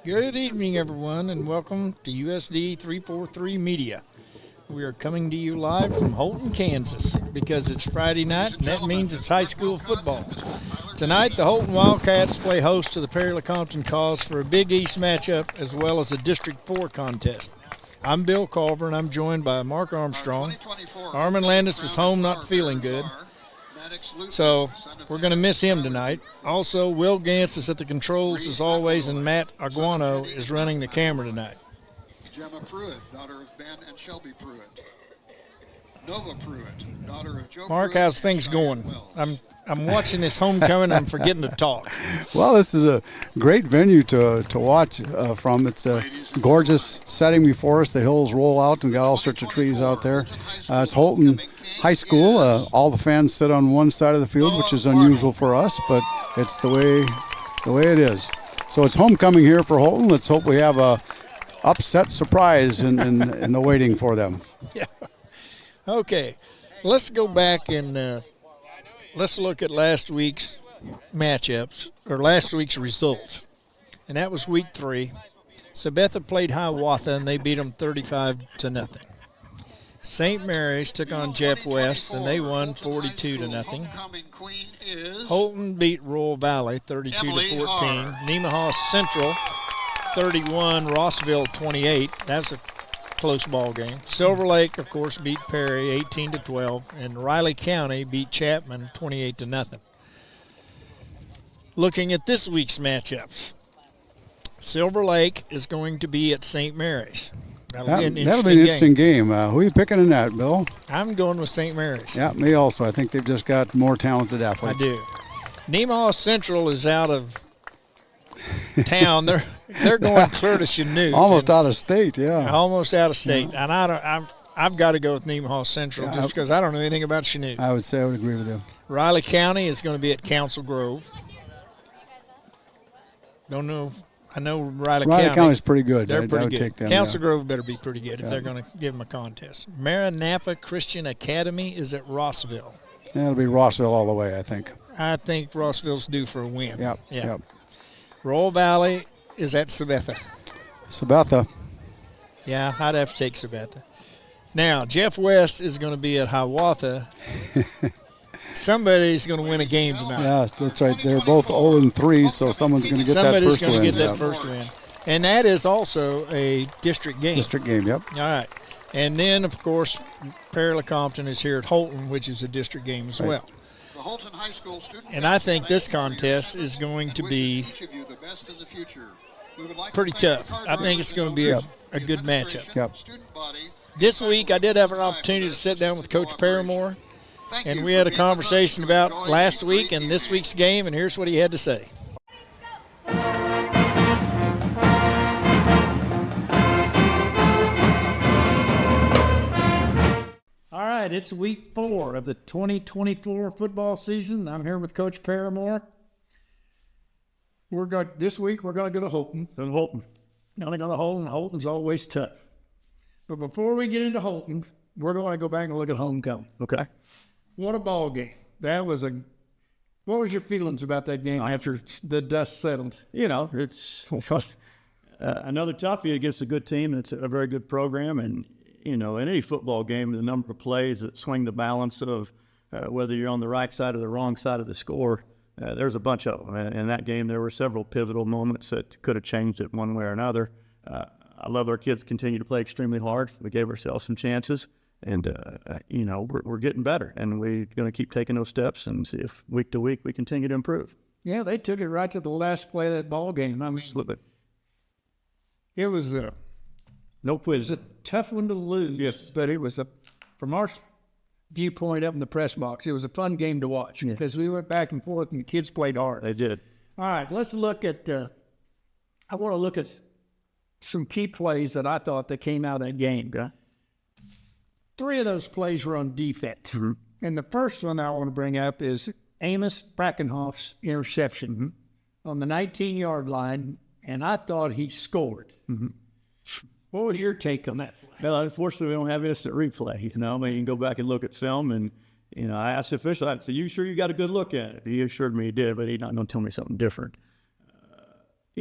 Good evening, everyone, and welcome to USD 343 Media. We are coming to you live from Holton, Kansas, because it's Friday night, and that means it's high school football. Tonight, the Holton Wildcats play host to the Perry Lecompton Cause for a Big East matchup as well as a District 4 contest. I'm Bill Culver, and I'm joined by Mark Armstrong. Armin Landis is home not feeling good, so we're going to miss him tonight. Also, Will Gantz is at the controls as always, and Matt Aguano is running the camera tonight. Gemma Pruitt, daughter of Ben and Shelby Pruitt. Nova Pruitt, daughter of Joe Mark, Pruitt how's things going? I'm watching this homecoming. I'm forgetting to talk. Well, this is a great venue to watch from. It's a gorgeous setting before us. The hills roll out and got all sorts of trees out there. It's Holton High School. All the fans sit on one side of the field, which is unusual for us, but it's the way it is. So it's homecoming here for Holton. Let's hope we have a upset surprise in the waiting for them. Yeah. Okay, let's go back and let's look at last week's matchups, or last week's results. And that was week 3. Sabetha played Hiawatha, and they beat them 35-0. St. Mary's took on Jeff West, and they won 42-0. Holton beat Royal Valley 32-14. Nemaha Central 31, Rossville 28. That's a close ball game. Silver Lake, of course, beat Perry 18-12, and Riley County beat Chapman 28-0. Looking at this week's matchups, Silver Lake is going to be at St. Mary's. That'll be an interesting game. Who are you picking in that, Bill? I'm going with St. Mary's. Yeah, me also. I think they've just got more talented athletes. I do. Nemaha Central is out of town. They're going clear to Chanute. Almost out of state, yeah. Almost out of state. Yeah. And I've got to go with Nemaha Central just because I don't know anything about Chanute. I would say I would agree with you. Riley County is going to be at Council Grove. Don't know. I know Riley County's pretty good. They're pretty good. Take them, Council Grove better be pretty good if they're going to give them a contest. Maranapa Christian Academy is at Rossville. It'll be Rossville all the way, I think. I think Rossville's due for a win. Yep. Royal Valley is at Sabetha. Yeah, I'd have to take Sabetha. Now, Jeff West is going to be at Hiawatha. Somebody's going to win a game tonight. Yeah, that's right. They're both 0-3, so someone's going to get that first win. Somebody's going to get that first win. And that is also a district game. District game, yep. All right. And then, of course, Perry Lecompton is here at Holton, which is a district game as well. The Holton High School student, and I think this contest is going to be pretty tough. I think it's going to be a good matchup. Yep. This week I did have an opportunity to sit down with Coach Paramore, and we had a conversation about last week and this week's game, and here's what he had to say. All right, it's week 4 of the 2024 football season. I'm here with Coach Paramore. This week we're going to go to Holton. Going to go to Holton. Holton's always tough. But before we get into Holton, we're going to go back and look at homecoming. Okay. What a ball game. What was your feelings about that game after the dust settled? It's another toughie against a good team. It's a very good program, and in any football game, the number of plays that swing the balance of whether you're on the right side or the wrong side of the score, there's a bunch of them. In that game, there were several pivotal moments that could have changed it one way or another. I love our kids continue to play extremely hard. We gave ourselves some chances, and, we're getting better, and we're going to keep taking those steps and see if week to week we continue to improve. Yeah, they took it right to the last play of that ball game. I mean, it was no quiz. It was a tough one to lose, yes, but it was from our viewpoint up in the press box, it was a fun game to watch because we went back and forth and the kids played hard. They did. All right, let's look at I want to look at some key plays that I thought that came out of that game. Okay. 3 of those plays were on defense. Mm-hmm. And the first one I want to bring up is Amos Brackenhoff's interception on the 19-yard line, and I thought he scored. Mm-hmm. What was your take on that play? Well, unfortunately, we don't have instant replay. You can go back and look at film, and I asked the official, I said, "You sure you got a good look at it?" He assured me he did, but he's not going to tell me something different.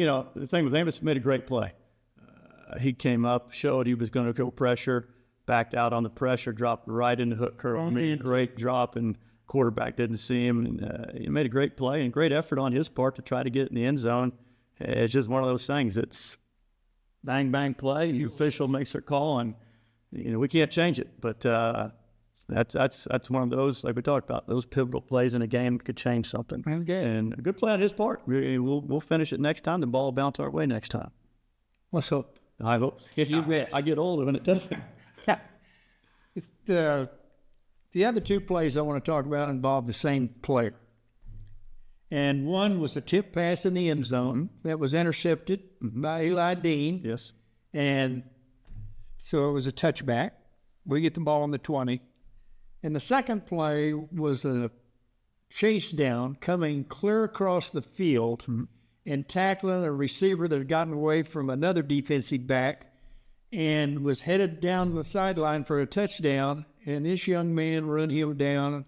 the thing with Amos, made a great play. He came up, showed he was going to go pressure, backed out on the pressure, dropped right into hook curl. Made a great drop, and quarterback didn't see him. And he made a great play and great effort on his part to try to get in the end zone. It's just one of those things. It's bang, bang play. The official makes their call, and we can't change it. But that's one of those, like we talked about, those pivotal plays in a game could change something. Okay. And a good play on his part. We'll finish it next time. The ball will bounce our way next time. Let's hope. I hope. You bet. I get older when it doesn't. The other two plays I want to talk about involve the same player. And one was a tip pass in the end zone that was intercepted by Eli Dean. Yes. And so it was a touchback. We get the ball on the 20. And the second play was a chase down coming clear across the field and tackling a receiver that had gotten away from another defensive back and was headed down the sideline for a touchdown. And this young man run him down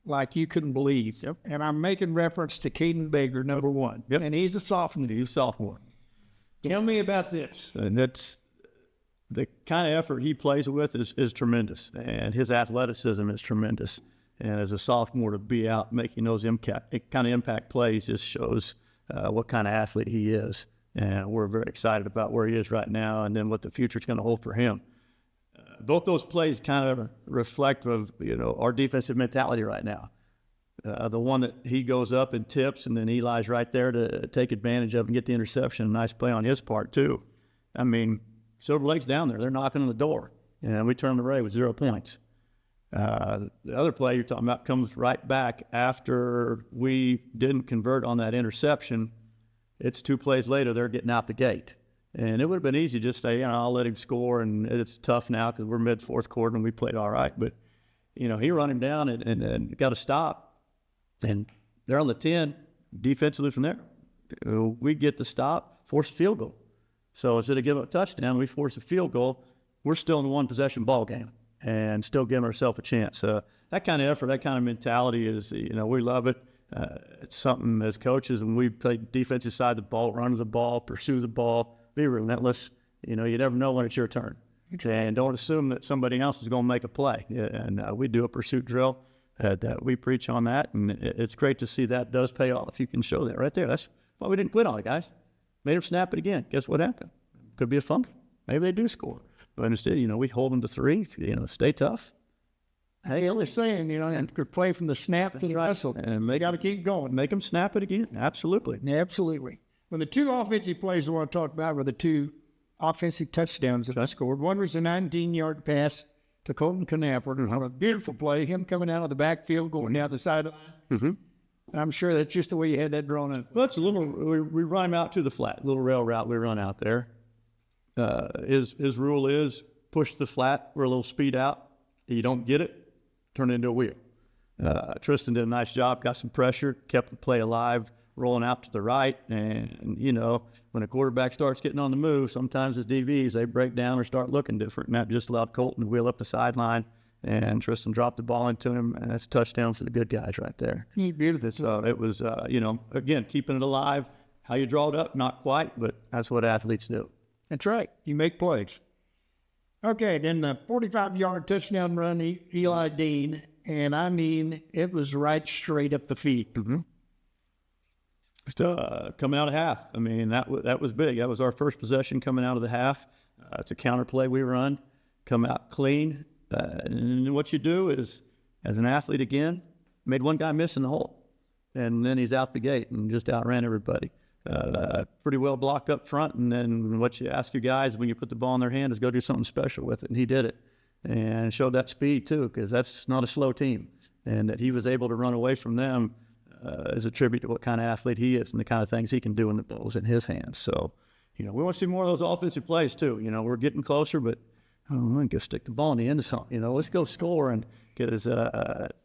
like you couldn't believe. Yep. And I'm making reference to Caden Baker, number one. Yep. And he's a sophomore. He's a sophomore. Tell me about this. And that's the kind of effort he plays with is tremendous. And his athleticism is tremendous. And as a sophomore, to be out making those impact plays just shows what kind of athlete he is. And we're very excited about where he is right now and then what the future is going to hold for him. Both those plays kind of reflect of, our defensive mentality right now. The one that he goes up and tips, and then Eli's right there to take advantage of and get the interception. Nice play on his part, too. I mean, Silver Lake's down there. They're knocking on the door. And we turn the ray with 0 points. The other play you're talking about comes right back after we didn't convert on that interception. It's 2 plays later, they're getting out the gate. And it would have been easy to just say, I'll let him score, and it's tough now because we're mid-fourth quarter and we played all right. But, he run him down and got to stop. And they're on the 10, defensively from there. We get the stop, force a field goal. So instead of giving a touchdown, we force a field goal. We're still in a one-possession ball game and still giving ourselves a chance. That kind of effort, that kind of mentality is, we love it. It's something as coaches, and we play defensive side of the ball, run the ball, pursue the ball, be relentless. You never know when it's your turn. And don't assume that somebody else is going to make a play. And we do a pursuit drill that we preach on that, and it's great to see that does pay off. If you can show that right there, that's why we didn't quit on it, guys. Made them snap it again. Guess what happened? Could be a fumble. Maybe they do score. But instead, we hold them to 3, stay tough. Hey, they're saying, and could play from the snap to the wrestle. And they got to keep going. Make them snap it again. Absolutely. Absolutely. Well, the 2 offensive plays I want to talk about were the 2 offensive touchdowns that I scored. One was a 19-yard pass to Holton Knapper. A beautiful play, him coming out of the backfield, going down the sideline. Mm-hmm. I'm sure that's just the way you had that drawn up. Well, it's a little, we run him out to the flat, little rail route we run out there. His rule is push the flat for a little speed out. You don't get it, turn it into a wheel. Tristan did a nice job, got some pressure, kept the play alive, rolling out to the right. And, when a quarterback starts getting on the move, sometimes as DVs, they break down or start looking different. And that just allowed Colton to wheel up the sideline. And Tristan dropped the ball into him, and that's a touchdown for the good guys right there. Beautiful. So it was, again, keeping it alive. How you draw it up, not quite, but that's what athletes do. That's right. You make plays. Okay, then the 45-yard touchdown run, Eli Dean, and I mean, it was right straight up the field. Mm-hmm. Coming out of half. I mean, that was big. That was our first possession coming out of the half. It's a counter play we run, come out clean. And what you do is, as an athlete again, made one guy miss in the hole. And then he's out the gate and just outran everybody. Pretty well blocked up front. And then what you ask your guys when you put the ball in their hand is go do something special with it. And he did it. And showed that speed, too, because that's not a slow team. And that he was able to run away from them is a tribute to what kind of athlete he is and the kind of things he can do when the ball's in his hands. So, we want to see more of those offensive plays, too. We're getting closer, but I'm go stick the ball in the end zone. Let's go score, and because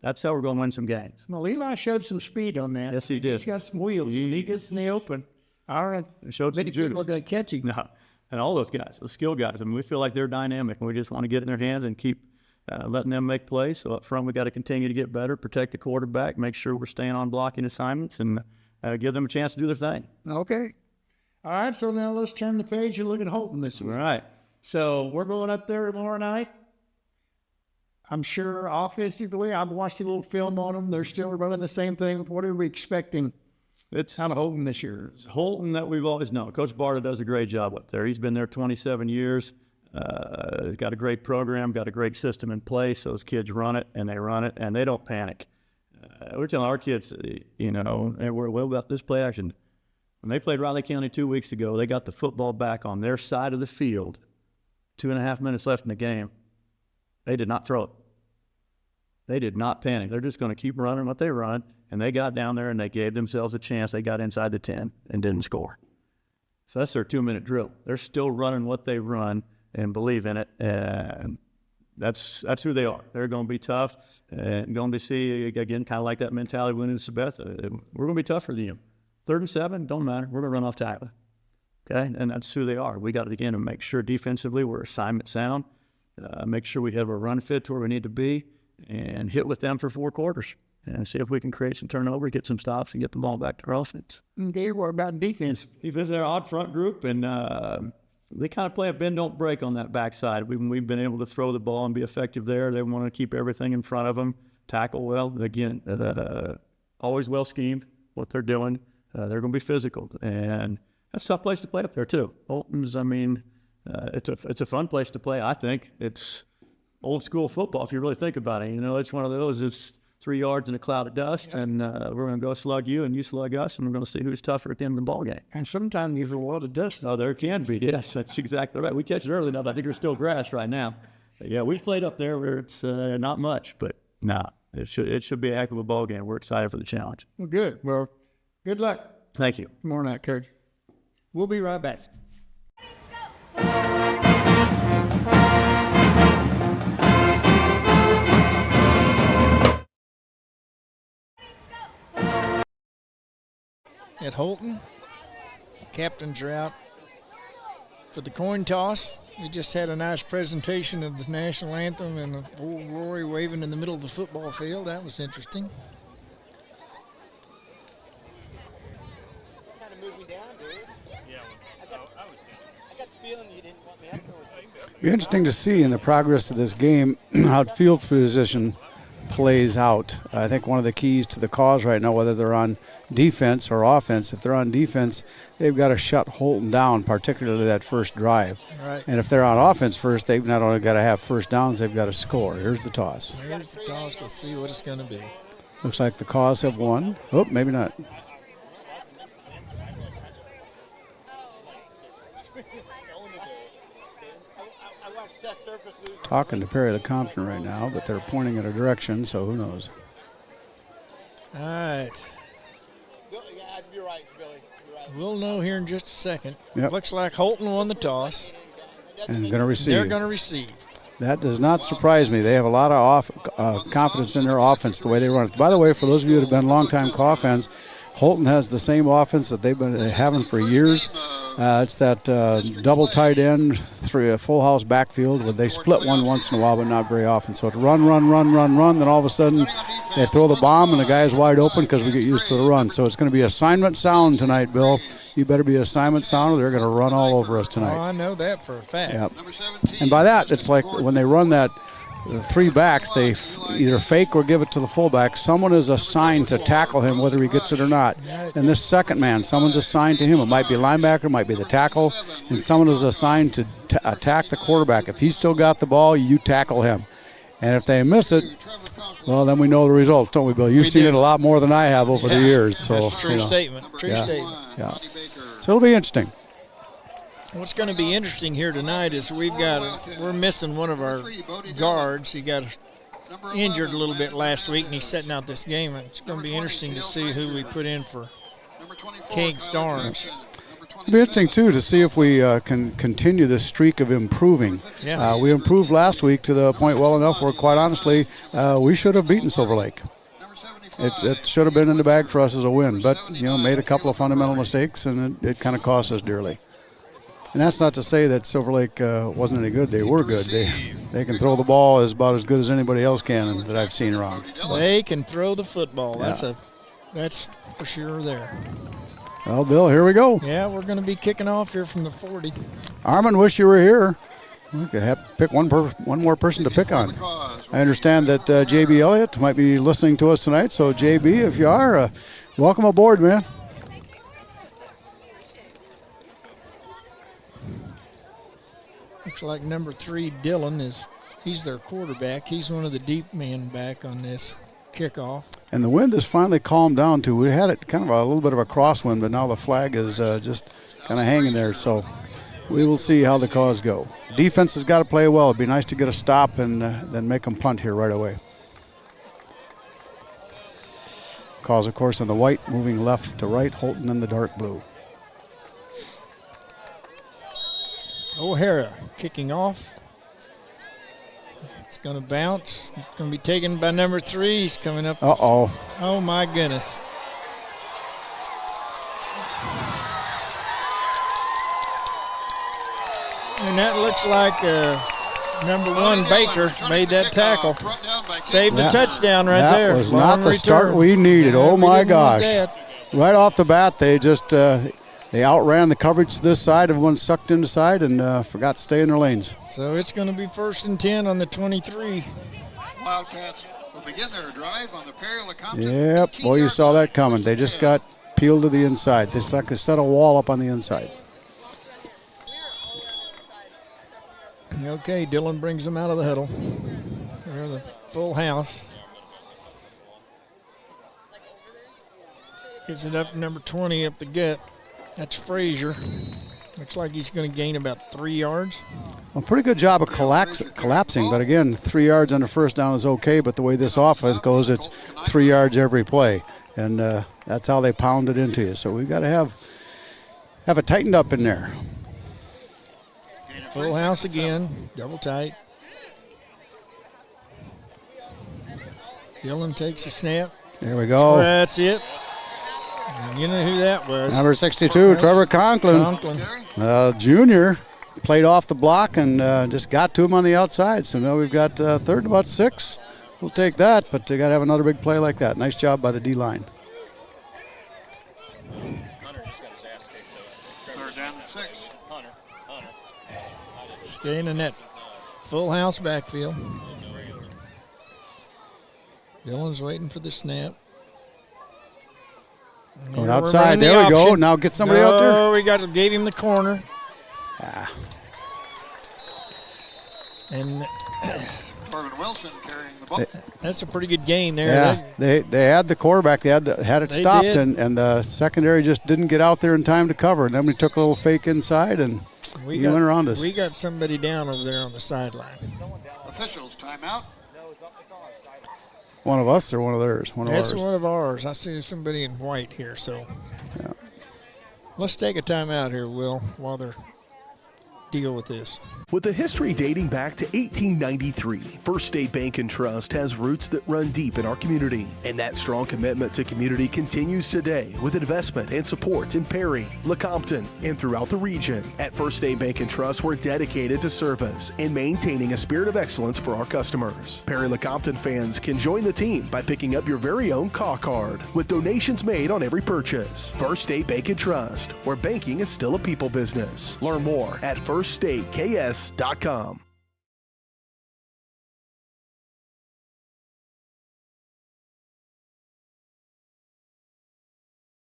that's how we're going to win some games. Well, Eli showed some speed on that. Yes, he did. He's got some wheels. He gets in the open. All right. Showed some Many people are juice. going to catch him. No. And all those guys, the skill guys, I mean, we feel like they're dynamic, and we just want to get in their hands and keep letting them make plays. So up front, we got to continue to get better, protect the quarterback, make sure we're staying on blocking assignments, and give them a chance to do their thing. Okay. All right, so now let's turn the page and look at Holton this week. All right. So we're going up there tomorrow night. I'm sure offensively, I've watched a little film on them. They're still running the same thing. What are we expecting It's out of Holton this year? It's Holton that we've always known. Coach Barta does a great job up there. He's been there 27 years. He's got a great program, got a great system in place. Those kids run it, and they don't panic. We're telling our kids, and we're well about this play action. When they played Riley County 2 weeks ago, they got the football back on their side of the field. 2.5 minutes left in the game. They did not throw it. They did not panic. They're just going to keep running what they run, and they got down there and they gave themselves a chance. They got inside the 10 and didn't score. So that's their 2-minute drill. They're still running what they run and believe in it, and that's who they are. They're going to be tough and going to see, again, kind of like that mentality winning Sabetha. We're going to be tough for them. 3rd and 7, don't matter. We're going to run off tackle. Okay, and that's who they are. We got to, again, make sure defensively we're assignment sound, make sure we have a run fit to where we need to be, and hit with them for 4 quarters and see if we can create some turnover, get some stops, and get the ball back to our offense. Okay, what about defense? Defense, they're an odd front group, and they kind of play a bend, don't break on that backside. We've been able to throw the ball and be effective there. They want to keep everything in front of them, tackle well. Again, always well schemed what they're doing. They're going to be physical, and that's a tough place to play up there too. Holton's, it's a fun place to play. I think it's old school football if you really think about it. It's one of those. It's 3 yards in a cloud of dust, and we're going to go slug you and you slug us, and we're going to see who's tougher at the end of the ball game. And sometimes there's a lot of dust. Oh, there can be. Yes, that's exactly right. We catch it early enough. I think there's still grass right now. But yeah, we've played up there where it's not much, but it should be a heck of a ball game. We're excited for the challenge. Well, good. Well, good luck. Thank you. Tomorrow night, Coach. We'll be right back. At Holton, captains are out for the coin toss. We just had a nice presentation of the national anthem and old Rory waving in the middle of the football field. That was interesting. Kind of moved me down, dude. Yeah, I got the feeling you didn't want me up there. Be interesting to see in the progress of this game how field position plays out. I think one of the keys to the cause right now, whether they're on defense or offense, if they're on defense, they've got to shut Holton down, particularly that first drive. Right. And if they're on offense first, they've not only got to have first downs, they've got to score. Here's the toss. Here's the toss. Let's see what it's going to be. Looks like the Cause have won. Oh, maybe not. Talking to Perry Lecompton right now, but they're pointing in a direction, so who knows? All right. You're right, Billy. You're right. We'll know here in just a second. Yep. Looks like Holton won the toss. And going to receive. They're going to receive. That does not surprise me. They have a lot of confidence in their offense, the way they run it. By the way, for those of you that have been longtime Caw fans, Holton has the same offense that they've been having for years. It's that double tight end, a full house backfield where they split one once in a while, but not very often. So it's run. Then all of a sudden they throw the bomb and the guy's wide open because we get used to the run. So it's going to be assignment sound tonight, Bill. You better be assignment sound or they're going to run all over us tonight. Oh, I know that for a fact. Yep. And by that, it's like when they run that 3 backs, they either fake or give it to the fullback. Someone is assigned to tackle him whether he gets it or not. And this second man, someone's assigned to him. It might be linebacker, it might be the tackle, and someone is assigned to attack the quarterback. If he's still got the ball, you tackle him. And if they miss it, well, then we know the results, don't we, Bill? You've seen it a lot more than I have over the years. So, that's a true statement. True statement. Yeah. So it'll be interesting. What's going to be interesting here tonight is we're missing one of our guards. He got injured a little bit last week, and he's setting out this game. It's going to be interesting to see who we put in for King Starnes. It'll be interesting, too, to see if we can continue this streak of improving. Yeah. We improved last week to the point well enough where, quite honestly, we should have beaten Silver Lake. It should have been in the bag for us as a win, but, made a couple of fundamental mistakes, and it kind of cost us dearly. And that's not to say that Silver Lake wasn't any good. They were good. They can throw the ball about as good as anybody else can that I've seen around. They can throw the football. Yeah. That's for sure there. Well, Bill, here we go. Yeah, we're going to be kicking off here from the 40. Armin, wish you were here. We could have pick one more person to pick on. I understand that JB Elliott might be listening to us tonight. So, JB, if you are, welcome aboard, man. Looks like number 3, Dylan, he's their quarterback. He's one of the deep men back on this kickoff. And the wind has finally calmed down too. We had it kind of a little bit of a crosswind, but now the flag is just kind of hanging there. So we will see how the calls go. Defense has got to play well. It'd be nice to get a stop and then make them punt here right away. Calls, of course, in the white, moving left to right. Holton in the dark blue. O'Hara kicking off. It's going to bounce. It's going to be taken by number 3. He's coming up. Uh-oh. Oh, my goodness. And that looks like number 1, Baker, made that tackle. Saved the touchdown right there. That was not the start we needed. Oh, my gosh. Right off the bat, they just they outran the coverage to this side. Everyone sucked in the side and forgot to stay in their lanes. So it's going to be 1st and 10 on the 23. Wildcats will begin their drive on the Perry Lecompton. Yep, boy, you saw that coming. They just got peeled to the inside. They stuck a set of wall up on the inside. Okay, Dylan brings them out of the huddle. They're the full house. Gives it up to number 20 up the gut. That's Frazier. Looks like he's going to gain about 3 yards. A pretty good job of collapsing, but again, 3 yards on the first down is okay, but the way this offense goes, it's 3 yards every play, and that's how they pound it into you. So we've got to have it tightened up in there. Full house again, double tight. Dylan takes a snap. There we go. That's it. You know who that was. Number 62, Trevor Conklin. Junior played off the block and just got to him on the outside. So now we've got 3rd and about 6. We'll take that, but they got to have another big play like that. Nice job by the D-line. 3rd down and 6. Staying in that full house backfield. Dylan's waiting for the snap. Going outside. There we go. Now get somebody out there. Oh, gave him the corner. Ah. And Corbin Wilson carrying the ball. That's a pretty good gain there. Yeah, they had the quarterback. They had it stopped, and the secondary just didn't get out there in time to cover. And then we took a little fake inside, and he went around us. We got somebody down over there on the sideline. Officials, timeout. One of us or one of theirs? That's one of ours. I see somebody in white here, so let's take a timeout here, Will, while they're deal with this. With a history dating back to 1893, First State Bank and Trust has roots that run deep in our community, and that strong commitment to community continues today with investment and support in Perry, Lecompton, and throughout the region. At First State Bank and Trust, we're dedicated to service and maintaining a spirit of excellence for our customers. Perry Lecompton fans can join the team by picking up your very own CAW card with donations made on every purchase. First State Bank and Trust, where banking is still a people business. Learn more at firststateKS.com.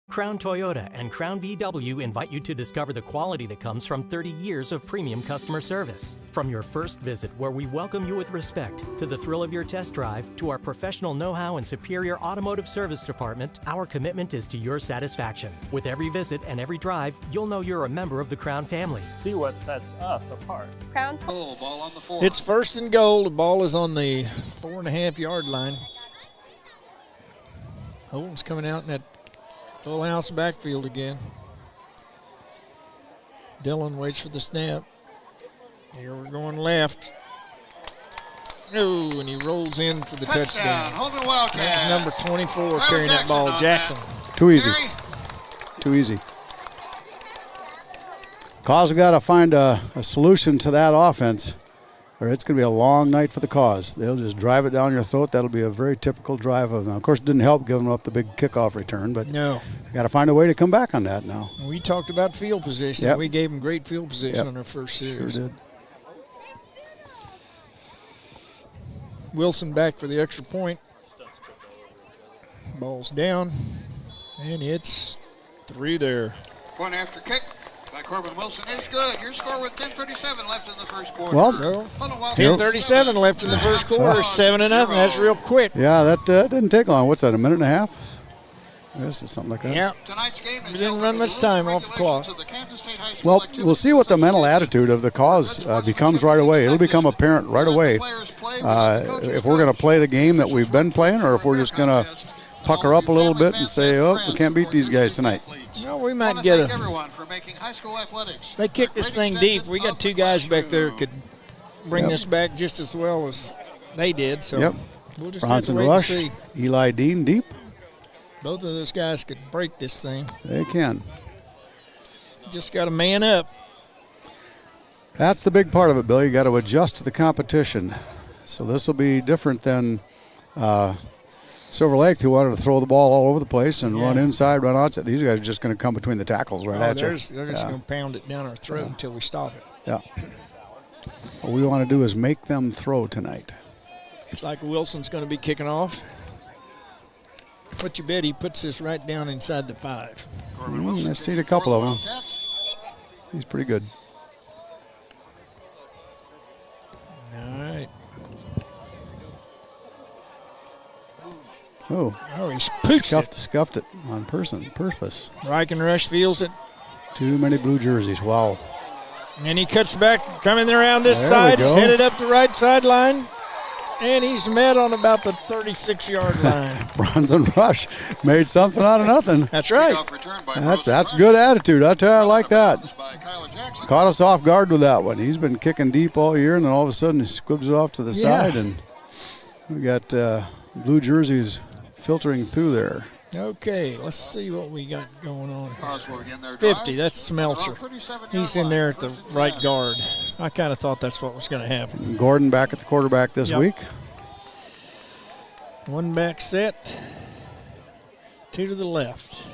Crown Toyota and Crown VW invite you to discover the quality that comes from 30 years of premium customer service. From your first visit, where we welcome you with respect, to the thrill of your test drive, to our professional know-how and superior automotive service department, our commitment is to your satisfaction. With every visit and every drive, you'll know you're a member of the Crown family. See what sets us apart. Crown. Oh, ball on the 4. It's 1st and goal. The ball is on the 4.5-yard line. Holton's coming out in that full house backfield again. Dylan waits for the snap. Here we're going left. Oh, and he rolls in for the touchdown. Holton Wildcats. That's number 24 carrying that ball, Jackson. Too easy. Too easy. Cause we got to find a solution to that offense. or it's going to be a long night for the Cause. They'll just drive it down your throat. That'll be a very typical drive of them. Of course, it didn't help giving up the big kickoff return, but No. got to find a way to come back on that now. We talked about field position. Yep. We gave them great field position Yep. on our first Sure series. did. Wilson back for the extra point. Ball's down, and it's through there. Point after kick by Corbin Wilson is good. Your score with 10:37 left in the first quarter. Well, So, Holton Wildcats 10:37 left in the first quarter, 7-0. That's real quick. Yeah, that didn't take long. What's that, a minute and a half? This is something like that. Yeah. Tonight's game is We didn't held run under much the time rules off the and clock. regulations of the Kansas State High School Well, Activity we'll see what the mental Association. attitude of the Cause becomes right away. It'll become apparent right away if we're going to play the game that we've been playing, or if we're just going to pucker up a little bit and say, oh, we can't beat these guys tonight. Well, we might get a. everyone for making high school athletics. They kicked this thing deep. We got two guys back there who could bring this back just as well as they did. So Yep. we'll just have to Bronson wait Rush, and see. Eli Dean deep. Both of those guys could break this thing. They can. Just got to man up. That's the big part of it, Bill. You got to adjust to the competition. So this will be different than Silver Lake, who wanted to throw the ball all over the place and run inside, run outside. These guys are just going to come between the tackles right at you. They're just going to pound it down our throat until we stop it. Yeah. What we want to do is make them throw tonight. It's like Wilson's going to be kicking off. What you bet he puts this right down inside the 5. I've seen a couple of them. He's pretty good. All right. Oh, He's pooched scuffed it on purpose. it. Rush feels it. Too many blue jerseys. Wow. And he cuts back, coming around this There side. we He's go. headed up the right sideline. And he's met on about the 36-yard line. Bronson Rush made something out of nothing. That's right. That's good attitude. I tell you, I like that. Caught us off guard with that one. He's been kicking deep all year, and then all of a sudden he squibs it off to the side, and we got blue jerseys filtering through there. Okay, let's see what we got going on here. 50, that's Smeltzer. He's in there at the right guard. I kind of thought that's what was going to happen. Gordon back at the quarterback this week. One back set, 2 to the left.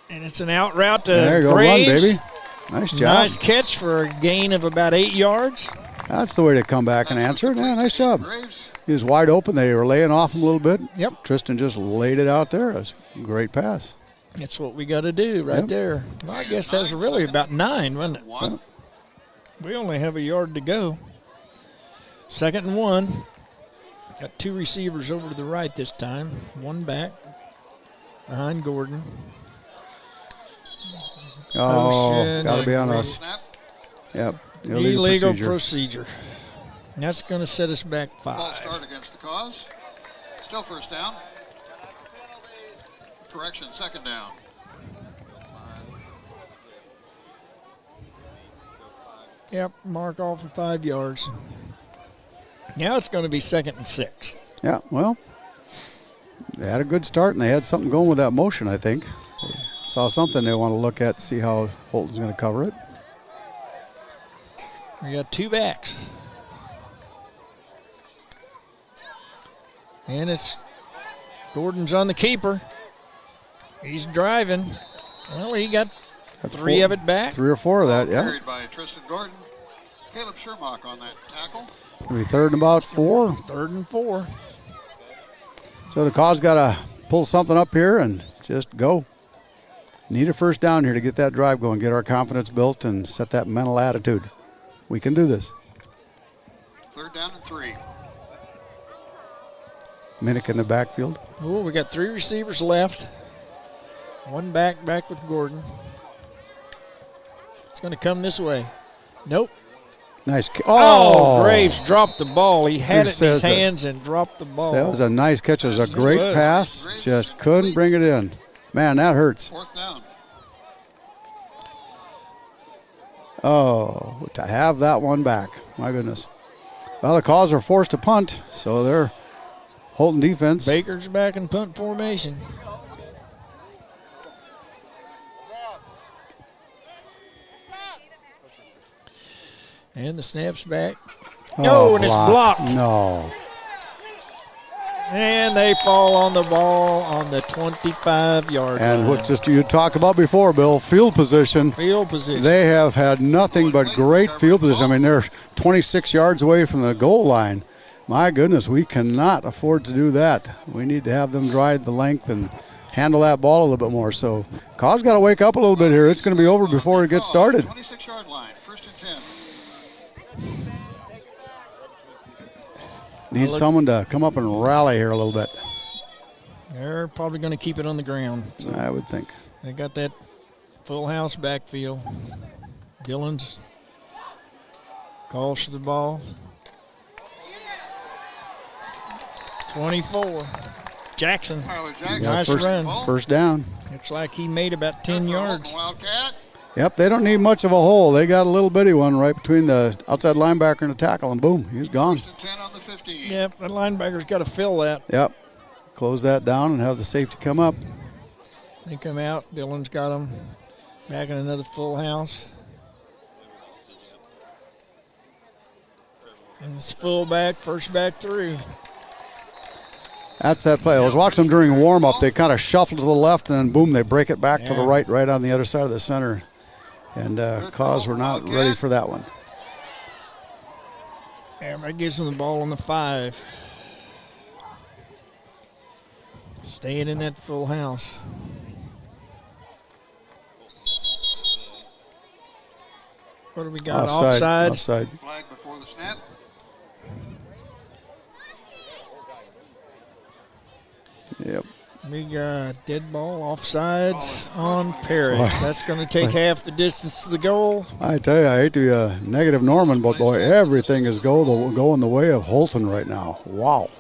And it's an out route to There you go, Graves. run, baby. Nice job. Nice catch for a gain of about 8 yards. That's the way to come back and answer it. Yeah, nice job. He was wide open. They were laying off him a little bit. Yep. Tristan just laid it out there. It was a great pass. That's what we got to do right there. Well, I guess that's really about 9, wasn't it? We only have a yard to go. 2nd and 1. Got 2 receivers over to the right this time. One back behind Gordon. Oh, got to be on us. Yep. Illegal procedure. That's going to set us back 5. False start against the Cause. Still first down. Correction, 2nd down. Yep, mark off of 5 yards. Now it's going to be 2nd and 6. Yeah, well, they had a good start, and they had something going with that motion, I think. They saw something they want to look at, see how Holton's going to cover it. We got 2 backs. And it's Gordon's on the keeper. He's driving. Well, he got 3 of it back. 3 or 4 of that, yeah. Carried by Tristan Gordon. Caleb Shermock on that tackle. It'll be 3rd and about 4. 3rd and 4. So the Cause got to pull something up here and just go. Need a first down here to get that drive going, get our confidence built, and set that mental attitude. We can do this. 3rd down and 3. Minnick in the backfield. Oh, we got 3 receivers left. One back with Gordon. It's going to come this way. Nope. Nice. Oh, Graves dropped the ball. He had it in his says that? hands and dropped the ball. That was a nice catch. It was a great pass. Just couldn't bring it in. Man, that hurts. 4th down. Oh, to have that one back. My goodness. Well, the Cause are forced to punt, so they're Holton defense. Baker's back in punt formation. And the snap's back. No, and it's blocked. No. And they fall on the ball on the 25-yard line. And what just you talked about before, Bill, field position. Field position. They have had nothing but great field position. I mean, they're 26 yards away from the goal line. My goodness, we cannot afford to do that. We need to have them drive the length and handle that ball a little bit more. So, Cause got to wake up a little bit here. It's going to be over before it gets started. 26-yard line, 1st and 10. Need someone to come up and rally here a little bit. They're probably going to keep it on the ground. So I would think. they got that full house backfield. Dillon's calls for the ball. 24. Jackson. Tyler Jackson. Nice run. First down. Looks like he made about 10 yards. Wildcat. Yep, they don't need much of a hole. They got a little bitty one right between the outside linebacker and the tackle, and boom, he's gone. 1st and 10 on the 15. Yep, that linebacker's got to fill that. Yep. Close that down and have the safety come up. They come out. Dillon's got them back in another full house. And it's full back, first back through. That's that play. I was watching them during warm-up. They kind of shuffle to the left, and then boom, they break it back to the right on the other side of the center. And Cause were not ready for that one. Yeah, that gives them the ball on the 5. Staying in that full house. What do we got? Offside. Offside. Flag before the snap. Yep. Big dead ball offsides on Paris. That's going to take half the distance to the goal. I tell you, I hate to negative Norman, but boy, everything is going the way of Holton right now. Wow.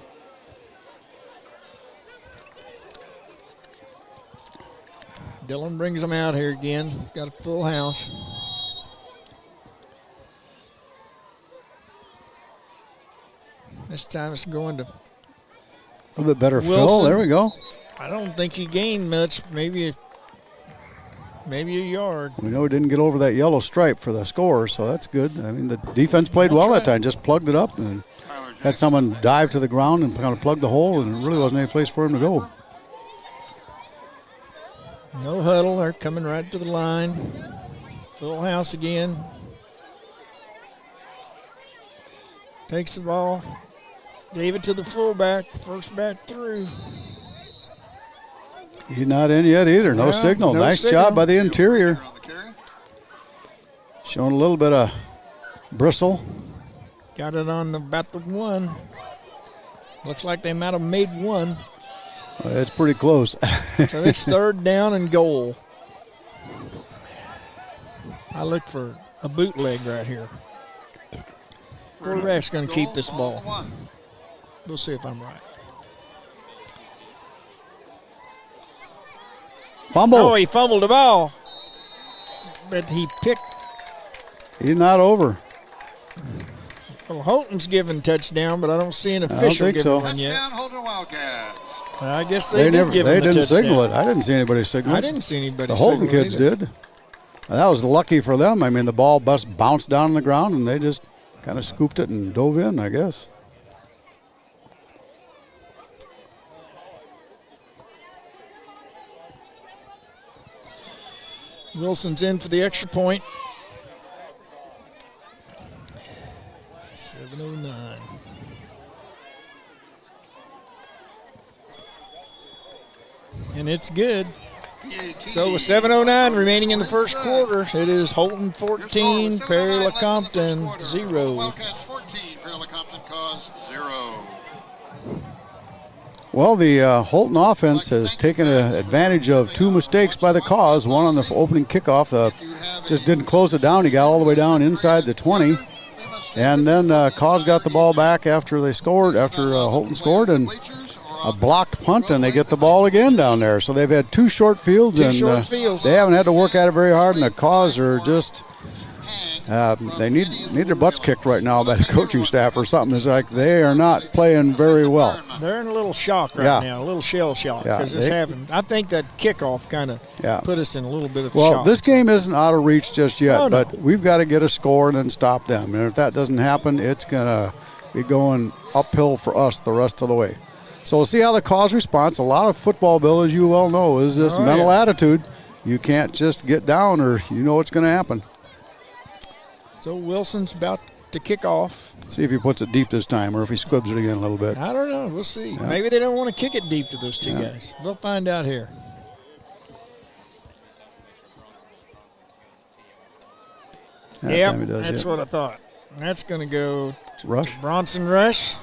Dillon brings them out here again. Got a full house. This time it's going to A little bit better Wilson. fill. There we go. I don't think he gained much, maybe a yard. We know he didn't get over that yellow stripe for the score, so that's good. I mean, the defense played well that time, just plugged it up and had someone dive to the ground and kind of plug the hole, and there really wasn't any place for him to go. No huddle, they're coming right to the line. Full house again. Takes the ball, gave it to the fullback, first back through. He's not in yet either. No signal. No Nice signal. job by the interior. On the carry. Showing a little bit of bristle. Got it on about the 1. Looks like they might have made 1. It's pretty close. So it's 3rd down and goal. I look for a bootleg right here. Quarterback's going to keep this ball. We'll see if I'm right. Fumble. Oh, he fumbled the ball. But he picked. He's not over. Well, Holton's given touchdown, but I don't see an official think giving so. one yet. Touchdown, Holton Wildcats. I guess they did give They him the didn't touchdown. signal it. I didn't see anybody signal it. I didn't see anybody. The Holton signal it kids either. did. That was lucky for them. I mean, the ball bounced down on the ground, and they just kind of scooped it and dove in, I guess. Wilson's in for the extra point. 7:09. And it's good. So with 7:09 remaining in the first quarter, it is Holton 14, Perry Lecompton 0. Wildcats 14, Perry Lecompton Cause 0. Well, the Holton offense has taken advantage of 2 mistakes by the Cause. One on the opening kickoff, just didn't close it down. He got all the way down inside the 20. And then Cause got the ball back after they scored, after Holton scored, and a blocked punt, and they get the ball again down there. So they've had 2 short fields, Two short fields. They haven't had to work at it very hard, and the Cause are just They need their butts kicked right now by the coaching staff or something. It's like they are not playing very well. They're in a little shock right now, a little shell shock because this happened. I think that kickoff kind of put us in a little bit of shock. Well, this game isn't out of reach just yet, but we've got to get a score and then stop them. And if that doesn't happen, it's going to be going uphill for us the rest of the way. So we'll see how the cause response. A lot of football, Bill, as you well know, is this mental attitude. You can't just get down or you know what's going to happen. So Wilson's about to kick off. See if he puts it deep this time or if he squibs it again a little bit. I don't know. We'll see. Yeah. Maybe they don't want to kick it deep to those two guys. We'll find out here. That's what I thought. That's going to go to Bronson Rush.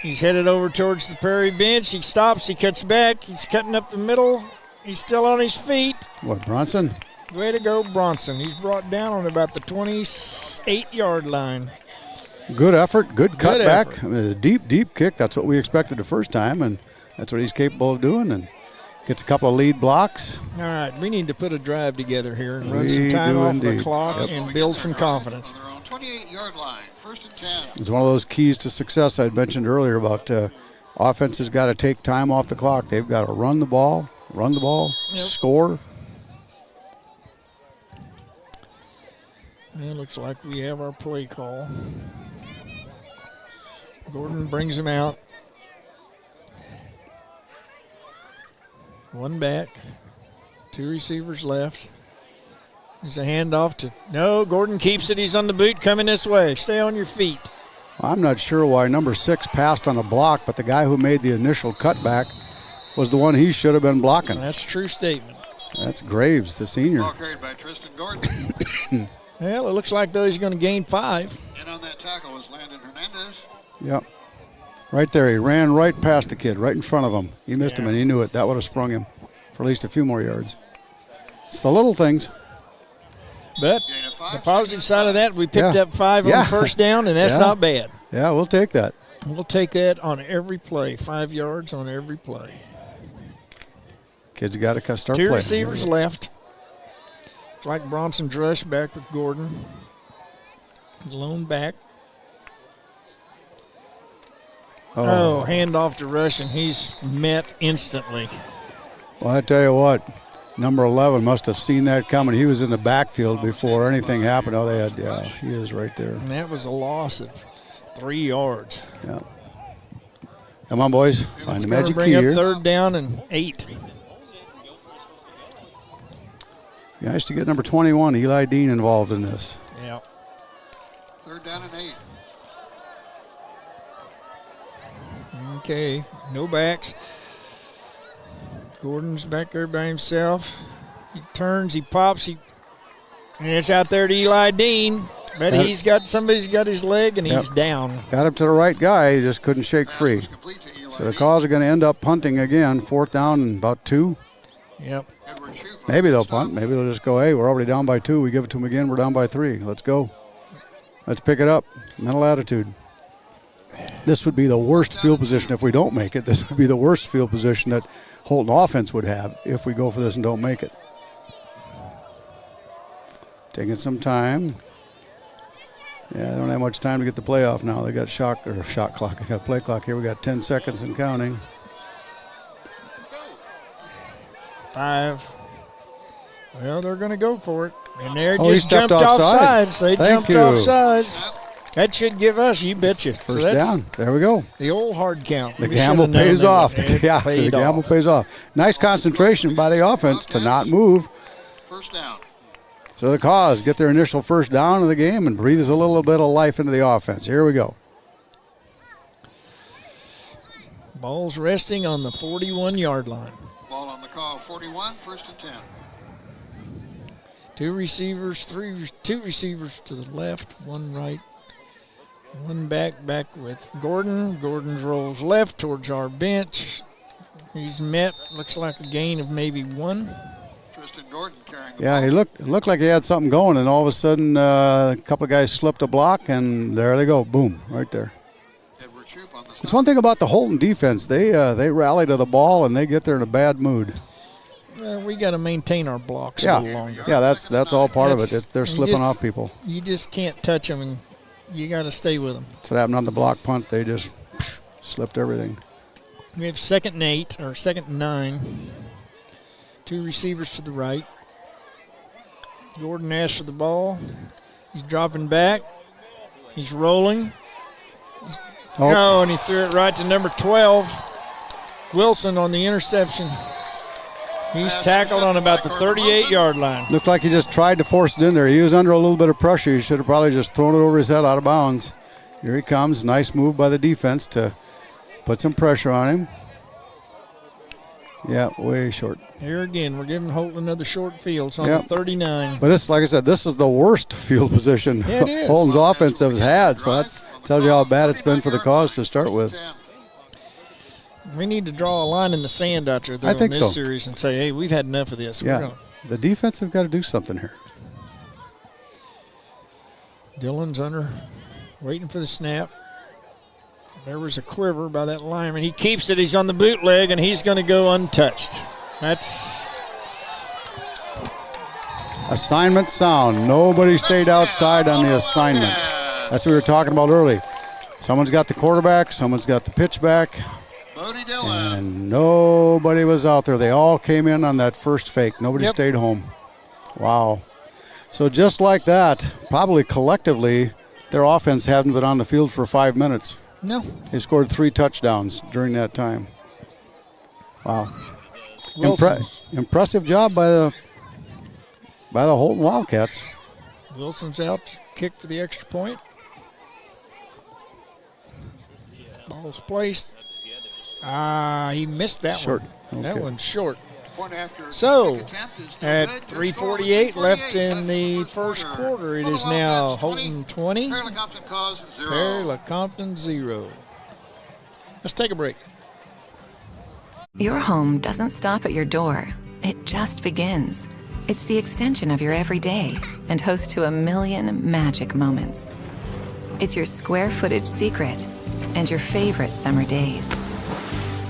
He's headed over towards the Prairie bench. He stops. He cuts back. He's cutting up the middle. He's still on his feet. What, Bronson? Way to go, Bronson. He's brought down on about the 28-yard line. Good effort, good cutback. I mean, a deep kick. That's what we expected the first time, and that's what he's capable of doing. And gets a couple of lead blocks. All right, we need to put a drive together here and run some time off the clock and build some confidence. 28-yard line, 1st and 10. It's one of those keys to success I mentioned earlier about offense has got to take time off the clock. They've got to run the ball, score. It looks like we have our play call. Gordon brings him out. One back, 2 receivers left. There's a handoff to, no, Gordon keeps it. He's on the boot coming this way. Stay on your feet. I'm not sure why number 6 passed on a block, but the guy who made the initial cutback was the one he should have been blocking. That's a true statement. That's Graves, the senior. Ball carried by Tristan Gordon. Well, it looks like, though, he's going to gain 5. And on that tackle was Landon Hernandez. Yep. Right there. He ran right past the kid, right in front of him. He missed him, and he knew it. That would have sprung him for at least a few more yards. It's the little things. But the positive side of that, we picked up 5 on first down, and that's not bad. Yeah, we'll take that. We'll take that on every play, 5 yards on every play. Kids got to start playing. 2 receivers left. Like Bronson Drush back with Gordon. Lone back. Hand off to Rush, and he's met instantly. Well, I tell you what, number 11 must have seen that coming. He was in the backfield before anything happened. He is right there. And that was a loss of 3 yards. Yeah. Come on, boys. Find the magic key here. Bring up 3rd down and 8. Nice to get number 21, Eli Dean, involved in this. Yeah. 3rd down and 8. Okay, no backs. Gordon's back there by himself. He turns, he pops, and it's out there to Eli Dean. But somebody's got his leg, and he's down. Got him to the right guy, he just couldn't shake free. So the Cause are going to end up punting again, 4th down and about 2. Yep. Maybe they'll punt. Maybe they'll just go, hey, we're already down by 2. We give it to them again, we're down by 3. Let's go. Let's pick it up. Mental attitude. This would be the worst field position if we don't make it. This would be the worst field position that Holton offense would have if we go for this and don't make it. Taking some time. Yeah, they don't have much time to get the play off now. They got shot clock. They got play clock here. We got 10 seconds and counting. 5. Well, they're going to go for it. And they're he just stepped jumped off offside. sides. They Thank jumped you. off sides. That should give us, you betcha. First down. There we go. The old hard count. The gamble pays off. The gamble pays off. Nice concentration by the offense to not move. 1st down. So the Cause get their initial 1st down of the game and breathes a little bit of life into the offense. Here we go. Ball's resting on the 41-yard line. Ball on the call, 41, 1st and 10. 2 receivers, 2 receivers to the left, 1 right, 1 back with Gordon. Gordon rolls left towards our bench. He's met, looks like a gain of maybe 1. Tristan Gordon carrying the ball. He looked like he had something going, and all of a sudden a couple of guys slipped a block, and there they go. Boom, right there. It's one thing about the Holton defense. They rally to the ball, and they get there in a bad mood. We got to maintain our blocks a little longer. Yeah, that's all part of it. They're slipping off people. You just can't touch them, and you got to stay with them. That's what happened on the block punt. They just slipped everything. We have 2nd and 8, or 2nd and 9. 2 receivers to the right. Gordon asks for the ball. He's dropping back. He's rolling. And he threw it right to number 12. Wilson on the interception. He's tackled on about the 38-yard line. Looked like he just tried to force it in there. He was under a little bit of pressure. He should have probably just thrown it over his head out of bounds. Here he comes. Nice move by the defense to put some pressure on him. Yeah, way short. Here again, we're giving Holton another short field. It's on the 39. But this, like I said, this is the worst field position Holton's offense has had. So that tells you how bad it's been for the cause to start with. We need to draw a line in the sand out there, though, in this series and say, hey, we've had enough of this. Yeah, the defense have got to do something here. Dillon's under, waiting for the snap. There was a quiver by that lineman. He keeps it. He's on the bootleg, and he's going to go untouched. That's assignment sound. Nobody stayed outside on the assignment. That's what we were talking about early. Someone's got the quarterback. Someone's got the pitch back. And nobody was out there. They all came in on that first fake. Nobody stayed home. Wow. So just like that, probably collectively, their offense hasn't been on the field for 5 minutes. No. They scored 3 touchdowns during that time. Wow. Impressive job by the Holton Wildcats. Wilson's out, kick for the extra point. Ball's placed. He missed that one. Okay. That one's short. So, at 3:48 left in the first quarter, it is now Holton 20, Perry Lecompton 0. Let's take a break. Your home doesn't stop at your door. It just begins. It's the extension of your everyday and host to a million magic moments. It's your square footage secret and your favorite summer days.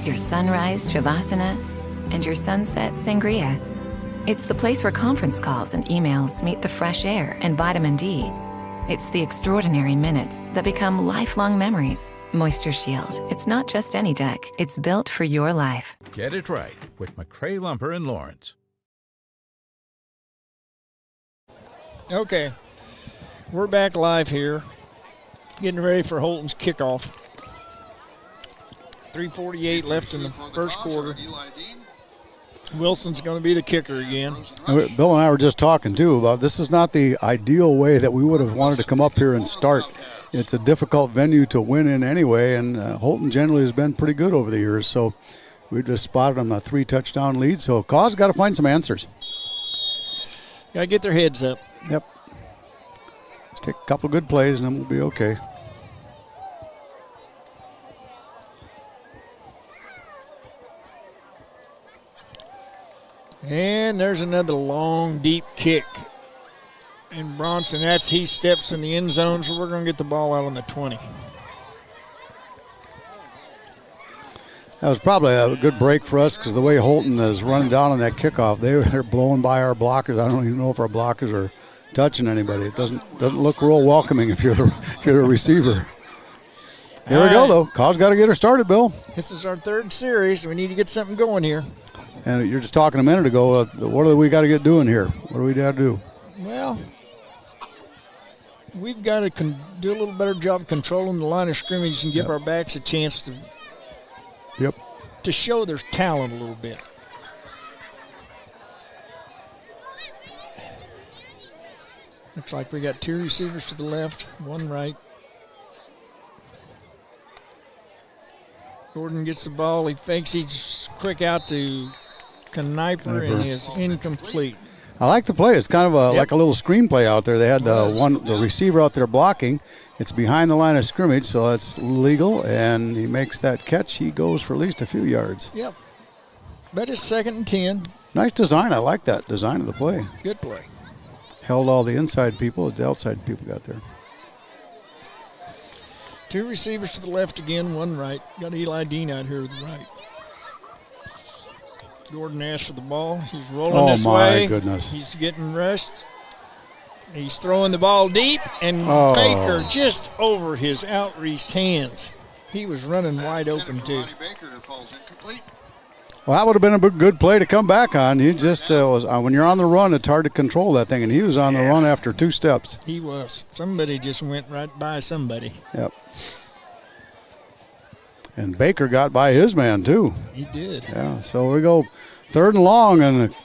Your sunrise Shavasana and your sunset sangria. It's the place where conference calls and emails meet the fresh air and vitamin D. It's the extraordinary minutes that become lifelong memories. Moisture Shield. It's not just any deck. It's built for your life. Get it right with McCray Lumber in Lawrence. Okay, we're back live here, getting ready for Holton's kickoff. 3:48 left in the first quarter. Wilson's going to be the kicker again. Bill and I were just talking, too, about this is not the ideal way that we would have wanted to come up here and start. It's a difficult venue to win in anyway, and Holton generally has been pretty good over the years. So we just spotted them a 3-touchdown lead. So Cause got to find some answers. Got to get their heads up. Yep. Let's take a couple of good plays, and then we'll be okay. And there's another long, deep kick. And Bronson, he steps in the end zone, so we're going to get the ball out on the 20. That was probably a good break for us because the way Holton is running down on that kickoff, they're blowing by our blockers. I don't even know if our blockers are touching anybody. It doesn't look real welcoming if you're the receiver. Here we go, though. Cause got to get her started, Bill. This is our third series. We need to get something going here. And you're just talking a minute ago, what do we got to get doing here? What do we got to do? Well, we've got to do a little better job controlling the line of scrimmage and give our backs a chance to show their talent a little bit. Looks like we got 2 receivers to the left, 1 right. Gordon gets the ball. He fakes. He's quick out to Kniper and is incomplete. I like the play. It's kind of like a little screenplay out there. They had the receiver out there blocking. It's behind the line of scrimmage, so it's legal, and he makes that catch. He goes for at least a few yards. Yep. But it's 2nd and 10. Nice design. I like that design of the play. Good play. Held all the inside people. The outside people got there. 2 receivers to the left again, 1 right. Got Eli Dean out here to the right. Gordon asked for the ball. He's rolling Oh, this my way. goodness. He's getting rushed. He's throwing the ball deep, and Oh. Baker just over his outreached hands. He was running wide open, too. Baker falls incomplete. Well, that would have been a good play to come back on. You just was when you're on the run, it's hard to control that thing, and he was on the run after 2 steps. He was. Somebody just went right by somebody. Yep. And Baker got by his man, too. He did. Yeah, so we go 3rd and long, and the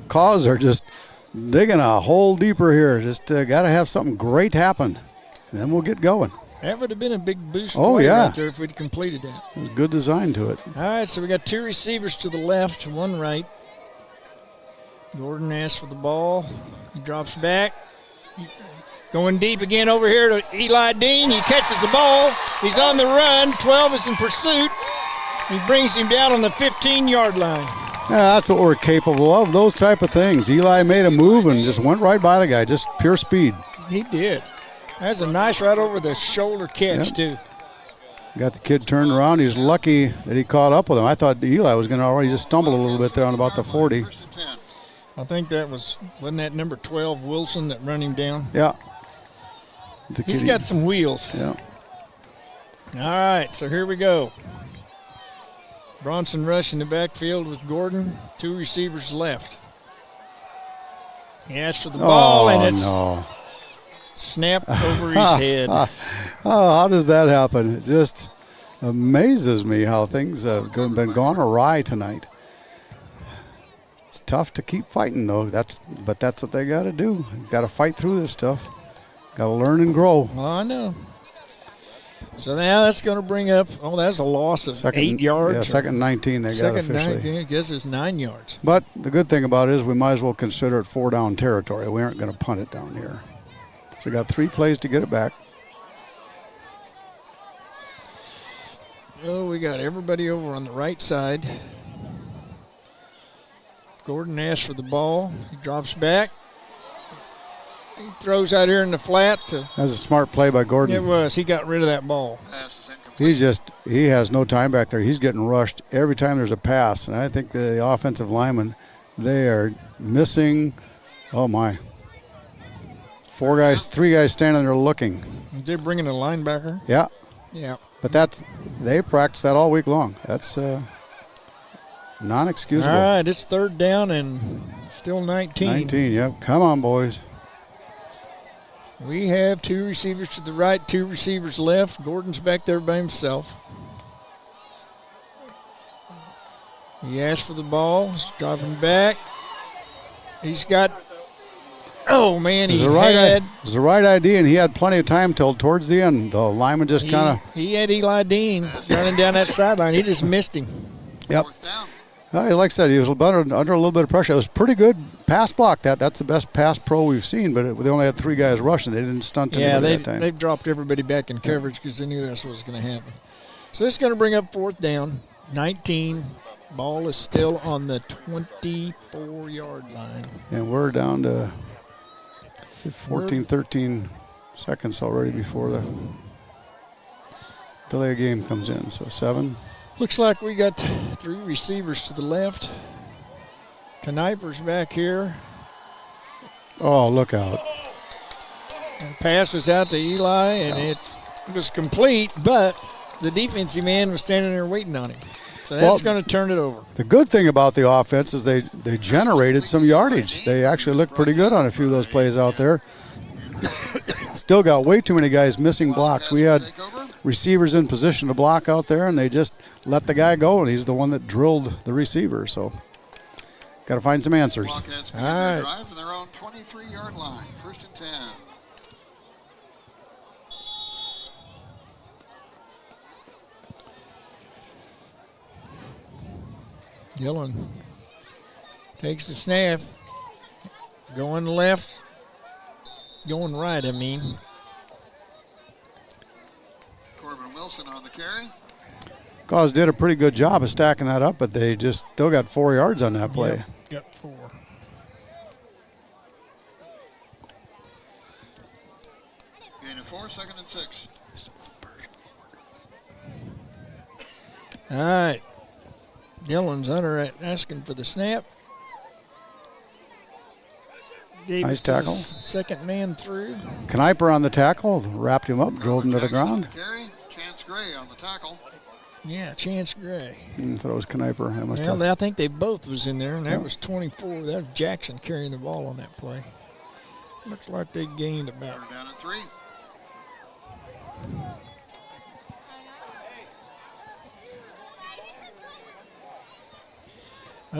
Cause are just digging a hole deeper here. Just got to have something great happen, and then we'll get going. That would have been a big boost Oh, yeah. right there if we'd completed that. It was good design to it. All right, so we got 2 receivers to the left, 1 right. Gordon asks for the ball. He drops back. Going deep again over here to Eli Dean. He catches the ball. He's on the run. 12 is in pursuit. He brings him down on the 15-yard line. Yeah, that's what we're capable of, those type of things. Eli made a move and just went right by the guy, just pure speed. He did. That's a nice right over the shoulder catch, too. Got the kid turned around. He's lucky that he caught up with him. I thought Eli was going to already just stumble a little bit there on about the 40. I think wasn't that number 12, Wilson, that run him down? Yeah. He's got some wheels. Yeah. All right, so here we go. Bronson Rush in the backfield with Gordon. 2 receivers left. He asks for the ball, and it's snapped over his head. Oh, how does that happen? It just amazes me how things have been gone awry tonight. It's tough to keep fighting, though. But that's what they got to do. Got to fight through this stuff. Got to learn and grow. Well, I know. So now that's going to bring up, that's a loss of 8 yards. Yeah, second and 19 they got Second officially. 19, I guess it's 9 yards. But the good thing about it is we might as well consider it 4-down territory. We aren't going to punt it down here. So we got 3 plays to get it back. Oh, we got everybody over on the right side. Gordon asks for the ball. He drops back. He throws out here in the flat. That was a smart play by Gordon. It was. He got rid of that ball. He has no time back there. He's getting rushed every time there's a pass. And I think the offensive linemen, they are missing, 3 guys standing there looking. They're bringing a linebacker. Yeah. Yeah. But they practice that all week long. That's non-excusable. All right, it's 3rd down and still 19. 19, yep. Come on, boys. We have 2 receivers to the right, 2 receivers left. Gordon's back there by himself. He asked for the ball. He's dropping back. He's got It was the right idea, and he had plenty of time till towards the end. The lineman just kind of. He had Eli Dean running down that sideline. He just missed him. Yep. Like I said, he was under a little bit of pressure. It was pretty good pass block. That's the best pass pro we've seen, but they only had 3 guys rushing. They didn't stunt anybody that time. They've dropped everybody back in coverage because they knew that's what was going to happen. So this is going to bring up 4th down, 19. Ball is still on the 24-yard line. And we're down to 14, 13 seconds already before the delay of game comes in. So 7. Looks like we got 3 receivers to the left. Kniper's back here. Oh, look out. The pass was out to Eli, and it was complete, but the defensive man was standing there waiting on him. So that's going to turn it over. The good thing about the offense is they generated some yardage. They actually looked pretty good on a few of those plays out there. Still got way too many guys missing blocks. We had receivers in position to block out there, and they just let the guy go, and he's the one that drilled the receiver. So got to find some answers. Wildcats all right. Drive from their own 23-yard line, 1st and 10. Dillon takes the snap. Going left. Going right, I mean. Corbin Wilson on the carry. Cause did a pretty good job of stacking that up, but they just still got 4 yards on that play. Yep, got 4. Gain of 4, 2nd and 6. All right. Dylan's under asking for the snap. Gave Nice it to the tackle. second man through. Kniper on the tackle, wrapped him up, drove him to the Jackson on ground. the carry. Chance Gray on the tackle. Yeah, Chance Gray. Throws Kniper. Well, I think they both was in there, and that was 24. That was Jackson carrying the ball on that play. Looks like they gained about. Third down and 3.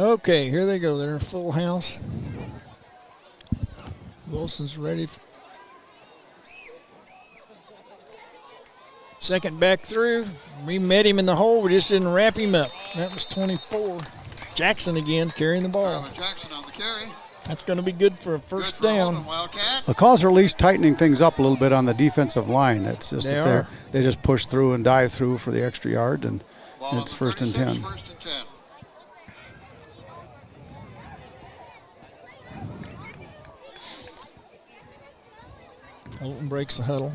Okay, here they go. They're in full house. Wilson's ready. Second back through. We met him in the hole. We just didn't wrap him up. That was 24. Jackson again carrying the ball. Jackson on the carry. That's going to be good for a first down. The Cause are at least tightening things up a little bit on the defensive line. It's just they just push through and dive through for the extra yard, and it's first and 10. First and 10. Holton breaks the huddle.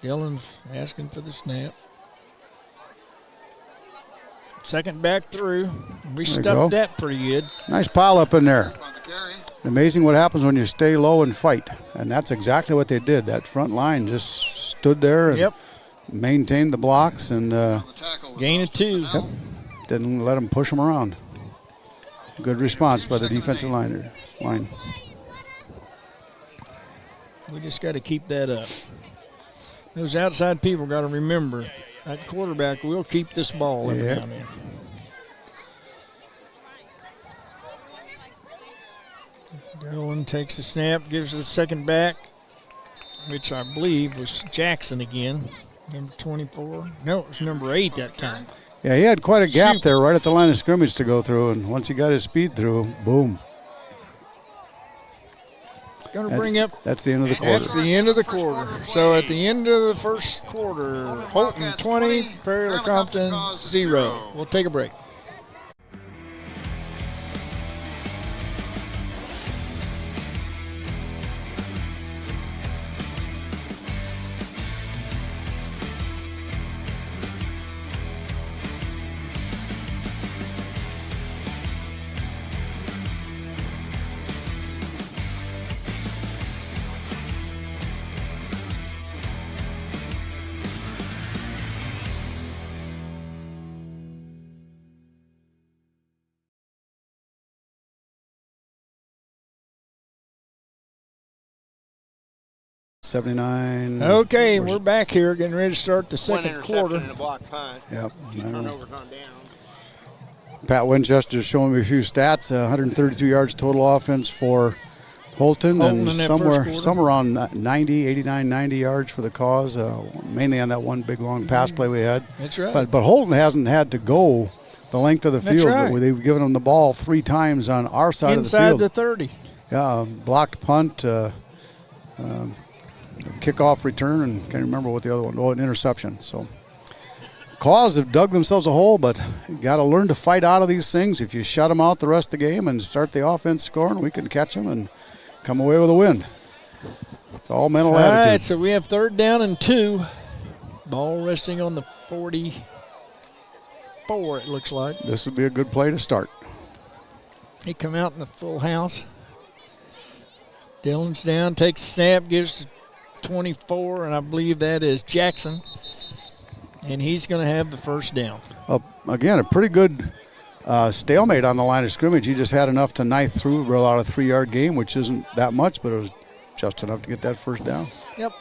Dylan's asking for the snap. Second back through. We stuffed that pretty good. Nice pile up in there. Amazing what happens when you stay low and fight. And that's exactly what they did. That front line just stood there and maintained the blocks and gain of 2. Yep. Didn't let them push them around. Good response by the defensive line. We just got to keep that up. Those outside people got to remember that quarterback will keep this ball every now and then. Dylan takes the snap, gives the second back, which I believe was Jackson again, number 24. No, it was number 8 that time. Yeah, he had quite a gap there right at the line of scrimmage to go through, and once he got his speed through, boom. That's the end of the quarter. That's the end of the quarter. So at the end of the first quarter, Holton 20, Prairie Lecompton 0. We'll take a break. .79. Okay, we're back here getting ready to start the second quarter. And a block punt. Yep. 2 turnovers on down. Pat Winchester's showing me a few stats. 132 yards total offense for Holton and somewhere around 90, 89, 90 yards for the Cause, mainly on that one big long pass play we had. That's right. But Holton hasn't had to go the length of the field. Right. They've given them the ball 3 times on our side of the field. Inside the 30. Yeah, blocked punt, kickoff return, and can't remember what the other one. Oh, an interception. So, Cause have dug themselves a hole, but you got to learn to fight out of these things. If you shut them out the rest of the game and start the offense scoring, we can catch them and come away with a win. It's all mental attitude. All right, so we have 3rd down and 2. Ball resting on the 44, it looks like. This would be a good play to start. He come out in the full house. Dylan's down, takes a snap, gives to 24, and I believe that is Jackson. And he's going to have the first down. Again, a pretty good stalemate on the line of scrimmage. He just had enough to knife through, roll out a 3-yard game, which isn't that much, but it was just enough to get that first down. Yep.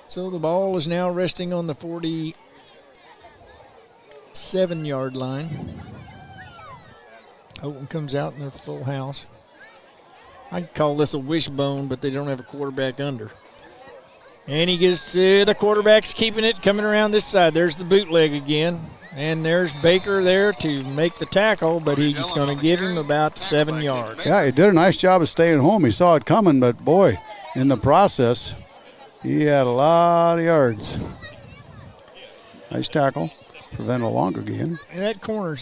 So the ball is now resting on the 47-yard line. Holton comes out in their full house. I can call this a wishbone, but they don't have a quarterback under. And he gets to the quarterback's keeping it, coming around this side. There's the bootleg again. And there's Baker there to make the tackle, but he's going to give him about 7 yards. Yeah, he did a nice job of staying home. He saw it coming, but, boy, in the process, he had a lot of yards. Nice tackle. Prevent a longer gain. And that corner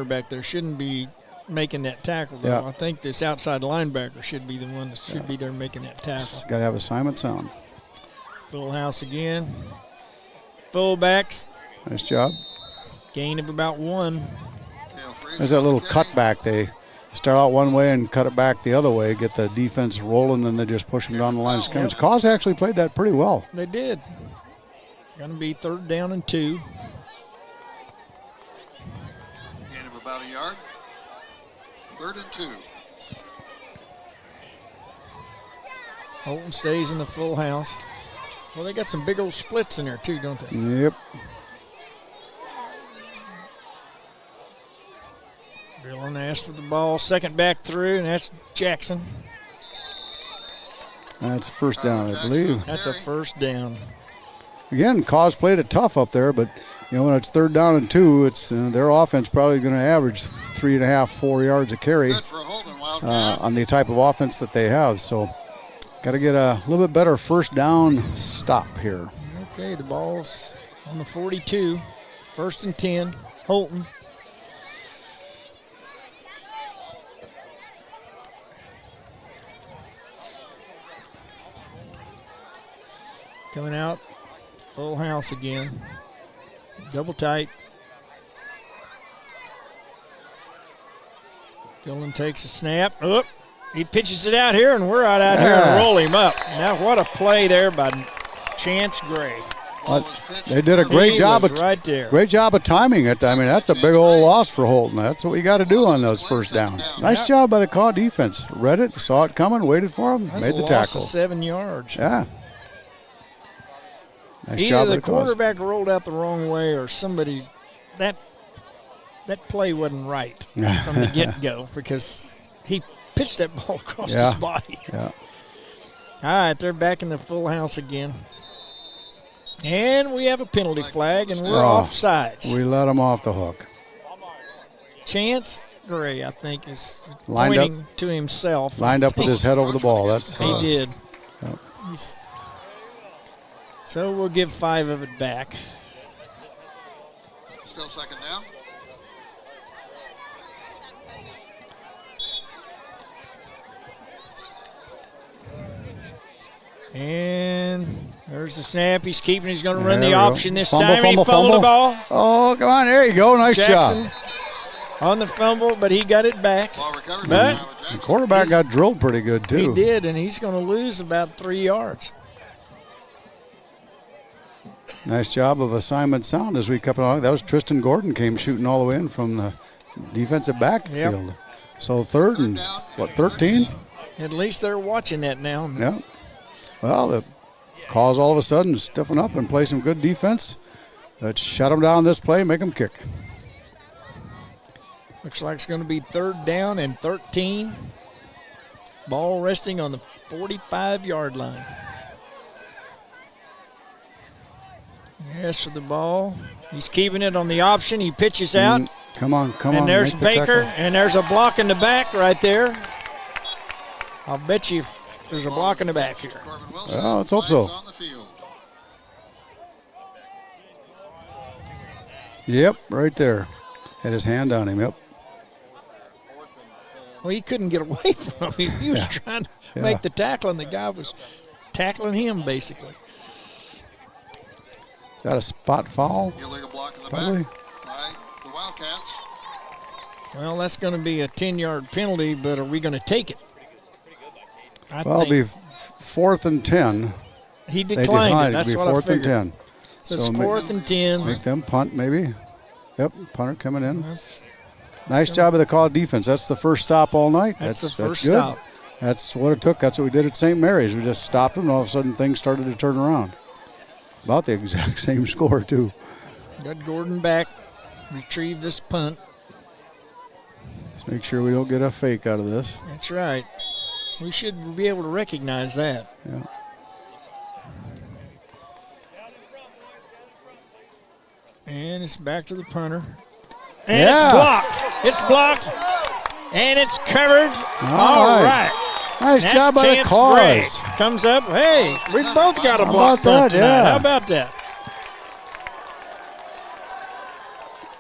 back there shouldn't be making that tackle, though. Yeah. I think this outside linebacker should be the one that should be there making that tackle. Got to have assignment sound. Full house again. Fullbacks. Nice job. Gain of about 1. There's that little cutback. They start out one way and cut it back the other way, get the defense rolling, and they just push them down the line of scrimmage. Cause actually played that pretty well. They did. It's going to be 3rd down and 2. Gain of about a yard. 3rd and 2. Holton stays in the full house. Well, they got some big old splits in there too, don't they? Yep. Dillon asked for the ball. Second back through, and that's Jackson. That's first down, I believe. That's a first down. Again, Cause played it tough up there, but when it's 3rd down and 2, it's their offense probably going to average 3.5, 4 yards a carry on the type of offense that they have. So, got to get a little bit better first down stop here. Okay, the ball's on the 42. 1st and 10. Holton. Coming out, full house again. Double tight. Dillon takes a snap. Oh, he pitches it out here, and we're out here to roll him up. Now, what a play there by Chance Gray. They did a great job of right there. Great job of timing it. I mean, that's a big old loss for Holton. That's what we got to do on those first downs. Nice job by the Caw defense. Read it, saw it coming, waited for him, made the tackle. Of 7 yards. Yeah. Nice Either job the of the quarterback rolled out the wrong way, or somebody that play wasn't right from the get-go because he pitched that ball across his body. Yeah. All right, they're back in the full house again. And we have a penalty flag, and we're offsides. We let him off the hook. Chance Gray, I think, is Lined pointing up, to himself. Lined up with his head over the ball. That's he did. Yep. So we'll give 5 of it back. Still 2nd down. And there's the snap. He's keeping. He's going to run the we option go. this Fumble, time. fumble, He fumbled the ball. Oh, come on. There you go. Nice Jackson shot. On the fumble, but he got it back. But the quarterback got drilled pretty good, too. He did, and he's going to lose about 3 yards. Nice job of assignment sound as we kept along. That was Tristan Gordon came shooting all the way in from the defensive backfield. Yep. So 3rd and, 13? At least they're watching that now. Yeah. Well, the Cause all of a sudden stiffen up and play some good defense. Let's shut them down this play, make them kick. Looks like it's going to be 3rd down and 13. Ball resting on the 45-yard line. Yes, for the ball. He's keeping it on the option. He pitches out. Come on. And there's Baker, and there's a block in the back right there. I'll bet you there's a block in the back here. Well, let's hope so. Yep, right there. Had his hand on him, yep. Well, he couldn't get away from him. He was trying to make the tackle, and the guy was tackling him, basically. Got a spot foul? Illegal block in the Probably. back by the Wildcats. Well, that's going to be a 10-yard penalty, but are we going to take it? It'll be 4th and 10. He declined it. That's It'll what be I 4th figured. and 10. So it's 4th and 10. Make them punt, maybe. Yep, punter coming in. Nice job of the Call defense. That's the first stop all night. That's the first good. stop. That's what it took. That's what we did at St. Mary's. We just stopped them, and all of a sudden things started to turn around. About the exact same score, too. Got Gordon back. Retrieve this punt. Let's make sure we don't get a fake out of this. That's right. We should be able to recognize that. Yeah. And it's back to the punter. And it's blocked. It's blocked. And it's covered. All right. Nice That's job by the Chance Cause. Gray. Comes up. Hey, we both got a block punt tonight. Yeah. How about that?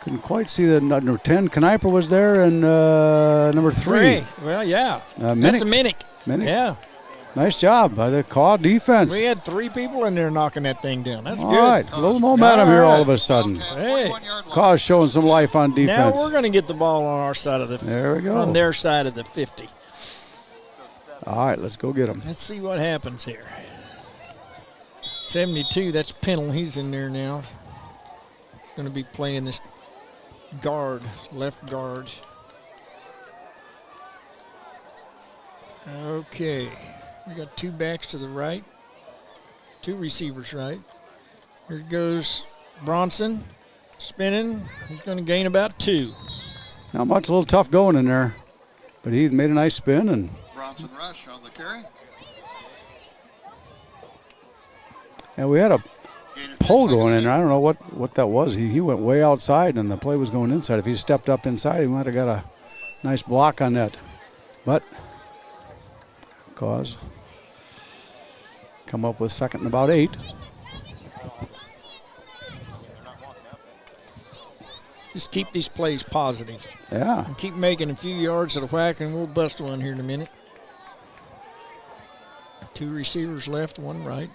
Couldn't quite see the number 10. Kniper was there, and number 3. Gray. Well, yeah. That's a Minnick. Minnick. Yeah. Nice job by the call defense. We had 3 people in there knocking that thing down. That's All good. right, a little momentum here all of a sudden. Hey. Cause showing some life on Now defense. we're going to get the ball on our side of the There we go. on their side of the 50. All right, let's go get him. Let's see what happens here. 72, that's Pennell. He's in there now. Going to be playing this guard, left guard. Okay. We got 2 backs to the right. 2 receivers right. Here goes Bronson. Spinning. He's going to gain about 2. Not much, a little tough going in there. But he made a nice spin. And Bronson rush on the carry. we had a pole going in there. I don't know what that was. He went way outside, and the play was going inside. If he stepped up inside, he might have got a nice block on that. But Cause come up with second and about 8. Just keep these plays positive. Yeah. And keep making a few yards at a whack, and we'll bust one here in a minute. 2 receivers left, 1 right.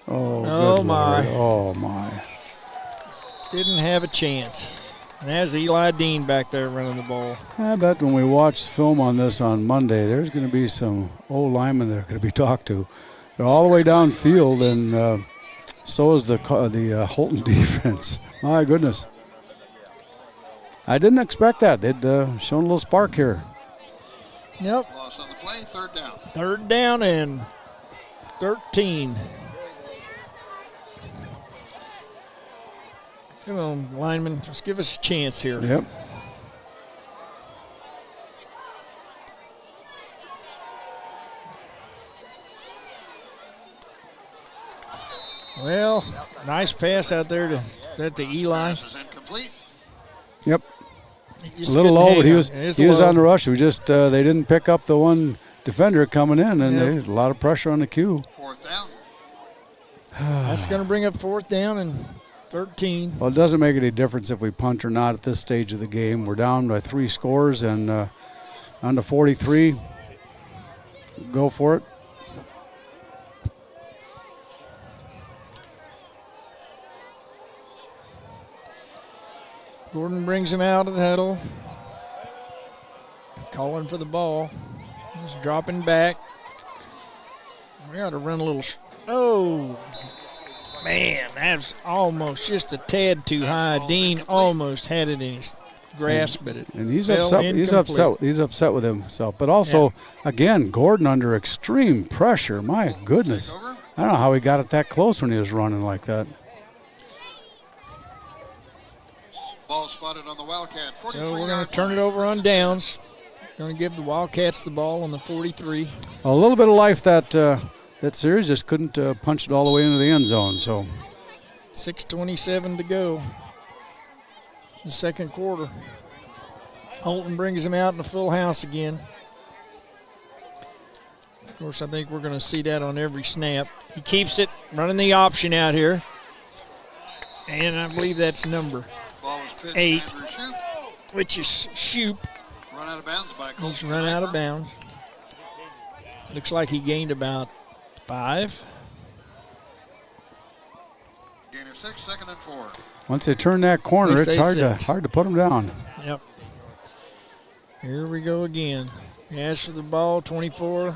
Oh, Oh, good my. Lord. Oh, my. Didn't have a chance. And there's Eli Dean back there running the ball. I bet when we watch film on this on Monday, there's going to be some old linemen that are going to be talked to. They're all the way downfield, and so is the Holton defense. My goodness. I didn't expect that. They'd shown a little spark here. Yep. Loss on the play, 3rd down. 3rd down and 13. Come on, lineman. Just give us a chance here. Yep. Well, nice pass out there to Eli. Pass is incomplete. Yep. He A just little couldn't low, hang but he on. was It is on the low. rush. We just they didn't pick up the one defender coming in, and Yep. they had a lot of pressure on the queue. 4th down. That's going to bring up 4th down and 13. Well, it doesn't make any difference if we punt or not at this stage of the game. We're down by 3 scores and on to 43. Go for it. Gordon brings him out of the huddle. Calling for the ball. He's dropping back. We got to run a little. Oh, man, that's almost just a tad too high. Dean almost had it in his grasp, but it And he's fell upset. incomplete. He's upset with himself. But also, again, Gordon under extreme pressure. My goodness. I don't know how he got it that close when he was running like that. Ball spotted on the Wildcat. So we're going to turn it over on downs. Going to give the Wildcats the ball on the 43. A little bit of life that series, just couldn't punch it all the way into the end zone. So 6:27 to go. The second quarter. Holton brings him out in the full house again. Of course, I think we're going to see that on every snap. He keeps it, running the option out here. And I believe that's number Ball was pitched 8, to Andrew Shoup. which is Shoup. Run out of bounds by Colton. He's run out of bounds. Looks like he gained about 5. Gain of 6, 2nd and 4. once they turn that corner, They it's say hard 6. to put them down. Yep. Here we go again. He asks for the ball, 24.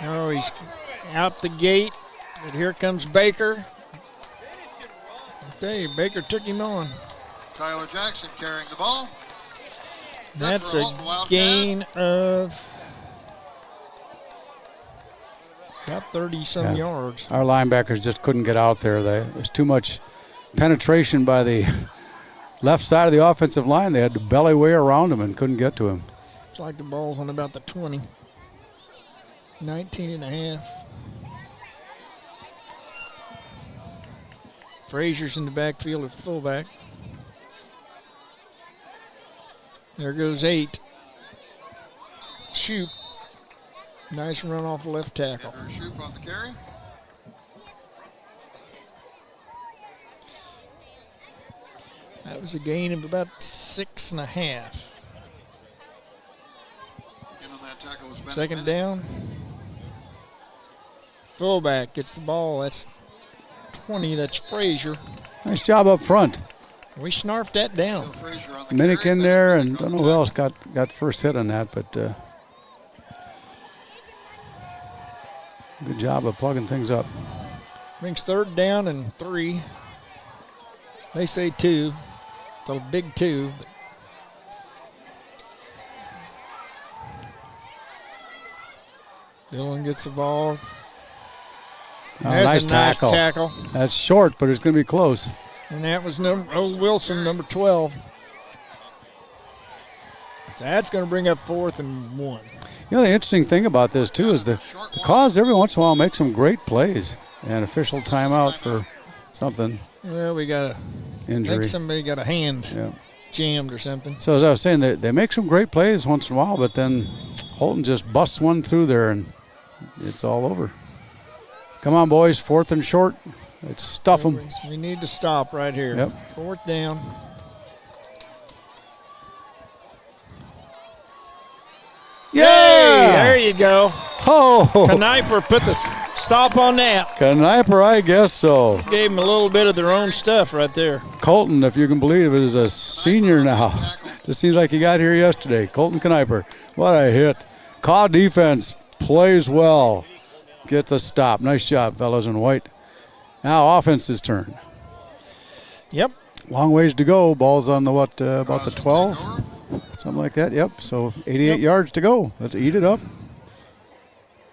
Oh, he's out the gate. But here comes Baker. I tell you, Baker took him on. Tyler Jackson carrying the ball. That's for a Holton Wildcat. gain of about 30-some yards. Our linebackers just couldn't get out there. There's too much penetration by the left side of the offensive line. They had to belly way around him and couldn't get to him. It's like the ball's on about the 20. 19 and a half. Frazier's in the backfield at fullback. There goes 8. Shoup. Nice run off the left tackle. Andrew Shoup on the carry. That was a gain of about 6.5. In on that tackle was Bennett. Second down. Fullback gets the ball. That's 20. That's Frazier. Nice job up front. We snarfed that down. Frazier on the Minnick carry. in there, and don't know who else got first hit on that, but good job of plugging things up. Brings third down and 3. They say 2. It's a big 2. Dillon gets the ball. That's a nice tackle. That's short, but it's going to be close. And that was Wilson, number 12. That's going to bring up 4th and 1. You know, the interesting thing about this, too, is the Cause every once in a while make some great plays. And official timeout for something. Well, we got injury. I think somebody got a hand jammed or something. So as I was saying, they make some great plays once in a while, but then Holton just busts one through there, and it's all over. Come on, boys, 4th and short. Let's stuff them. We need to stop right here. Yep. 4th down. Yeah! Yay! There you go. Oh! Kniper put the stop on that. Kniper, I guess so. Gave them a little bit of their own stuff right there. Colton, if you can believe it, is a senior now. Just seems like he got here yesterday. Colton Kniper. What a hit. Caw defense plays well. Gets a stop. Nice job, fellows in white. Now offense's turn. Yep. Long ways to go. Ball's on the about the 12? Something like that. Yep. So 88 yards to go. Let's eat it up.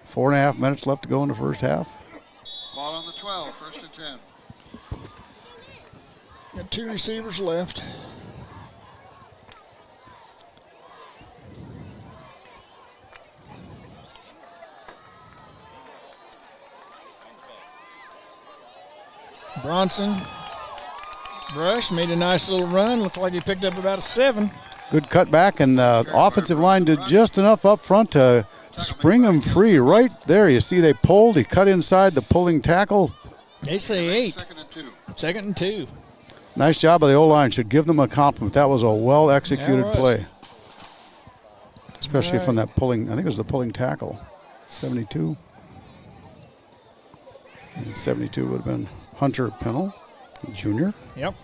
4.5 minutes left to go in the first half. Ball on the 12, 1st and 10. Got 2 receivers left. Bronson. Brush made a nice little run. Looked like he picked up about a 7. Good cutback, and the offensive line did just enough up front to spring him free. Right there, you see they pulled. He cut inside the pulling tackle. They say 8. 2nd and 2. 2nd and 2. Nice job by the O-line. Should give them a compliment. That was a well-executed That was. play. Especially from that pulling, I think it was the pulling tackle. 72. And 72 would have been Hunter Pennell, Jr. Yep.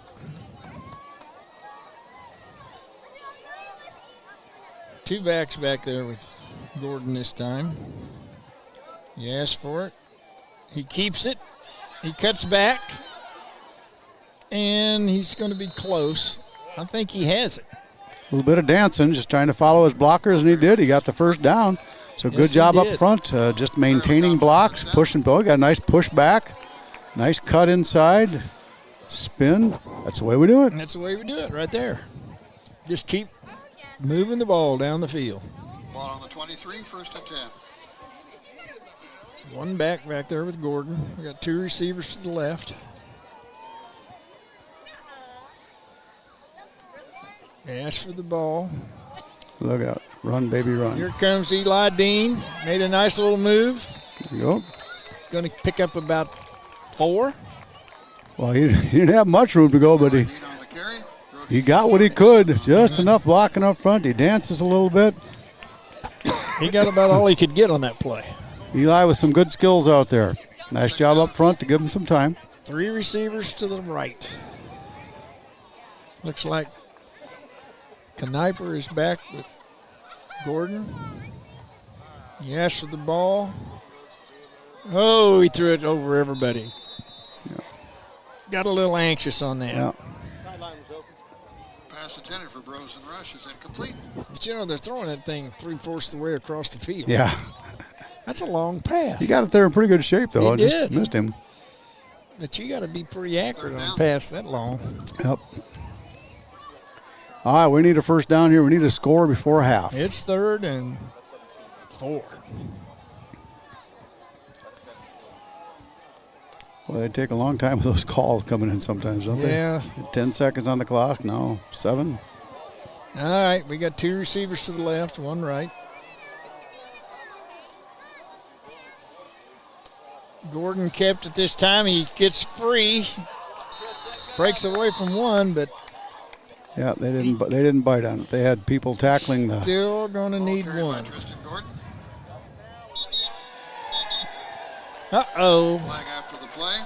Two backs back there with Gordon this time. He asked for it. He keeps it. He cuts back. And he's going to be close. I think he has it. A little bit of dancing, just trying to follow his blockers, and he did. He got the first down. So good job up front, just maintaining blocks, pushing. Oh, got a nice push back. Nice cut inside. Spin. That's the way we do it. That's the way we do it right there. Just keep moving the ball down the field. Ball on the 23, 1st and 10. One back there with Gordon. We got 2 receivers to the left. Ask for the ball. Look out. Run, baby, run. Here comes Eli Dean. Made a nice little move. There you go. Going to pick up about 4. Well, he didn't have much room to go, but he got what he could. Just enough blocking up front. He dances a little bit. He got about all he could get on that play. Eli with some good skills out there. Nice job up front to give him some time. 3 receivers to the right. Looks like Kniper is back with Gordon. He asked for the ball. Oh, he threw it over everybody. Yeah. Got a little anxious on that. Yeah. Pass intended for Bros and Rush is incomplete. But, you know, they're throwing that thing 3/4 the way across the field. Yeah. That's a long pass. He got it there in pretty good shape, though. He I did. Just missed him. But you got to be pretty accurate on a pass that long. Yep. All right, we need a first down here. We need a score before half. It's 3rd and 4. Well, they take a long time with those calls coming in sometimes, don't Yeah. they? 10 seconds on the clock. Now 7. All right, we got 2 receivers to the left, 1 right. Gordon kept it this time. He gets free. Breaks away from 1, but Yeah, they didn't bite on it. They had people tackling the. still going to need 1. Tristan Gordon. Uh-oh. Flag after the play.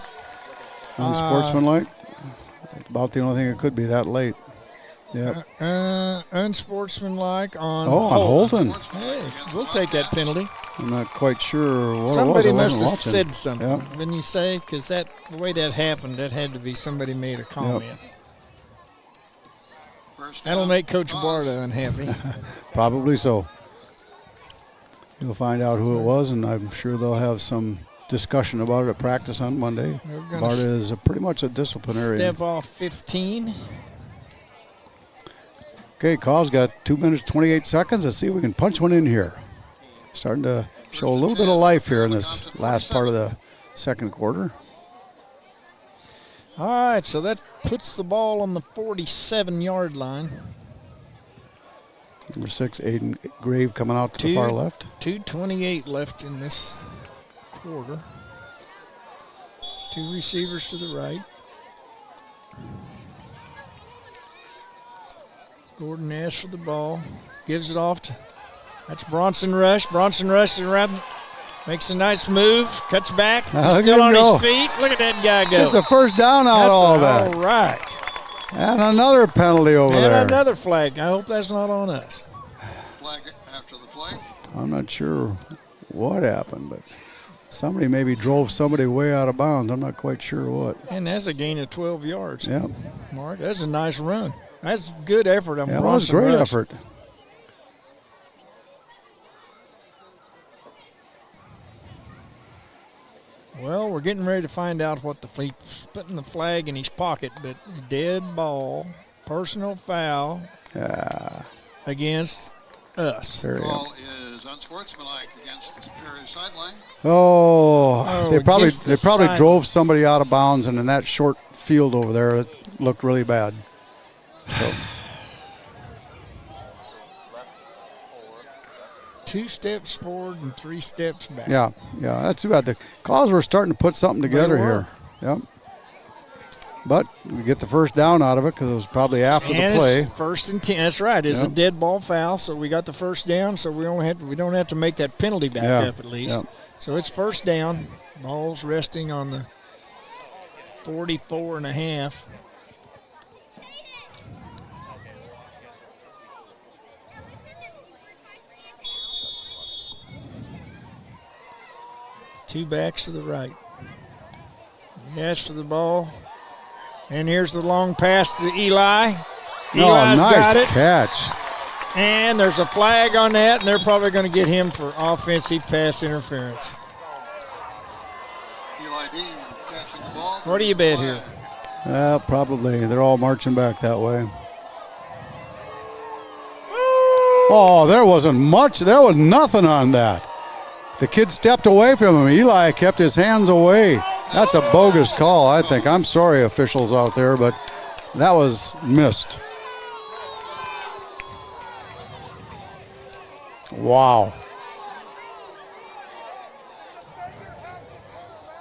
Unsportsmanlike. About the only thing it could be that late. Yep. Unsportsmanlike on Holton. Hey, we'll take that penalty. I'm not quite sure what Somebody it was. must have said something. Yep. Didn't you say? Because the way that happened, that had to be somebody made a comment. That'll make Coach Barta unhappy. Probably so. You'll find out who it was, and I'm sure they'll have some discussion about it at practice on Monday. Barta is pretty much a disciplinarian. Step off 15. Okay, Call's got 2 minutes, 28 seconds. Let's see if we can punch one in here. Starting to show a little bit of life here in this last part of the second quarter. All right, so that puts the ball on the 47-yard line. Number 6, Aiden Grave coming out to the far left. 2:28 left in this quarter. 2 receivers to the right. Gordon asks for the ball. Gives it off to, that's Bronson Rush. Bronson Rush is around, makes a nice move, cuts back. He's still on his feet. Look at that guy go. It's a first down out of all that. All right. And another penalty over there. And another flag. I hope that's not on us. Flag after the play. I'm not sure what happened, but somebody maybe drove somebody way out of bounds. I'm not quite sure what. And that's a gain of 12 yards. Yeah. Mark, that's a nice run. That's good effort on That was Bronson great Rush. effort. Well, we're getting ready to find out what he's putting the flag in his pocket, but dead ball, personal foul against us. Ball is unsportsmanlike against the Perry sideline. They probably side. drove somebody out of bounds, and in that short field over there, it looked really bad. So. 2 steps forward and 3 steps back. Yeah, that's too bad. The Calls were starting to put something together here. Yep. But we get the first down out of it because it was probably after the play. It's 1st and 10. That's right. It's a dead ball foul, so we got the first down. So we don't have to make that penalty back up at least. Yep. So it's first down. Ball's resting on the 44.5. Two backs to the right. He asks for the ball. And here's the long pass to Eli. Eli's got it. Nice catch. And there's a flag on that, and they're probably going to get him for offensive pass interference. Eli Dean catching the ball. What do you bet here? Probably. They're all marching back that way. Oh, there wasn't much. There was nothing on that. The kid stepped away from him. Eli kept his hands away. That's a bogus call, I think. I'm sorry, officials out there, but that was missed. Wow.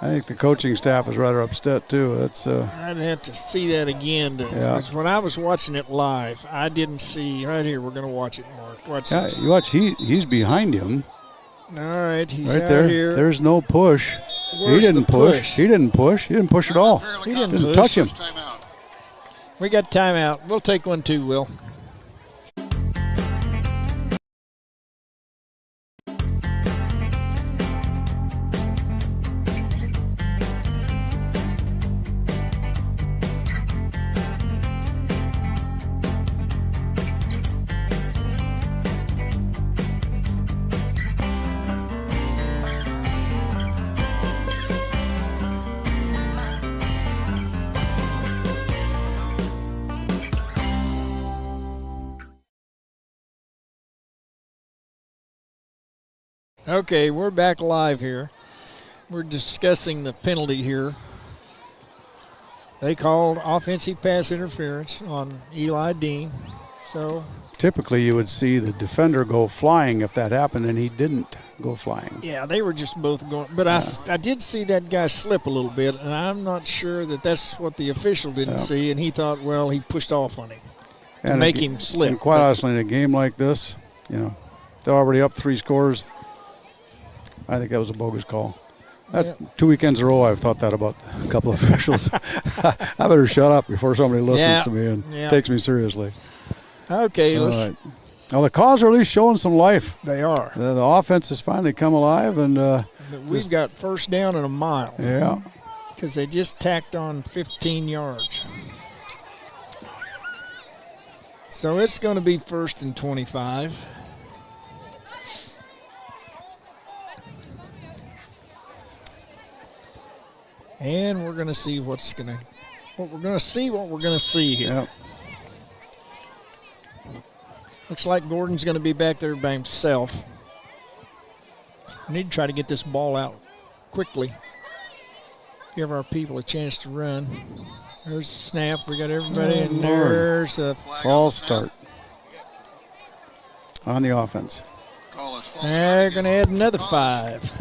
I think the coaching staff is rather upset, too. That's I'd have to see that again. Because when I was watching it live, I didn't see. Right here, we're going to watch it, Mark. Watch this. You watch, he's behind him. All right, he's right out there. here. There's no push. Where's He didn't the push. He didn't push. He didn't push at all. He didn't push. touch him. We got timeout. We'll take one too, Will. Okay, we're back live here. We're discussing the penalty here. They called offensive pass interference on Eli Dean. So Typically, you would see the defender go flying if that happened, and he didn't go flying. yeah, they were just both going. But I did see that guy slip a little bit, and I'm not sure that that's what the official didn't see, and he thought, well, he pushed off on him to make him slip. And quite honestly, in a game like this, they're already up 3 scores. I think that was a bogus call. That's 2 weekends in a row I've thought that about a couple of officials. I better shut up before somebody listens to me and takes me seriously. Okay, All right. Well, the Cause are at least showing some life. They are. The offense has finally come alive, and we've got first down and a mile. Yeah. Because they just tacked on 15 yards. So it's going to be 1st and 25. And we're going to see what we're going to see here. Yep. Looks like Gordon's going to be back there by himself. We need to try to get this ball out quickly. Give our people a chance to run. There's a snap. We got everybody, and there's a false start on the offense. They're going to add another 5.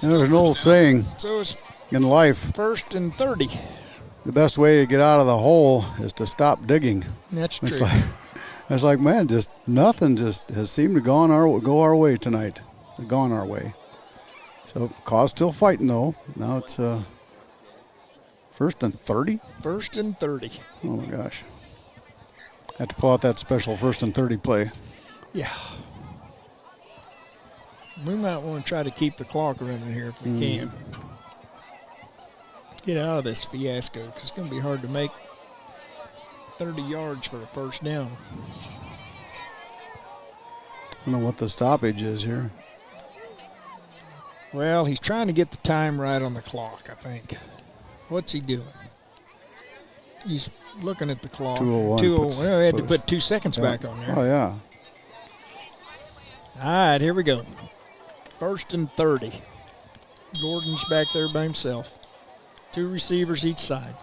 There's an old saying So it's in life, 1st and 30. the best way to get out of the hole is to stop digging. That's true. It's like, man, just nothing just has seemed to go our way tonight. Gone our way. So Cause still fighting though. Now it's 1st and 30. 1st and 30. Oh my gosh. Have to pull out that special 1st and 30 play. Yeah. We might want to try to keep the clock running here if we can. Get out of this fiasco because it's going to be hard to make 30 yards for a first down. I don't know what the stoppage is here. Well, he's trying to get the time right on the clock, I think. What's he doing? He's looking at the clock. 2:01. Well, he had to put 2 seconds back on there. Oh, yeah. All right, here we go. 1st and 30. Gordon's back there by himself. 2 receivers each side.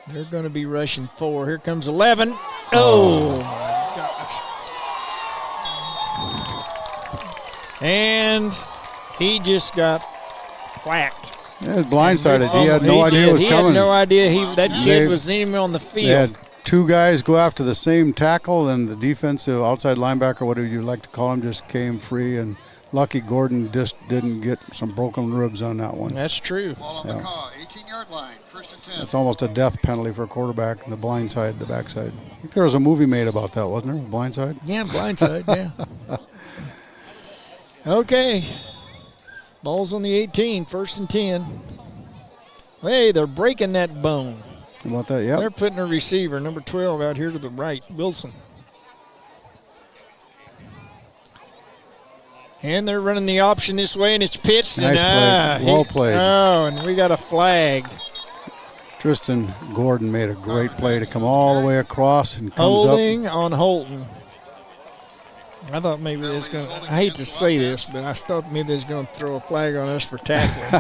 They're going to be rushing 4. Here comes 11. Oh, my gosh. And he just got whacked. Yeah, was blindsided. He had no idea it was coming. He had no idea that kid was even on the field. They had 2 guys go after the same tackle, and the defensive outside linebacker, whatever you like to call him, just came free. And lucky Gordon just didn't get some broken ribs on that one. That's true. Ball on the 18-yard line, 1st and 10. That's almost a death penalty for a quarterback, the blind side, the backside. I think there was a movie made about that, wasn't there? Blind side? Yeah, blindside, yeah. Okay. Ball's on the 18, 1st and 10. Hey, they're breaking that bone. How about that? Yeah. They're putting a receiver, number 12, out here to the right, Wilson. And they're running the option this way, and it's pitched. Nice play. Well played. Oh, and we got a flag. Tristan Gordon made a great play to come all the way across and comes Holding up. on Holton. I thought maybe they was going to, I hate to say this, but I thought maybe they was going to throw a flag on us for tackling.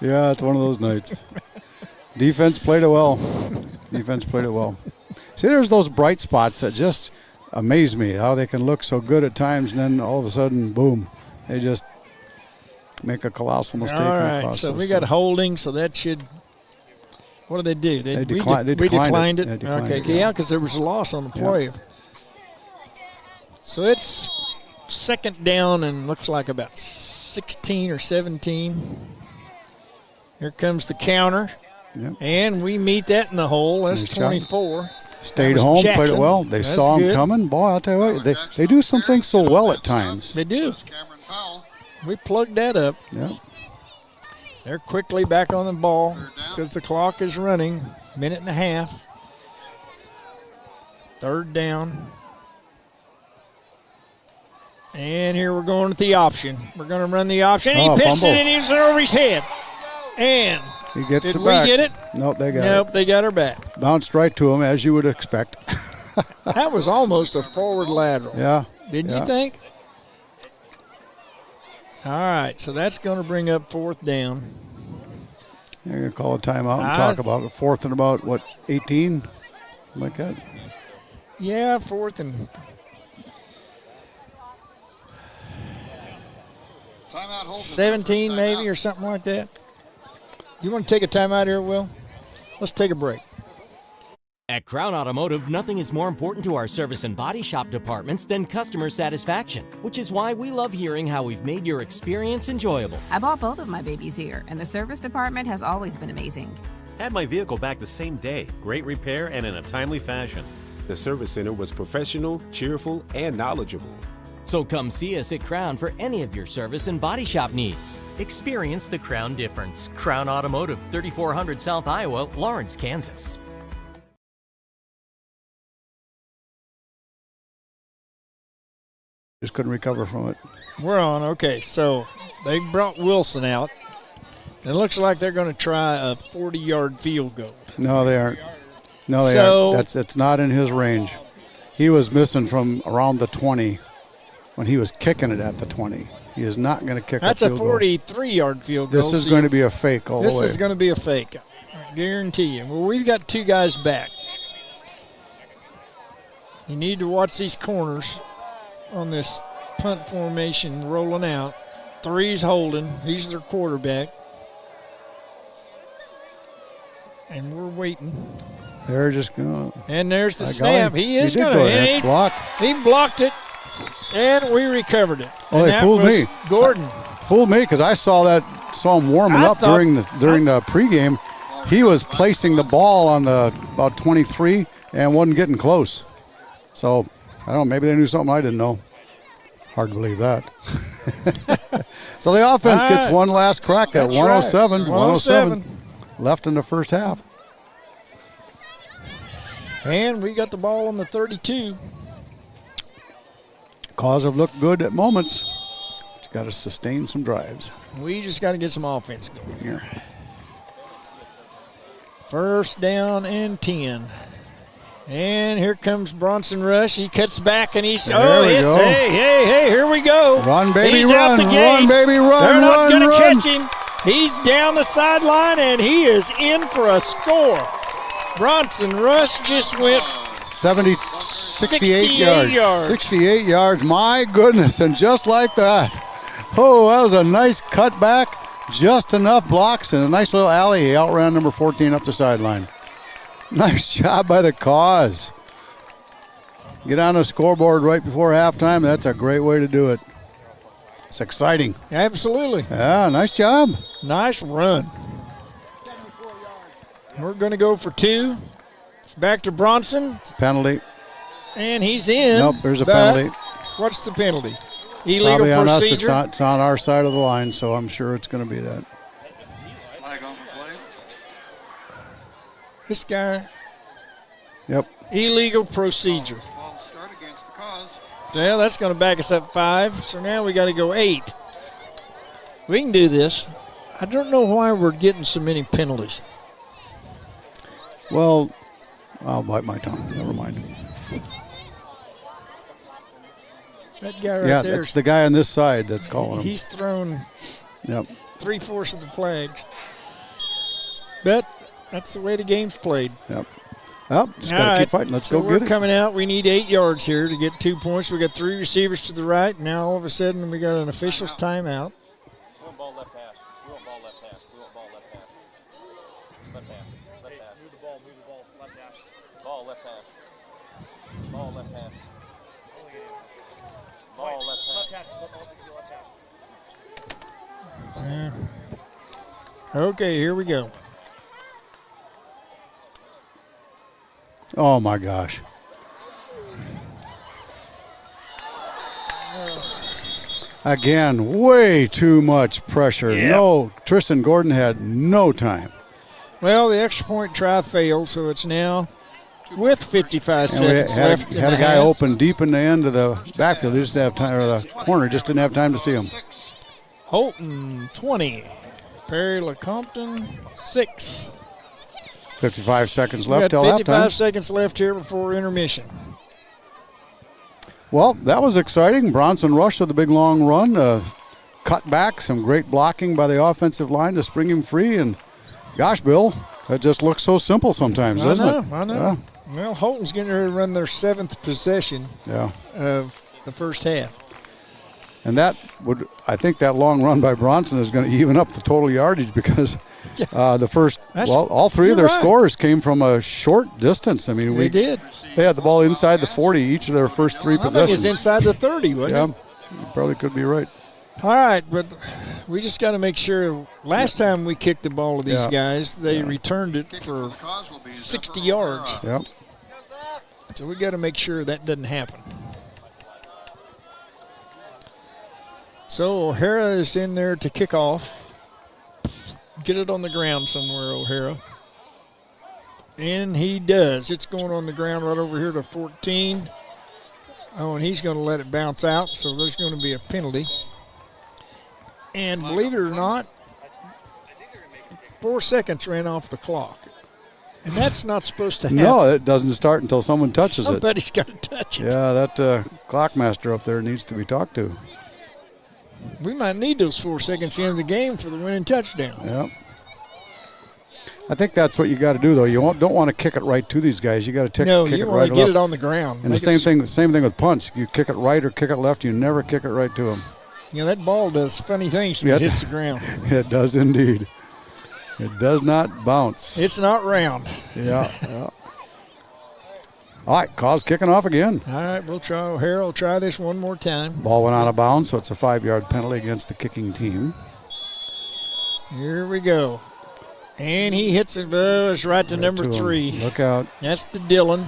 Yeah, it's one of those nights. Defense played it well. Defense played it well. See, there's those bright spots that just amaze me, how they can look so good at times, and then all of a sudden, boom, they just make a colossal mistake. All right, so we got holding, so that should, what did they do? They declined it. They declined okay, it, yeah, because there was a loss on the play. Yeah. So it's 2nd down and looks like about 16 or 17. Here comes the counter. Yep. And we meet that in the hole. That's 24. Stayed home, Jackson. played it well. They saw him coming. Boy, I'll tell you what, they do some things so well at times. They do. We plugged that up. Yep. They're quickly back on the ball because the clock is running. Minute and a half. 3rd down. And here we're going with the option. We're going to run the option. He pitched it, and he's over his head. And he gets did it we back. get it? Nope, they got it. Nope, they got her back. Bounced right to him, as you would expect. That was almost a forward lateral. Yeah. Didn't you think? All right, so that's going to bring up 4th down. You're going to call a timeout and talk about it. 4th and about, 18? Something like that? Yeah, 4th and... Timeout, Holton. 17 maybe or something like that. You want to take a timeout here, Will? Let's take a break. At Crown Automotive, nothing is more important to our service and body shop departments than customer satisfaction, which is why we love hearing how we've made your experience enjoyable. I bought both of my babies here, and the service department has always been amazing. Had my vehicle back the same day. Great repair and in a timely fashion. The service center was professional, cheerful, and knowledgeable. So come see us at Crown for any of your service and body shop needs. Experience the Crown difference. Crown Automotive, 3400 South Iowa, Lawrence, Kansas. Just couldn't recover from it. We're on. Okay, so they brought Wilson out. It looks like they're going to try a 40-yard field goal. No, they aren't. No, they aren't. That's not in his range. He was missing from around the 20 when he was kicking it at the 20. He is not going to kick That's a field goal. That's a 43-yard field goal. This is going to be a fake all the way. This is going to be a fake. I guarantee you. Well, we've got two guys back. You need to watch these corners on this punt formation rolling out. 3's Holton. He's their quarterback. And we're waiting. They're just going. And there's the snap. He is going to. He blocked it, and we recovered it. Oh, they fooled me. Gordon. Fooled me because I saw him warming up during the pregame. He was placing the ball on the about 23 and wasn't getting close. So, I don't know, maybe they knew something I didn't know. Hard to believe that. So the offense gets one last crack at 107. Right. 107 left in the first half. And we got the ball on the 32. Cause have looked good at moments. But you got to sustain some drives. We just got to get some offense going here. First down and 10. And here comes Bronson Rush. He cuts back and he's hey, here we go. Run, baby, he's run. Out the gate. Run, baby, run. They're not going to catch him. He's down the sideline and he is in for a score. Bronson Rush just went 68 yards. 68 yards. My goodness, and just like that. Oh, that was a nice cutback. Just enough blocks and a nice little alley. He outran number 14 up the sideline. Nice job by the Cause. Get on the scoreboard right before halftime. That's a great way to do it. It's exciting. Absolutely. Yeah, nice job. Nice run. We're going to go for 2. Back to Bronson. Penalty. And he's in. Nope, there's a penalty. What's the penalty? Illegal Probably on procedure. us. It's on our side of the line, so I'm sure it's going to be that. Flag on the play. This guy. Yep. Illegal procedure. False start against the Cause. Yeah, that's going to back us up 5. So now we got to go 8. We can do this. I don't know why we're getting so many penalties. Well, I'll bite my tongue. Never mind. That guy right there. Yeah, that's the guy on this side that's calling him. He's thrown 3/4 of the flags. But that's the way the game's played. Yep. Well, just got to keep fighting. Let's go get it. We're coming out. We need 8 yards here to get 2 points. We got 3 receivers to the right. Now all of a sudden we got an official's timeout. We want ball left pass. We want ball left pass. We want ball left pass. Left pass. Left pass. Move the ball. Left pass. Ball left pass. Ball left pass. Ball left pass. Okay, here we go. Oh, my gosh. Again, way too much pressure. Yep. No, Tristan Gordon had no time. Well, the extra point try failed, so it's now with 55 seconds left. Had a guy open deep in the end of the backfield. He just didn't have time, or the corner just didn't have time to see him. Holton 20, Perry Lecompton 6. 55 seconds left till halftime. 55 seconds left here before intermission. Well, that was exciting. Bronson Rush with a big long run, cut back, some great blocking by the offensive line to spring him free. And gosh, Bill, that just looks so simple sometimes, doesn't it? I know. Yeah. Well, Holton's getting ready to run their 7th possession of the first half. And I think that long run by Bronson is going to even up the total yardage because The first, all three of their scores came from a short distance. I mean, they did. They had the ball inside the 40 each of their first three possessions. I think it's inside the 30, wasn't it? Yeah, you probably could be right. All right, but we just got to make sure. Last time we kicked the ball to these guys, they returned it for 60 yards. Yep. So we got to make sure that doesn't happen. So O'Hara is in there to kick off. Get it on the ground somewhere, O'Hara. And he does. It's going on the ground right over here to 14. Oh, and he's going to let it bounce out, so there's going to be a penalty. And believe it or not, 4 seconds ran off the clock. And that's not supposed to happen. No, it doesn't start until someone touches it. Somebody's got to touch it. Yeah, that clock master up there needs to be talked to. We might need those 4 seconds at the end of the game for the winning touchdown. Yep. I think that's what you got to do, though. You don't want to kick it right to these guys. You got to kick it right. No, you want to get it on the ground. And the same thing with punts. You kick it right or kick it left. You never kick it right to them. You know, that ball does funny things when it hits the ground. It does indeed. It does not bounce. It's not round. Yeah. All right, call's kicking off again. All right, we'll try. O'Hara will try this one more time. Ball went out of bounds, so it's a 5-yard penalty against the kicking team. Here we go. And he hits it. It's right to number 3. Look out. That's to Dillon.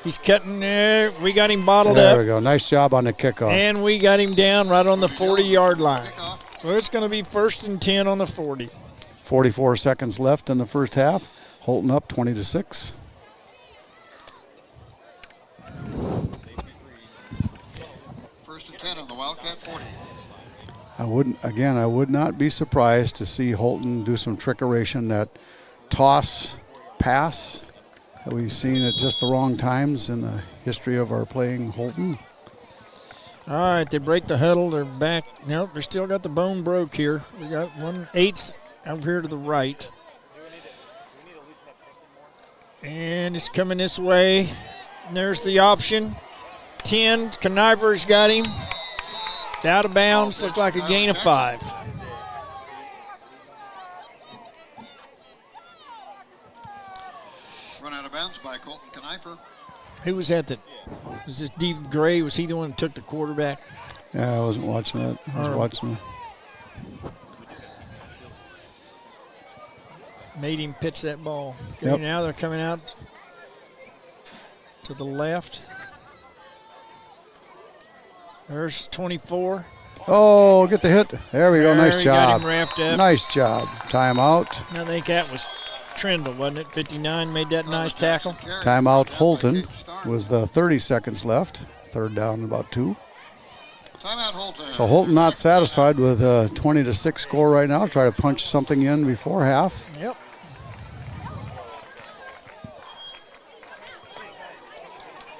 He's cutting there. We got him bottled up. There we go. Nice job on the kickoff. And we got him down right on the 40-yard line. So it's going to be 1st and 10 on the 40. 44 seconds left in the first half. Holton up 20-6. First and 10 on the Wildcat 40. I would not be surprised to see Holton do some trickeration, that toss pass that we've seen at just the wrong times in the history of our playing Holton. All right, they break the huddle. They're back. Nope, they still got the bone broke here. We got 1-8 over here to the right. And it's coming this way. And there's the option. 10, Kniber's got him. It's out of bounds, looked like a gain of 5. Run out of bounds by Colton Kniper. Who was that? Was this Dave Gray? Was he the one that took the quarterback? Yeah, I wasn't watching that. I was watching Made him pitch that ball. Okay, yep. Now they're coming out to the left. There's 24. Oh, get the hit. There we go. Nice job. Got him wrapped up. Nice job. Timeout. I think that was Trindle, wasn't it? 59 made that nice tackle. Timeout Holton with 30 seconds left. 3rd down, about 2. Timeout Holton. So Holton not satisfied with a 20-6 score right now. Try to punch something in before half. Yep.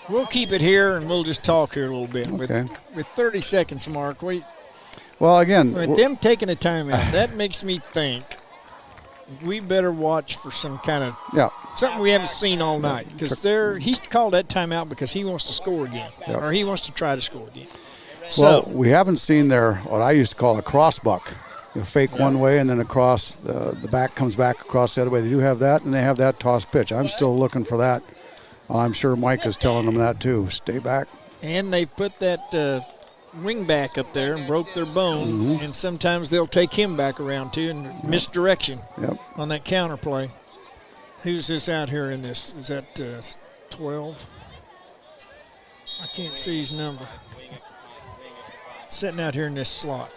We'll keep it here, and we'll just talk here a little bit. Okay. With 30 seconds, Mark. Well, again, with them taking a timeout, that makes me think we better watch for some kind of something we haven't seen all night. Because he called that timeout because he wants to score again, or he wants to try to score again. Well, we haven't seen what I used to call a cross buck. You fake one way and then across, the back comes back across the other way. They do have that, and they have that toss pitch. I'm still looking for that. I'm sure Mike is telling them that too. Stay back. And they put that wing back up there and broke their bone, and sometimes they'll take him back around too and misdirection on that counter play. Who's this out here in this? Is that 12? I can't see his number. Sitting out here in this slot.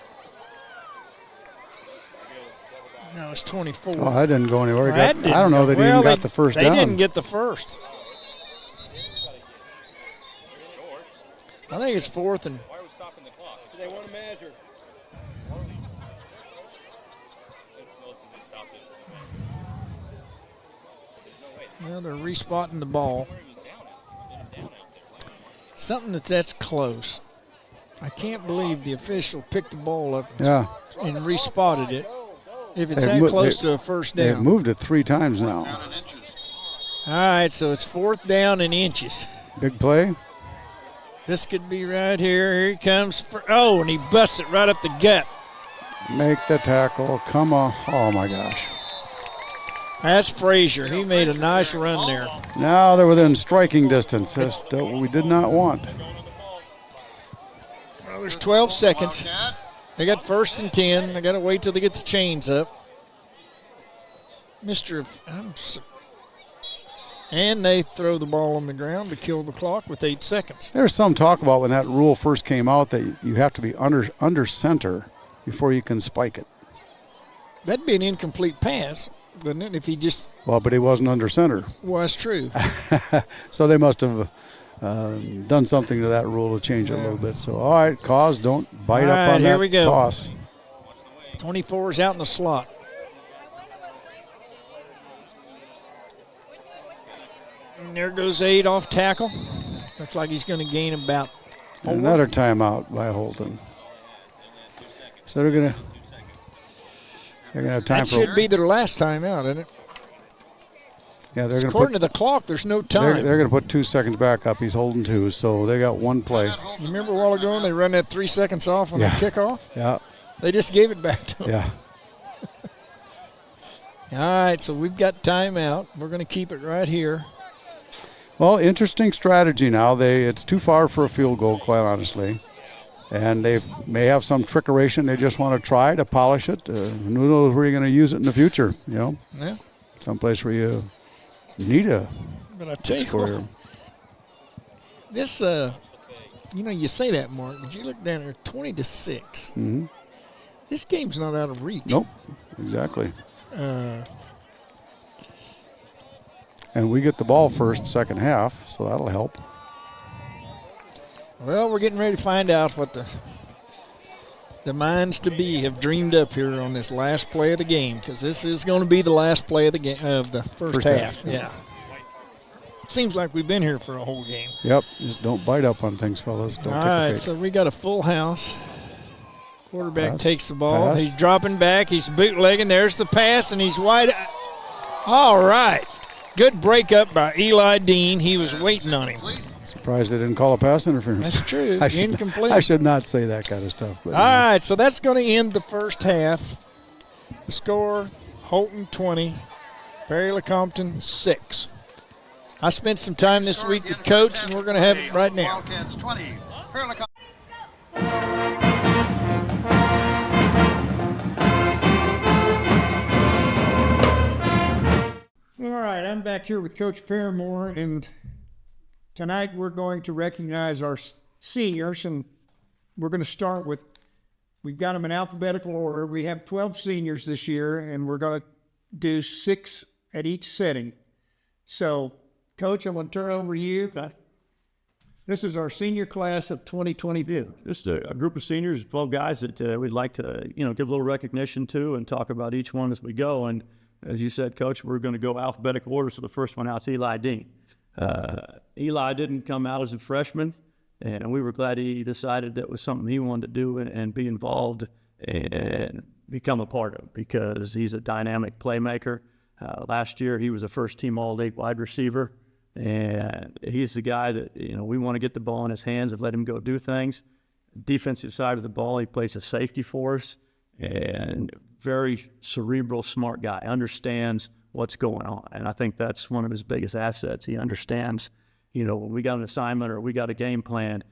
No, it's 24. Oh, that didn't go anywhere. I don't know that he even got the first down. They didn't get the first. I think it's 4th and. Why are we stopping the clock? They want to measure. Well, they're respotting the ball. Something that's close. I can't believe the official picked the ball up and respotted it. If it's that close to a first down. They've moved it 3 times now. All right, so it's 4th down in inches. Big play. This could be right here. Here he comes. And he busts it right up the gut. Make the tackle. Come on. Oh, my gosh. That's Frazier. He made a nice run there. Now they're within striking distance. That's what we did not want. Well, there's 12 seconds. They got 1st and 10. They got to wait till they get the chains up. And they throw the ball on the ground to kill the clock with 8 seconds. There's some talk about when that rule first came out that you have to be under center before you can spike it. That'd be an incomplete pass, wouldn't it, if he just... Well, but he wasn't under center. Well, that's true. So they must have done something to that rule to change it a little bit. So, all right, Cause, don't bite up on here that we go. toss. 24 is out in the slot. And there goes 8 off tackle. Looks like he's going to gain about 4. Another timeout by Holton. So they're going to have time that for... should be their last timeout, isn't it? Yeah, they're going according to the clock, there's no time. They're going to put 2 seconds back up. He's holding 2, so they got 1 play. You remember a while ago when they run that 3 seconds off on the kickoff? Yeah. They just gave it back to him. Yeah. All right, so we've got timeout. We're going to keep it right here. Well, interesting strategy now. It's too far for a field goal, quite honestly. And they may have some trickeration. They just want to try to polish it. Who knows where you're going to use it in the future, you know? Yeah. Someplace where you need a But I tell you scorer. what, this, you say that, Mark, but you look down there, 20-6. Mm-hmm. This game's not out of reach. Nope, exactly. And we get the ball first, second half, so that'll help. Well, we're getting ready to find out what the minds to be have dreamed up here on this last play of the game, because this is going to be the last play of the game of the first half. Yeah. Seems like we've been here for a whole game. Yep, just don't bite up on things, fellas. Don't All take a right, fake. so we got a full house. Quarterback takes the ball. Pass. He's dropping back. He's bootlegging. There's the pass, and he's wide. All right. Good breakup by Eli Dean. He was waiting on him. Surprised they didn't call a pass interference. That's true. Incomplete. I should not say that kind of stuff. But All right, so that's going to end the first half. The score, Holton 20, Perry Lecompton 6. I spent some time this week with Coach, and we're going to have it right now. Wildcats 20, Perry Lecompton. All right, I'm back here with Coach Paramore, and tonight we're going to recognize our seniors, and we're going to start with, we've got them in alphabetical order. We have 12 seniors this year, and we're going to do 6 at each setting. So, Coach, I'm going to turn it over to you. This is our senior class of 2022. Just a group of seniors, 12 guys that we'd like to, give a little recognition to and talk about each one as we go. And as you said, Coach, we're going to go alphabetical order. So the first one out is Eli Dean. Eli didn't come out as a freshman, and we were glad he decided that was something he wanted to do and be involved and become a part of, because he's a dynamic playmaker. Last year, he was a first-team All-League wide receiver, and he's the guy that, we want to get the ball in his hands and let him go do things. Defensive side of the ball, he plays a safety for us, and very cerebral, smart guy, understands what's going on. And I think that's one of his biggest assets. He understands, when we got an assignment or we got a game plan,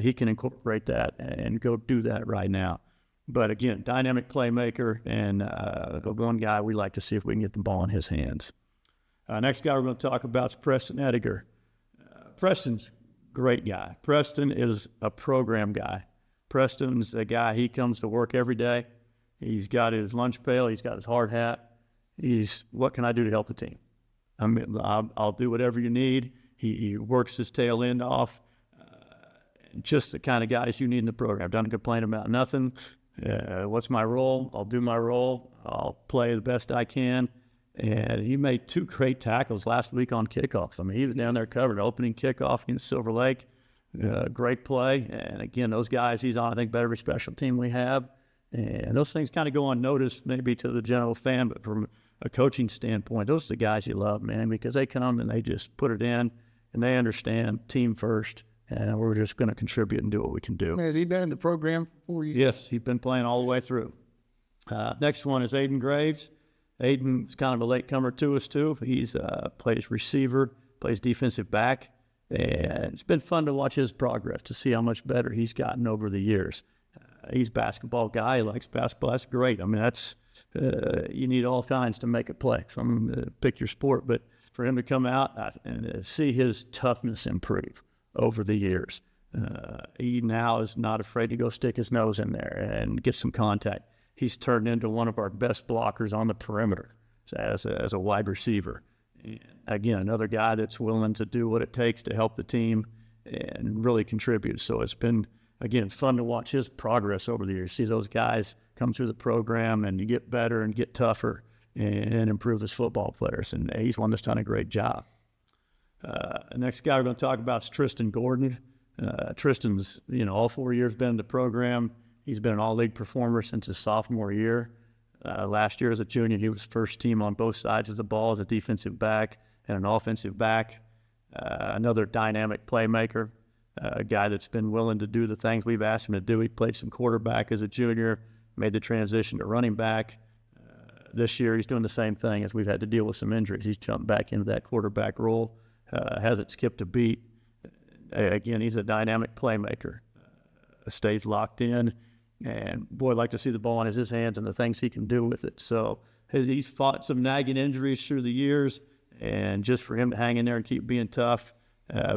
he can incorporate that and go do that right now. But again, dynamic playmaker, and the one guy we like to see if we can get the ball in his hands. Next guy we're going to talk about is Preston Ediger. Preston's a great guy. Preston is a program guy. Preston's the guy, he comes to work every day. He's got his lunch pail. He's got his hard hat. What can I do to help the team? I'll do whatever you need. He works his tail end off. Just the kind of guys you need in the program. Doesn't complain about nothing. What's my role? I'll do my role. I'll play the best I can. And he made 2 great tackles last week on kickoffs. I mean, he was down there covered, opening kickoff against Silver Lake. Great play. And again, those guys he's on, I think, better special team we have. And those things kind of go unnoticed maybe to the general fan, but from a coaching standpoint, those are the guys you love, man, because they come and they just put it in, and they understand team first, and we're just going to contribute and do what we can do. Has he been in the program for you? Yes, he's been playing all the way through. Next one is Aiden Graves. Aiden's kind of a latecomer to us too. He's plays receiver, plays defensive back, and it's been fun to watch his progress, to see how much better he's gotten over the years. He's a basketball guy. He likes basketball. That's great. I mean, that's you need all kinds to make a play. So pick your sport, but for him to come out and see his toughness improve over the years, he now is not afraid to go stick his nose in there and get some contact. He's turned into one of our best blockers on the perimeter as a wide receiver. And again, another guy that's willing to do what it takes to help the team and really contribute. So it's been, again, fun to watch his progress over the years. See those guys come through the program and you get better and get tougher and improve as football players. And he's one that's done a great job. The next guy we're going to talk about is Tristan Gordon. Tristan's, all 4 years been in the program. He's been an all-league performer since his sophomore year. Last year as a junior, he was first team on both sides of the ball as a defensive back and an offensive back. Another dynamic playmaker, a guy that's been willing to do the things we've asked him to do. He played some quarterback as a junior, made the transition to running back. This year, he's doing the same thing as we've had to deal with some injuries. He's jumped back into that quarterback role, hasn't skipped a beat. Again, he's a dynamic playmaker, stays locked in. And boy, I'd like to see the ball in his hands and the things he can do with it. So he's fought some nagging injuries through the years, and just for him to hang in there and keep being tough,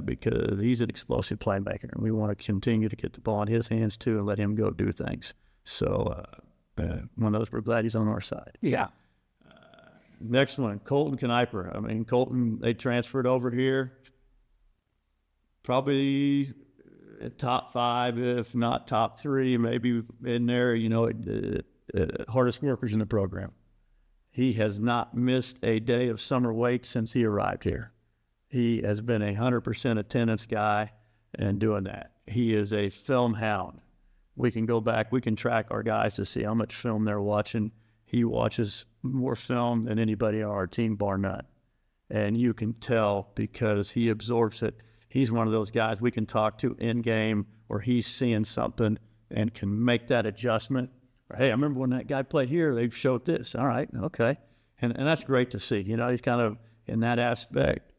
because he's an explosive playmaker, and we want to continue to get the ball in his hands too and let him go do things. So one of those, we're glad he's on our side. Yeah. Next one, Colton Kniper. I mean, Colton, they transferred over here. Probably top 5, if not top 3, maybe in there, hardest workers in the program. He has not missed a day of summer weight since he arrived here. He has been 100% attendance guy and doing that. He is a film hound. We can go back, we can track our guys to see how much film they're watching. He watches more film than anybody on our team, bar none. And you can tell because he absorbs it. He's one of those guys we can talk to in game where he's seeing something and can make that adjustment. Or, hey, I remember when that guy played here, they showed this. All right, okay. And that's great to see. He's kind of in that aspect.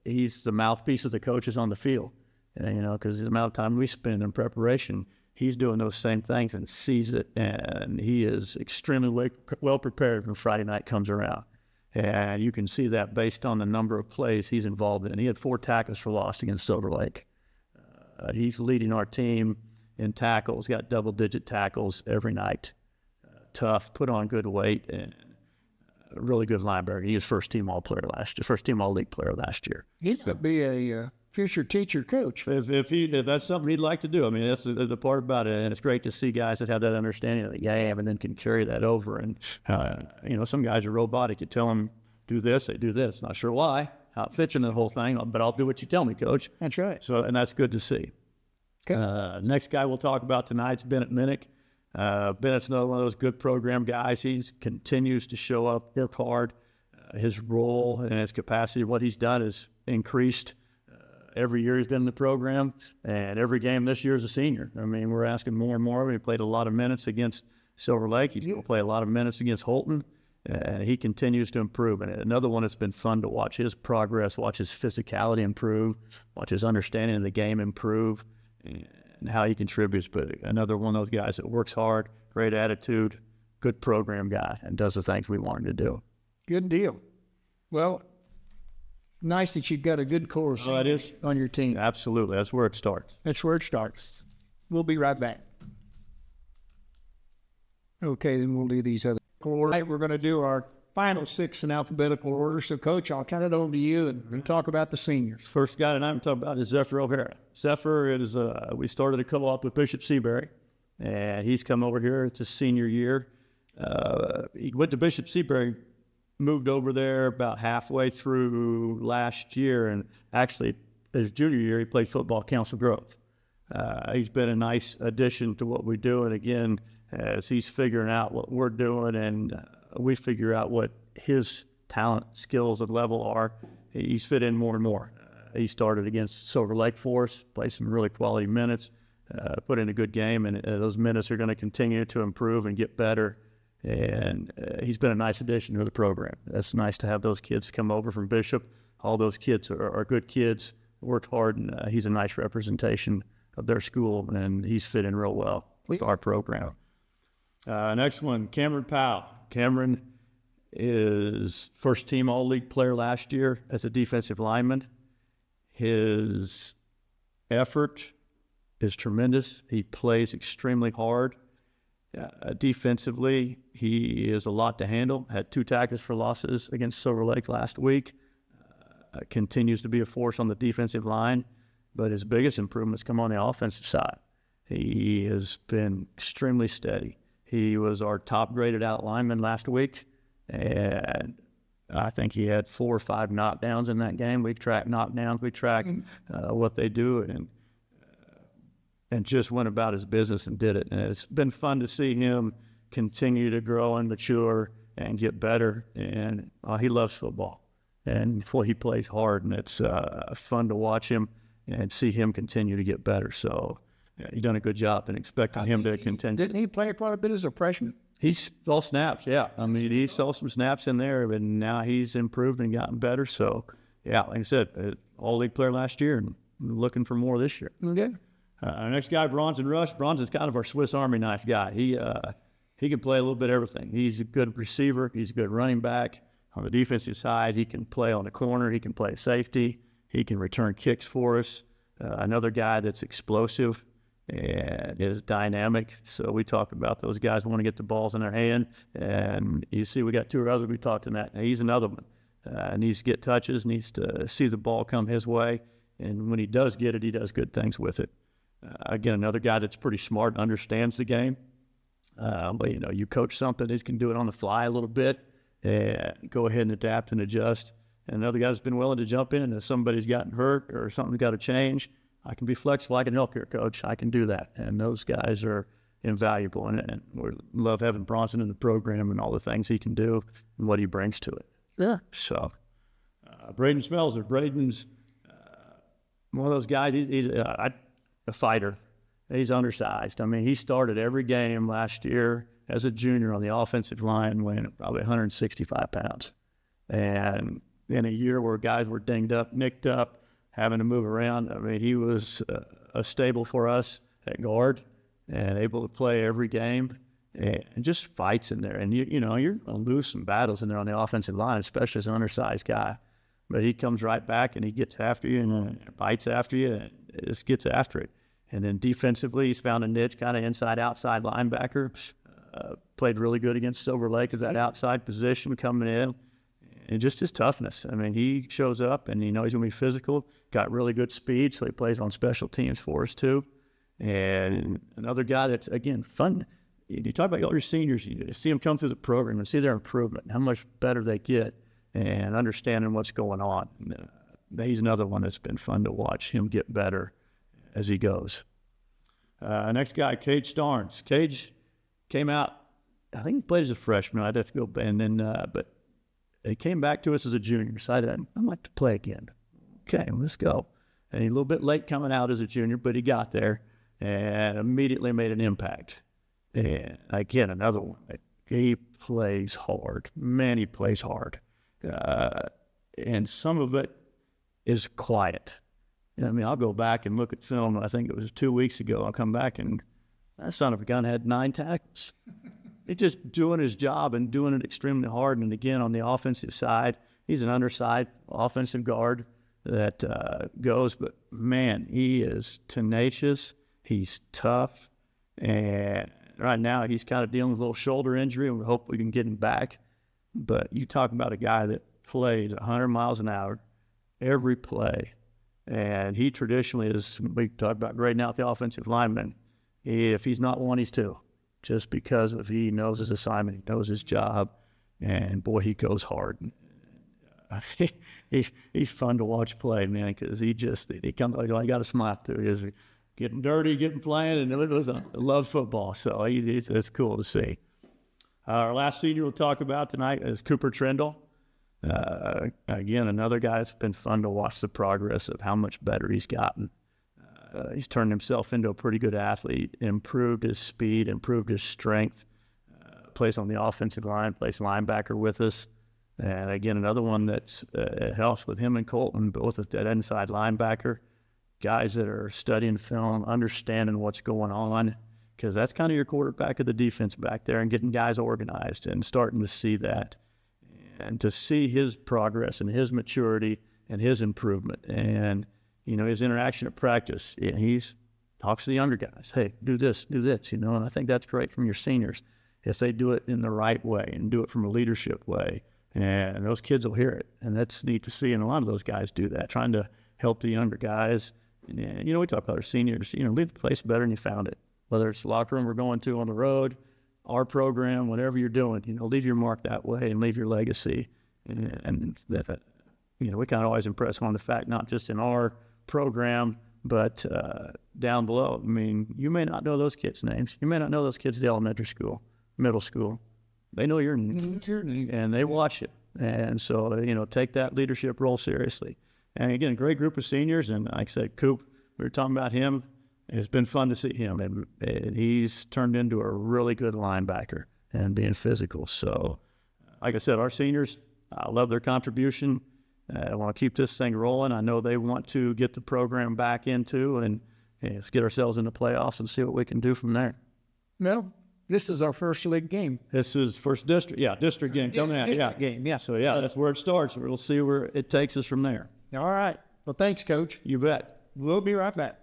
He's the mouthpiece of the coaches on the field. Because the amount of time we spend in preparation, he's doing those same things and sees it. And he is extremely well prepared when Friday night comes around. And you can see that based on the number of plays he's involved in. He had 4 tackles for loss against Silver Lake. He's leading our team in tackles, got double-digit tackles every night. Tough, put on good weight, and a really good linebacker. He was first-team All-Player last year, first-team All-League player last year. He's going to be a future teacher coach. If that's something he'd like to do, I mean, that's the part about it, and it's great to see guys that have that understanding of the game and then can carry that over. And some guys are robotic. You tell them do this, they do this. Not sure why, how it fits in the whole thing, but I'll do what you tell me, Coach. That's right. So, and that's good to see. Okay. Next guy we'll talk about tonight is Bennett Minnick. Bennett's another one of those good program guys. He continues to show up, work hard. His role and his capacity, what he's done is increased. Every year he's been in the program, and every game this year is a senior. I mean, we're asking more and more. He played a lot of minutes against Silver Lake. He's going to play a lot of minutes against Holton, and he continues to improve. And another one that's been fun to watch his progress, watch his physicality improve, watch his understanding of the game improve, and how he contributes. But another one of those guys that works hard, great attitude, good program guy, and does the things we want him to do. Good deal. Well, nice that you've got a good core on your team. Absolutely. That's where it starts. That's where it starts. We'll be right back. Okay, then we'll do these other. Tonight we're going to do our final 6 in alphabetical order. So, Coach, I'll turn it over to you and we'll talk about the seniors. First guy tonight I'm talking about is Zephyr O'Hara. Zephyr is, we started a co-op with Bishop Seabury, and he's come over here. It's his senior year. He went to Bishop Seabury, moved over there about halfway through last year, and actually his junior year he played football at Council Grove. He's been a nice addition to what we do, and again, as he's figuring out what we're doing and we figure out what his talent, skills, and level are, he's fit in more and more. He started against Silver Lake for us, played some really quality minutes, put in a good game, and those minutes are going to continue to improve and get better. and he's been a nice addition to the program. That's nice to have those kids come over from Bishop. All those kids are good kids, worked hard, and he's a nice representation of their school, and he's fit in real well with our program. Next one, Cameron Powell. Cameron is first-team All-League player last year as a defensive lineman. His effort is tremendous. He plays extremely hard. Defensively, he is a lot to handle. Had 2 tackles for losses against Silver Lake last week. Continues to be a force on the defensive line, but his biggest improvements come on the offensive side. He has been extremely steady. He was our top-graded out lineman last week, and I think he had 4 or 5 knockdowns in that game. We track knockdowns, we track what they do, and just went about his business and did it. And it's been fun to see him continue to grow and mature and get better. And he loves football, and he plays hard, and it's fun to watch him and see him continue to get better. So he's done a good job, and expecting him to continue. Didn't he play quite a bit as a freshman? He saw snaps, yeah. I mean, he saw some snaps in there, but now he's improved and gotten better. So, yeah, like I said, All-League player last year, and looking for more this year. Okay. Our next guy, Bronson Rush. Bronson's kind of our Swiss Army knife guy. He can play a little bit of everything. He's a good receiver. He's a good running back. On the defensive side, he can play on the corner. He can play safety. He can return kicks for us. Another guy that's explosive and is dynamic. So we talk about those guys who want to get the balls in their hand. And you see we got 2 others we talked to that. And he's another one. Needs to get touches, needs to see the ball come his way. And when he does get it, he does good things with it. Again, another guy that's pretty smart and understands the game. But, you coach something, he can do it on the fly a little bit and go ahead and adapt and adjust. And another guy that's been willing to jump in, and if somebody's gotten hurt or something's got to change, I can be flexible. I can help here, Coach. I can do that. And those guys are invaluable. And we love having Bronson in the program and all the things he can do and what he brings to it. Yeah. So, Braden Smelser. Braden's one of those guys, he's a fighter. He's undersized. I mean, he started every game last year as a junior on the offensive line, weighing probably 165 pounds. And in a year where guys were dinged up, nicked up, having to move around, I mean, he was a staple for us at guard and able to play every game and just fights in there. And, you're going to lose some battles in there on the offensive line, especially as an undersized guy. But he comes right back and he gets after you and bites after you and just gets after it. And then defensively, he's found a niche, kind of inside-outside linebacker. Played really good against Silver Lake as that outside position coming in. And just his toughness. I mean, he shows up and he's going to be physical, got really good speed, so he plays on special teams for us too. And another guy that's, again, fun. You talk about all your seniors, you see them come through the program and see their improvement, how much better they get, and understanding what's going on. He's another one that's been fun to watch him get better as he goes. Next guy, Cage Starnes. Cage came out, I think he played as a freshman. I'd have to go, and then, but he came back to us as a junior. Decided, I'd like to play again. Okay, let's go. And he's a little bit late coming out as a junior, but he got there and immediately made an impact. And again, another one. He plays hard. Man, he plays hard. And some of it is quiet. I mean, I'll go back and look at film. I think it was 2 weeks ago. I'll come back and that son of a gun had 9 tackles. He's just doing his job and doing it extremely hard. And again, on the offensive side, he's an underside offensive guard that goes. But man, he is tenacious. He's tough. And right now, he's kind of dealing with a little shoulder injury, and we hope we can get him back. But you talk about a guy that plays 100 miles an hour every play. And he traditionally is, we talk about grading out the offensive lineman. If he's not one, he's 2, just because of he knows his assignment, he knows his job, and boy, he goes hard. He's fun to watch play, man, because he comes, I got a smile to him. He's getting dirty, getting playing, and loves football, so it's cool to see. Our last senior we'll talk about tonight is Cooper Trindle. Again, another guy that's been fun to watch the progress of how much better he's gotten. He's turned himself into a pretty good athlete, improved his speed, improved his strength, plays on the offensive line, plays linebacker with us. And again, another one that helps with him and Colton, both at that inside linebacker, guys that are studying film, understanding what's going on, because that's kind of your quarterback of the defense back there, and getting guys organized and starting to see that and to see his progress and his maturity and his improvement and, his interaction at practice. He's talks to the younger guys. Hey, do this, and I think that's great from your seniors if they do it in the right way and do it from a leadership way. And those kids will hear it, and that's neat to see. And a lot of those guys do that, trying to help the younger guys. And, we talk about our seniors, leave the place better than you found it. Whether it's the locker room we're going to on the road, our program, whatever you're doing, leave your mark that way and leave your legacy. And that, we kind of always impress on the fact, not just in our program, but down below. I mean, you may not know those kids' names. You may not know those kids at elementary school, middle school. They know your name, and they watch it. And so, take that leadership role seriously. And again, a great group of seniors. And like I said, Coop, we were talking about him. It's been fun to see him. And he's turned into a really good linebacker and being physical. So, like I said, our seniors, I love their contribution. I want to keep this thing rolling. I know they want to get the program back into and let's get ourselves in the playoffs and see what we can do from there. Well, this is our first league game. This is first district. Yeah, district game coming out. Yeah, game. Yeah. So, that's where it starts. We'll see where it takes us from there. All right. Well, thanks, Coach. You bet. We'll be right back.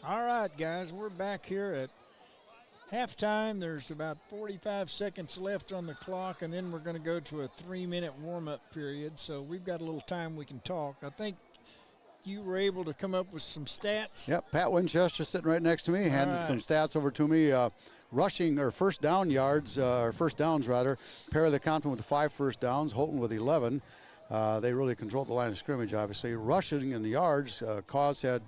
All right, guys, we're back here at halftime. There's about 45 seconds left on the clock, and then we're going to go to a 3-minute warm-up period. So we've got a little time we can talk. I think you were able to come up with some stats. Yep, Pat Winchester sitting right next to me, handed some stats over to me. Rushing or first downs rather. Perry Lecompton with 5 first downs, Holton with 11. They really controlled the line of scrimmage, obviously. Rushing in the yards, Cause had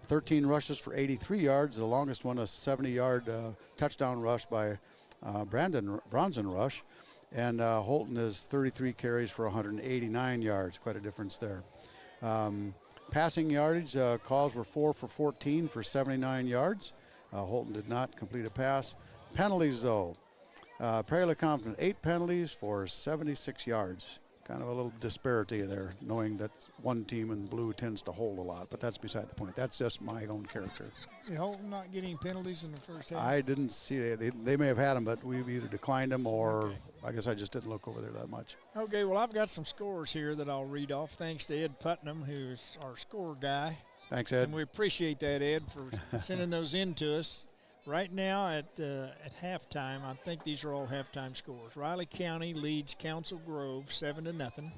13 rushes for 83 yards. The longest one, a 70-yard touchdown rush by Bronson Rush. And Holton is 33 carries for 189 yards. Quite a difference there. Passing yardage, Cause were 4 for 14 for 79 yards. Holton did not complete a pass. Penalties, though. Prairie Lecompton, 8 penalties for 76 yards. Kind of a little disparity there, knowing that one team in blue tends to hold a lot, but that's beside the point. That's just my own character. Did Holton not get any penalties in the first half? I didn't see it. They may have had them, but we've either declined them or I guess I just didn't look over there that much. Okay, well, I've got some scores here that I'll read off, thanks to Ed Putnam, who's our score guy. Thanks, Ed. And we appreciate that, Ed, for sending those in to us. Right now at halftime, I think these are all halftime scores. Riley County leads Council Grove 7-0.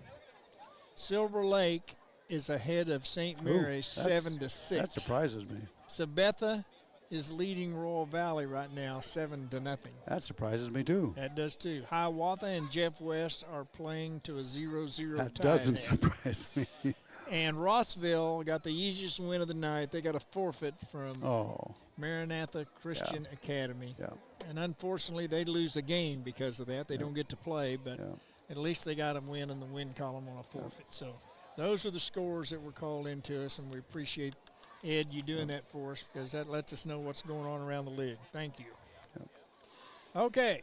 Silver Lake is ahead of St. Mary's 7-6. That surprises me. Sabetha is leading Royal Valley right now 7-0. That surprises me too. That does too. Hiawatha and Jeff West are playing to a 0-0 tie. That doesn't surprise me. And Rossville got the easiest win of the night. They got a forfeit from Maranatha Christian Academy. Yeah. And unfortunately, they lose a game because of that. They don't get to play, but at least they got a win in the win column on a forfeit. So those are the scores that were called into us, and we appreciate, Ed, you doing that for us because that lets us know what's going on around the league. Thank you. Okay.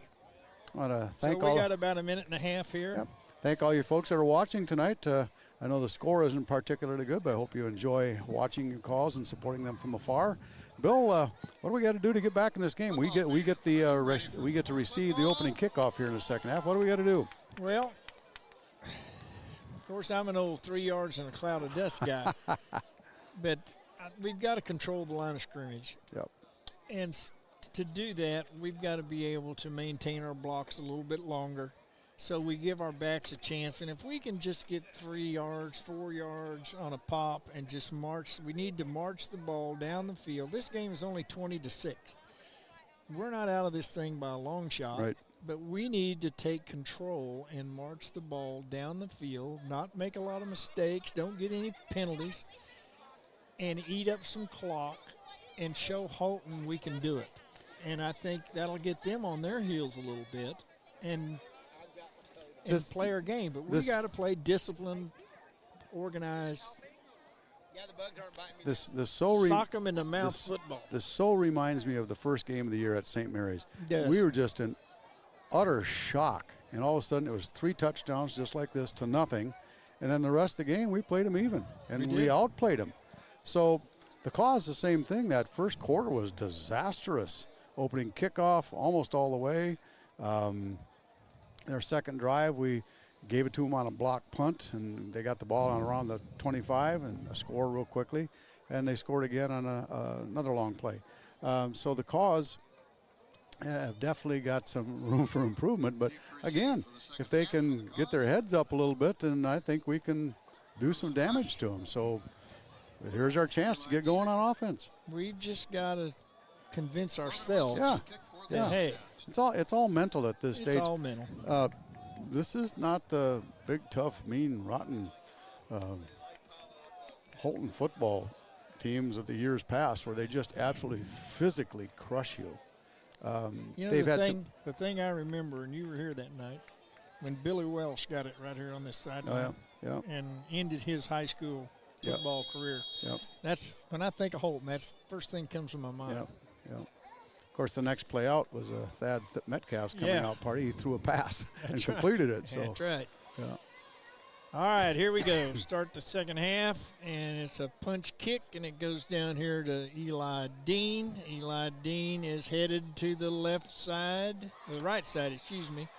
I want to thank we got about a minute and a half here. Yep. Thank all you folks that are watching tonight. I know the score isn't particularly good, but I hope you enjoy watching your calls and supporting them from afar. Bill, what do we got to do to get back in this game? We get to receive the opening kickoff here in the second half. What do we got to do? Well, of course, I'm an old 3 yards in a cloud of dust guy, but we've got to control the line of scrimmage. Yep. And to do that, we've got to be able to maintain our blocks a little bit longer so we give our backs a chance. And if we can just get 3 yards, 4 yards on a pop and just march, we need to march the ball down the field. This game is only 20-6. We're not out of this thing by a long shot, Right. but we need to take control and march the ball down the field, not make a lot of mistakes, don't get any penalties, and eat up some clock and show Holton we can do it. And I think that'll get them on their heels a little bit and play our game. But we got to play disciplined, organized. Sock them in the mouth football. This so reminds me of the first game of the year at St. Mary's. Yes. We were just in utter shock, and all of a sudden it was 3 touchdowns just like this to nothing, and then the rest of the game we played them even, and we outplayed them. So the Cause, the same thing. That first quarter was disastrous. Opening kickoff almost all the way. Their second drive, we gave it to them on a block punt, and they got the ball on around the 25 and score real quickly, and they scored again on another long play. So the Cause have definitely got some room for improvement, but again, if they can get their heads up a little bit, then I think we can do some damage to them. So here's our chance to get going on offense. We've just got to convince ourselves that, hey, it's all mental at this stage. It's all mental. This is not the big, tough, mean, rotten Holton football teams of the years past where they just absolutely physically crush you. The thing I remember, and you were here that night, when Billy Welsh got it right here on this sideline and ended his high school football career. That's when I think of Holton, that's the first thing that comes to my mind. Of course, the next play out was a Thad Metcalf's coming out party. He threw a pass and completed it. So. That's right. Yeah. All right, here we go. Start the second half, and it's a punch kick, and it goes down here to Eli Dean. Eli Dean is headed to the left side, the right side, excuse me.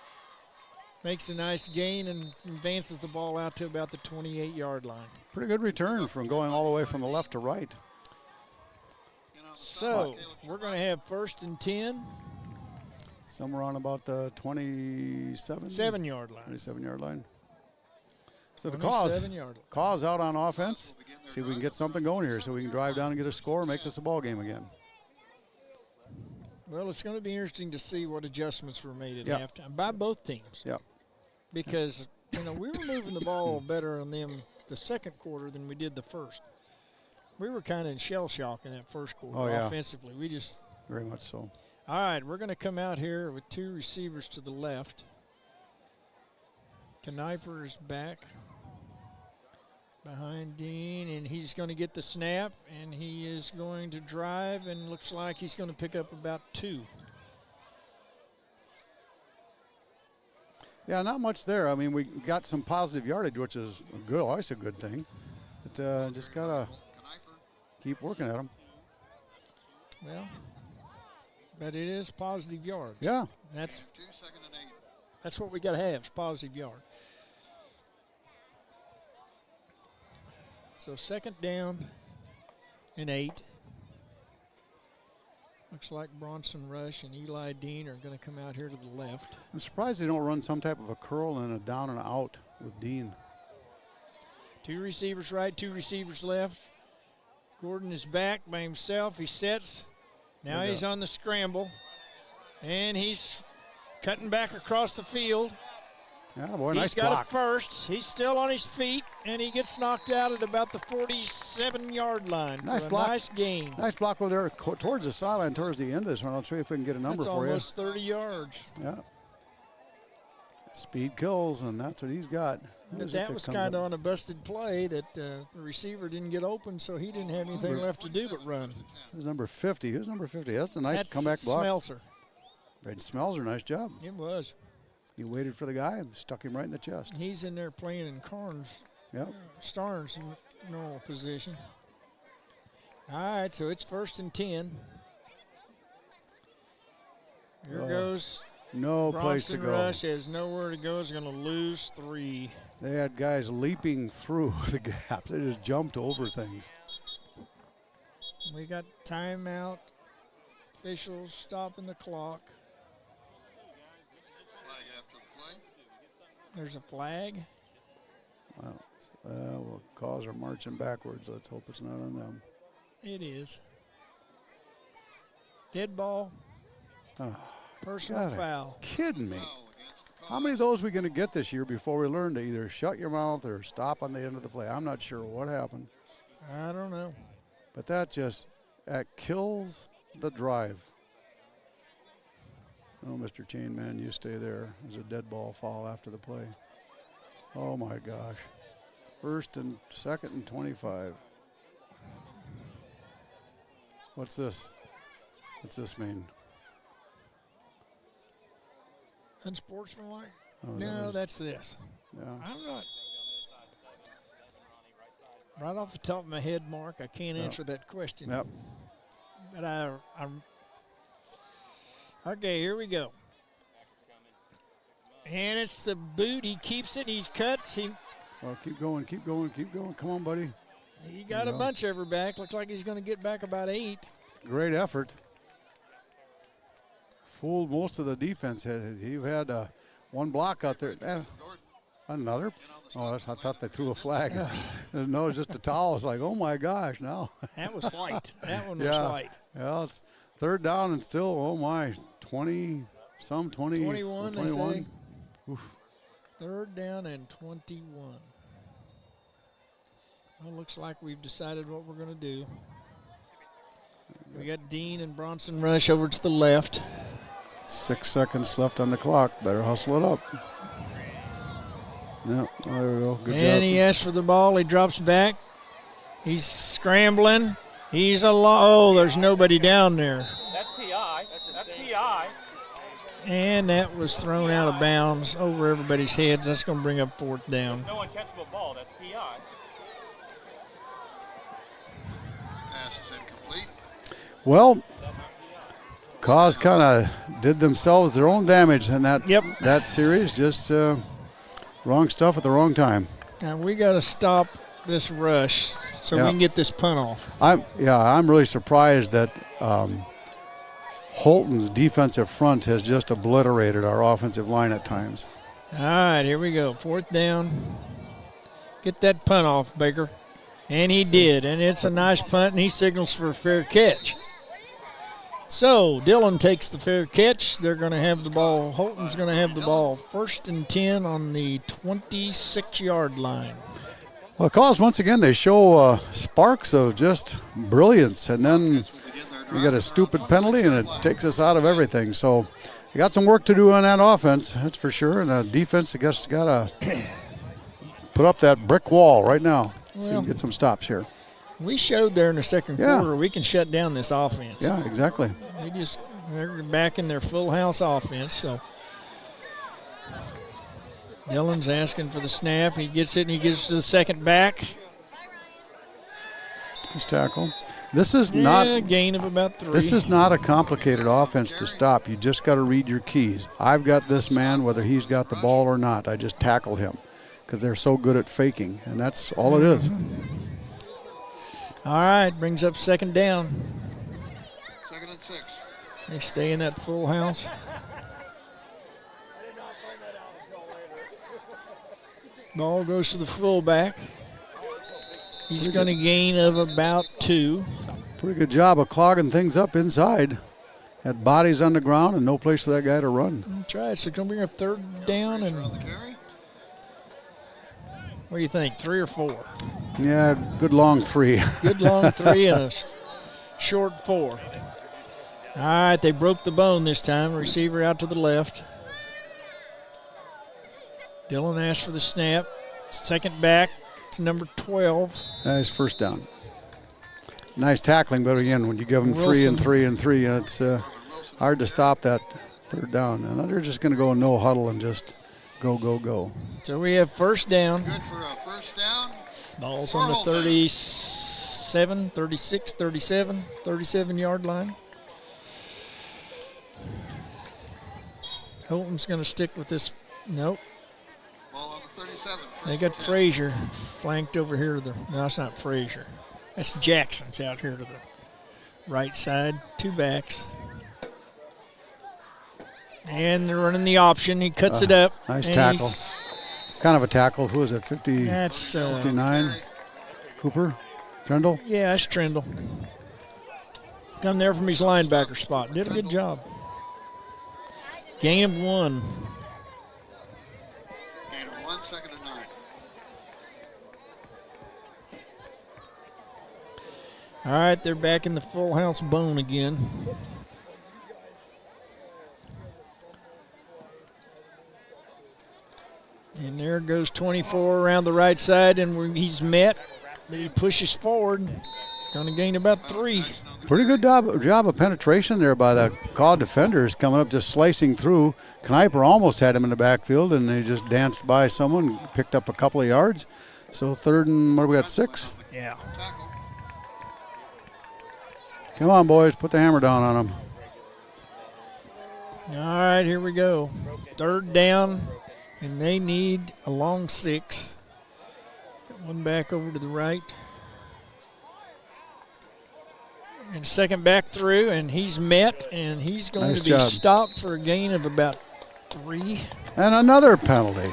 Makes a nice gain and advances the ball out to about the 28-yard line. Pretty good return from going all the way from the left to right. So we're going to have 1st and 10. Somewhere on about the 27-yard line. 27-yard line. So the Cause out on offense. See if we can get something going here so we can drive down and get a score and make this a ball game again. Well, it's going to be interesting to see what adjustments were made at halftime by both teams. Yeah. Because, we were moving the ball better on them the second quarter than we did the first. We were kind of in shell shock in that first quarter offensively. We just very much so. All right, we're going to come out here with 2 receivers to the left. Kniper is back behind Dean, and he's going to get the snap, and he is going to drive, and looks like he's going to pick up about 2. Yeah, not much there. I mean, we got some positive yardage, which is good, always a good thing. But just got to keep working at them. Well, but it is positive yards. Yeah. That's what we got to have, is positive yard. So 2nd down and 8. Looks like Bronson Rush and Eli Dean are going to come out here to the left. I'm surprised they don't run some type of a curl and a down and out with Dean. 2 receivers right, 2 receivers left. Gordon is back by himself. He sets. Now he's on the scramble. And he's cutting back across the field. Yeah, boy, He's got it first. He's still on his feet, and he gets knocked out at about the 47-yard line. Nice block. Nice gain. Nice block over there towards the sideline, towards the end of this one. I'll see if we can get a number for you. That's almost 30 yards. Yeah. Speed kills, and that's what he's got. But that was kind of on a busted play that the receiver didn't get open, so he didn't have anything left to do but run. Who's number 50? Who's number 50? That's a nice comeback block. Smelser. Braden Smelser, nice job. It was. He waited for the guy and stuck him right in the chest. He's in there playing in Starnes in normal position. All right, so it's 1st and 10. Here goes. No place to go. Rush has nowhere to go. Is going to lose 3. They had guys leaping through the gaps. They just jumped over things. We got timeout Officials stopping the clock. Flag after the play. There's a flag. Well, Cause are marching backwards. Let's hope it's not on them. It is. Dead ball. Personal foul. Kidding me. How many of those are we going to get this year before we learn to either shut your mouth or stop on the end of the play? I'm not sure what happened. I don't know. But that kills the drive. Oh, Mr. Chainman, you stay there. There's a dead ball foul after the play. Oh, my gosh. 1st and 2nd and 25. What's this? What's this mean? Unsportsmanlike? Oh, No, that's this. Yeah. I'm not. Right off the top of my head, Mark, I can't answer that question. Yep. But I'm. Okay, here we go. And it's the boot. He keeps it. He cuts. Well, keep going, keep going, keep going. Come on, buddy. He got a bunch of her back. Looks like he's going to get back about 8. Great effort. Fooled most of the defense. He had one block out there. Another? Oh, I thought they threw a flag. No, it's just a towel. It's like, oh, my gosh, no. That was white. That one was white. Yeah, it's 3rd down and still, oh, my, 20, 21, they say. Oof. 3rd down and 21. Well, looks like we've decided what we're going to do. We got Dean and Bronson Rush over to the left. 6 seconds left on the clock. Better hustle it up. Yep, there we go. Good job. And he asks for the ball. He drops back. He's scrambling. He's oh, there's nobody down there. That's PI. That's PI. And that was thrown out of bounds over everybody's heads. That's going to bring up 4th down. No uncatchable ball. That's PI. Pass is incomplete. Well, Cause kind of did themselves their own damage in that series. Just wrong stuff at the wrong time. Now we got to stop this rush so we can get this punt off. I'm really surprised that Holton's defensive front has just obliterated our offensive line at times. All right, here we go. 4th down. Get that punt off, Baker. And he did, and it's a nice punt, and he signals for a fair catch. So Dillon takes the fair catch. They're going to have the ball. Holton's going to have the ball 1st and 10 on the 26-yard line. Well, Cause, once again, they show sparks of just brilliance, and then we got a stupid penalty, and it takes us out of everything. So we got some work to do on that offense, that's for sure, and the defense, I guess, got to put up that brick wall right now. So we can get some stops here. We showed there in the 2nd quarter we can shut down this offense. Yeah, exactly. They're back in their full house offense. So Dillon's asking for the snap. He gets it, and he gives to the second back. Nice tackle. This is not a gain of about 3. This is not a complicated offense to stop. You just got to read your keys. I've got this man, whether he's got the ball or not. I just tackle him because they're so good at faking, and that's all it is. All right, brings up 2nd down. 2nd and 6. They stay in that full house. Ball goes to the fullback. He's going to gain of about 2. Pretty good job of clogging things up inside. Had bodies on the ground and no place for that guy to run. Try it. So it's going to bring up 3rd down. And what do you think, 3 or 4? Yeah, good long 3. Good long 3 and a short 4. All right, they broke the bone this time. Receiver out to the left. Dillon asks for the snap. 2nd back. It's number 12. Nice 1st down. Nice tackling, but again, when you give them 3 and 3 and 3, it's hard to stop that 3rd down. And they're just going to go no huddle and just go, go, go. So we have 1st down. Good for a 1st down. Ball's on the 37, 36, 37, 37-yard line. Holton's going to stick with this. Nope. Ball on the 37. They got Frazier flanked over here to the. No, it's not Frazier. That's Jackson's out here to the right side. 2 backs. And they're running the option. He cuts it up. Nice and tackle. Kind of a tackle. Who is it, 50, That's 59? Cooper? Trendle? Yeah, that's Trendle. Come there from his linebacker spot. Did a good job. Gain of 1. Gain of 1, second and 9. All right, they're back in the full house bone again. And there goes 24 around the right side, and he's met, but he pushes forward. Going to gain about 3. Pretty good job of penetration there by the Caw defenders, coming up just slicing through. Kneiper almost had him in the backfield, and they just danced by someone, picked up a couple of yards. So third and, what do we got, 6? Yeah. Come on, boys, put the hammer down on them. All right, here we go. Third down, and they need a long 6. Got one back over to the right. And second back through, and he's met, and he's going Nice to be job. stopped for a gain of about 3. And another penalty.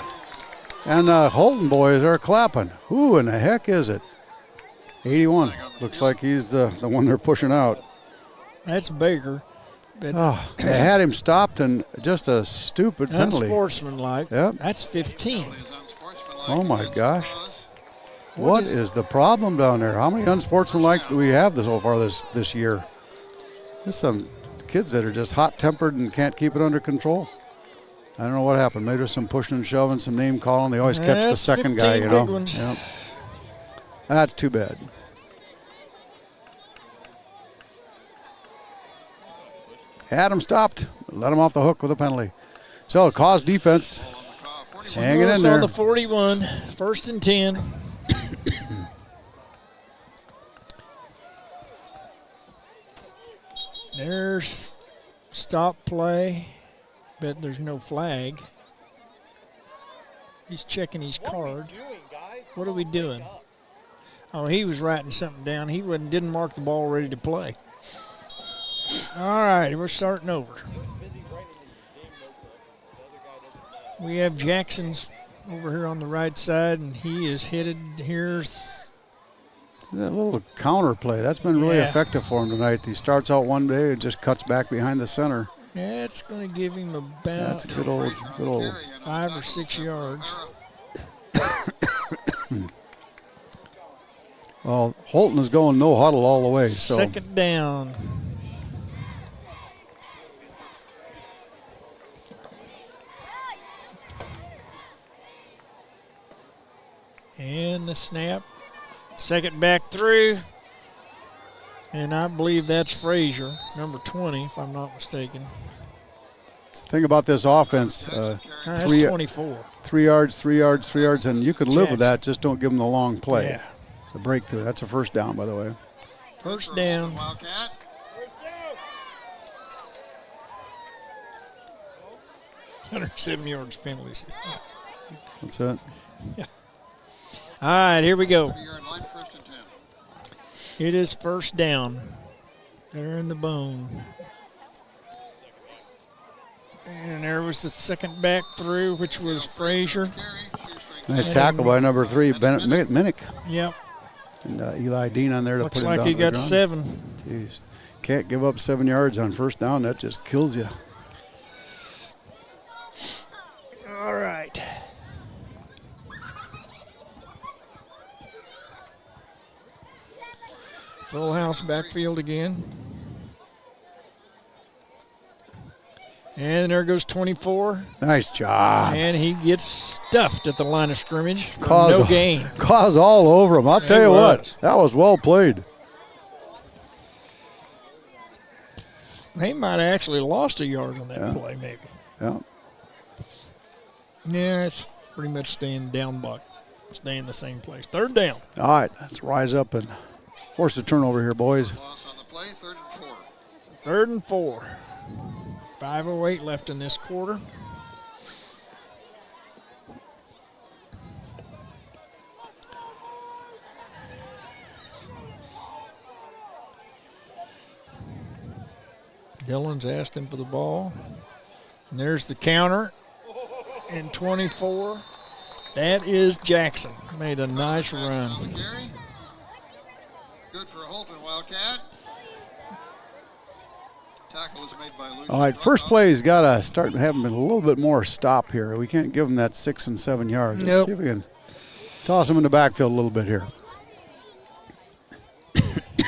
And the Holton boys are clapping. Who in the heck is it? 81. Looks like he's the one they're pushing out. That's Baker. But They had him stopped, and just a stupid penalty. unsportsmanlike. Yep. That's 15. Oh, my gosh. What is the problem down there? How many unsportsmanlike do we have so far this year? There's some kids that are just hot-tempered and can't keep it under control. I don't know what happened. Maybe there's some pushing and shoving, some name calling. They always catch the second guy, you know. Big ones. Yep. That's too bad. Had him stopped. Let him off the hook with a penalty. So, Caw's defense hanging in there. On the 41, 1st and 10. There's stop play, but there's no flag. He's checking his card. What are we doing? Oh, he was writing something down. He didn't mark the ball ready to play. All right, we're starting over. We have Jackson's over here on the right side, and he is headed here. That little counter play, that's been really effective for him tonight. He starts out one day and just cuts back behind the center. Yeah, it's going to give him about That's a good old 5 or 6 yards. Well, Holton is going no huddle all the way. So Second down. And the snap. Second back through. And I believe that's Frazier, number 20, if I'm not mistaken. the thing about this offense, That's 24. 3 yards, 3 yards, 3 yards, and you can live with Jackson. that. Just don't give them the long play. Yeah. The breakthrough. That's a first down, by the way. First down. Wildcat. 107 yards penalties. That's it. Yeah. All right, here we go. You're in line, 1st and 10. It is first down. They're in the bone. And there was the second back through, which was Frazier. Nice tackle by number 3, Bennett Minnick. Yep. And Eli Dean on there to Looks put him like down he to the got ground. 7. Jeez. Can't give up 7 yards on first down. That just kills you. All right. Full house backfield again. And there goes 24. Nice job. And he gets stuffed at the line of scrimmage. For Cause, no gain. Cause all over him. I'll tell It you was. what. That was well played. They might have actually lost a yard on that play, maybe. Yeah. Yeah, it's pretty much staying down block, staying the same place. Third down. All right. Let's rise up and force a turnover here, boys. Loss on the play, 3rd and 4. 3rd and 4. 5:08 left in this quarter. Dillon's asking for the ball. And there's the counter. And 24. That is Jackson. Made a nice run. Good for a Holton Wildcat. Tackle was made by Lucian. All right, first play's got to start having a little bit more stop here. We can't give them that 6 and 7 yards. Let's Nope. see if we can toss them in the backfield a little bit here.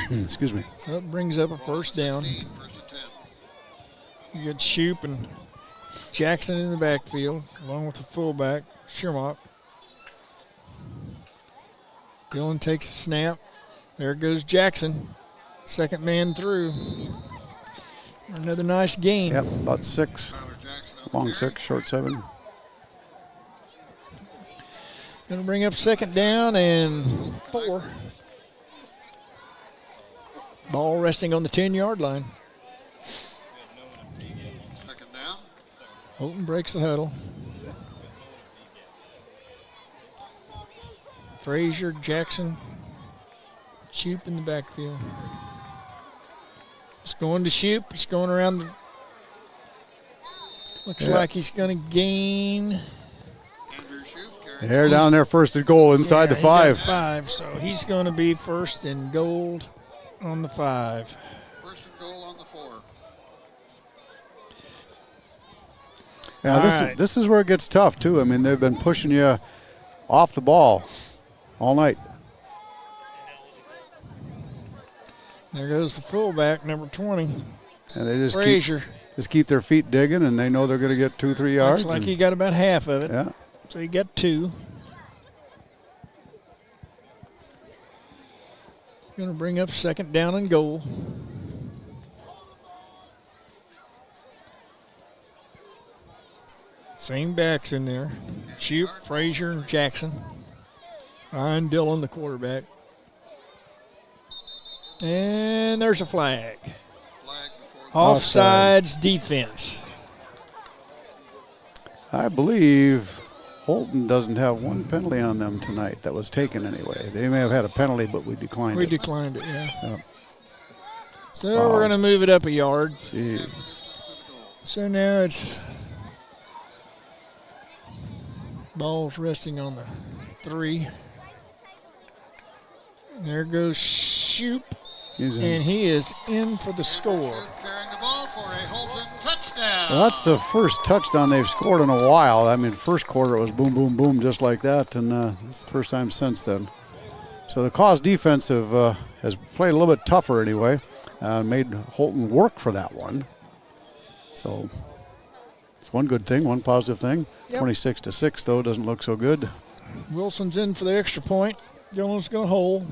Excuse me. So it brings up a first down. You get Shoop and Jackson in the backfield, along with the fullback, Shermock. Dillon takes the snap. There goes Jackson. Second man through. Another nice gain. Yep, about 6. Long 6, short 7. Going to bring up second down and 4. Ball resting on the 10-yard line. Second down. Holton breaks the huddle. Frazier, Jackson, Shoop in the backfield. It's going to Shoop. It's going around the. Looks like he's going to gain. They're down there first and goal inside the 5. 5, so he's going to be first and goal on the 5. First and goal on the 4. Yeah, this is where it gets tough, too. I mean, they've been pushing you off the ball all night. There goes the fullback, number 20. And they just Frazier. keep their feet digging, and they know they're going to get 2-3 yards. Looks like he got about half of it. Yeah. So he got 2. Going to bring up second down and goal. Same backs in there. Shoop, Frazier, and Jackson. Ryan Dillon, the quarterback. And there's a flag. Offsides defense. I believe Holton doesn't have one penalty on them tonight that was taken anyway. They may have had a penalty, but we declined it. We declined it, yeah. Yep. So Wow. we're going to move it up a yard. Jeez. So now it's ball's resting on the 3. There goes Shoop, and he is in for the score. Carrying the ball for a Holton touchdown. Well, that's the first touchdown they've scored in a while. I mean, first quarter it was boom, boom, boom, just like that, and it's the first time since then. So the Cause defense has played a little bit tougher anyway, made Holton work for that one. So it's one good thing, one positive thing. Yep. 26-6, though, doesn't look so good. Wilson's in for the extra point. Dillon's going to hold.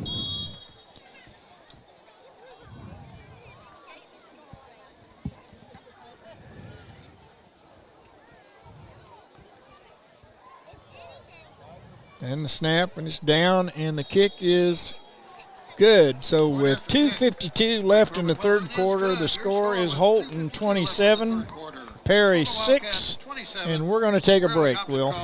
And the snap, and it's down, and the kick is good. So with 2:52 left in the third quarter, the score is Holton 27, Perry 6, and we're going to take a break, Will.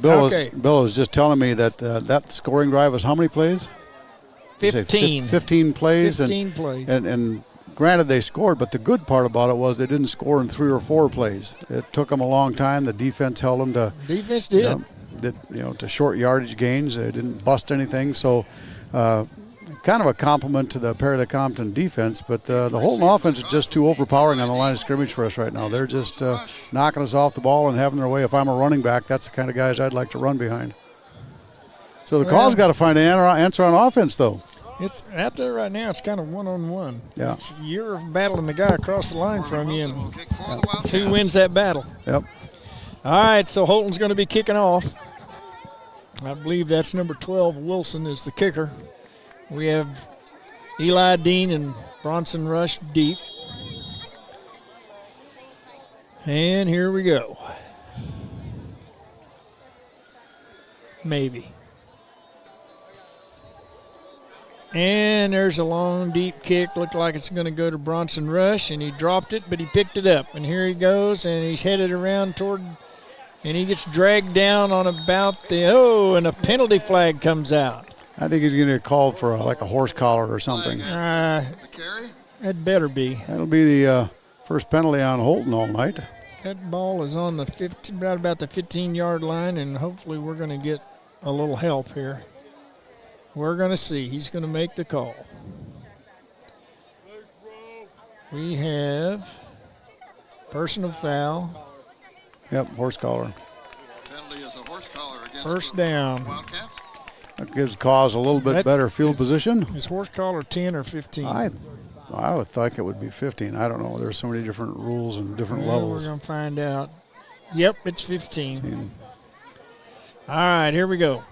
Bill was just telling me that that scoring drive was how many plays? 15. 15 plays. 15 plays. And granted they scored, but the good part about it was they didn't score in 3 or 4 plays. It took them a long time. The defense held them to. Defense did. To short yardage gains. They didn't bust anything. So kind of a compliment to the Perry Lecompton defense, but the Holton offense is just too overpowering on the line of scrimmage for us right now. They're just knocking us off the ball and having their way. If I'm a running back, that's the kind of guys I'd like to run behind. So the Cause got to find an answer on offense, though. It's out there right now. It's kind of one-on-one. Yeah. You're battling the guy across the line from you, and it's who wins that battle. Yep. All right, so Holton's going to be kicking off. I believe that's number 12, Wilson, is the kicker. We have Eli Dean and Bronson Rush deep. And here we go. Maybe. And there's a long, deep kick. Looked like it's going to go to Bronson Rush, and he dropped it, but he picked it up. And here he goes, and he's headed around toward, and he gets dragged down on about and a penalty flag comes out. I think he's going to get called for like a horse collar or something. That better be. That'll be the first penalty on Holton all night. That ball is on the 15, right about the 15-yard line, and hopefully we're going to get a little help here. We're going to see. He's going to make the call. We have personal foul. Yep, horse collar. Penalty is a horse collar against First down. Wildcats. That gives Cause a little bit better field position. Is horse collar 10 or 15? I would think it would be 15. I don't know. There's so many different rules and different levels. We're going to find out. Yep, it's 15. All right, here we go.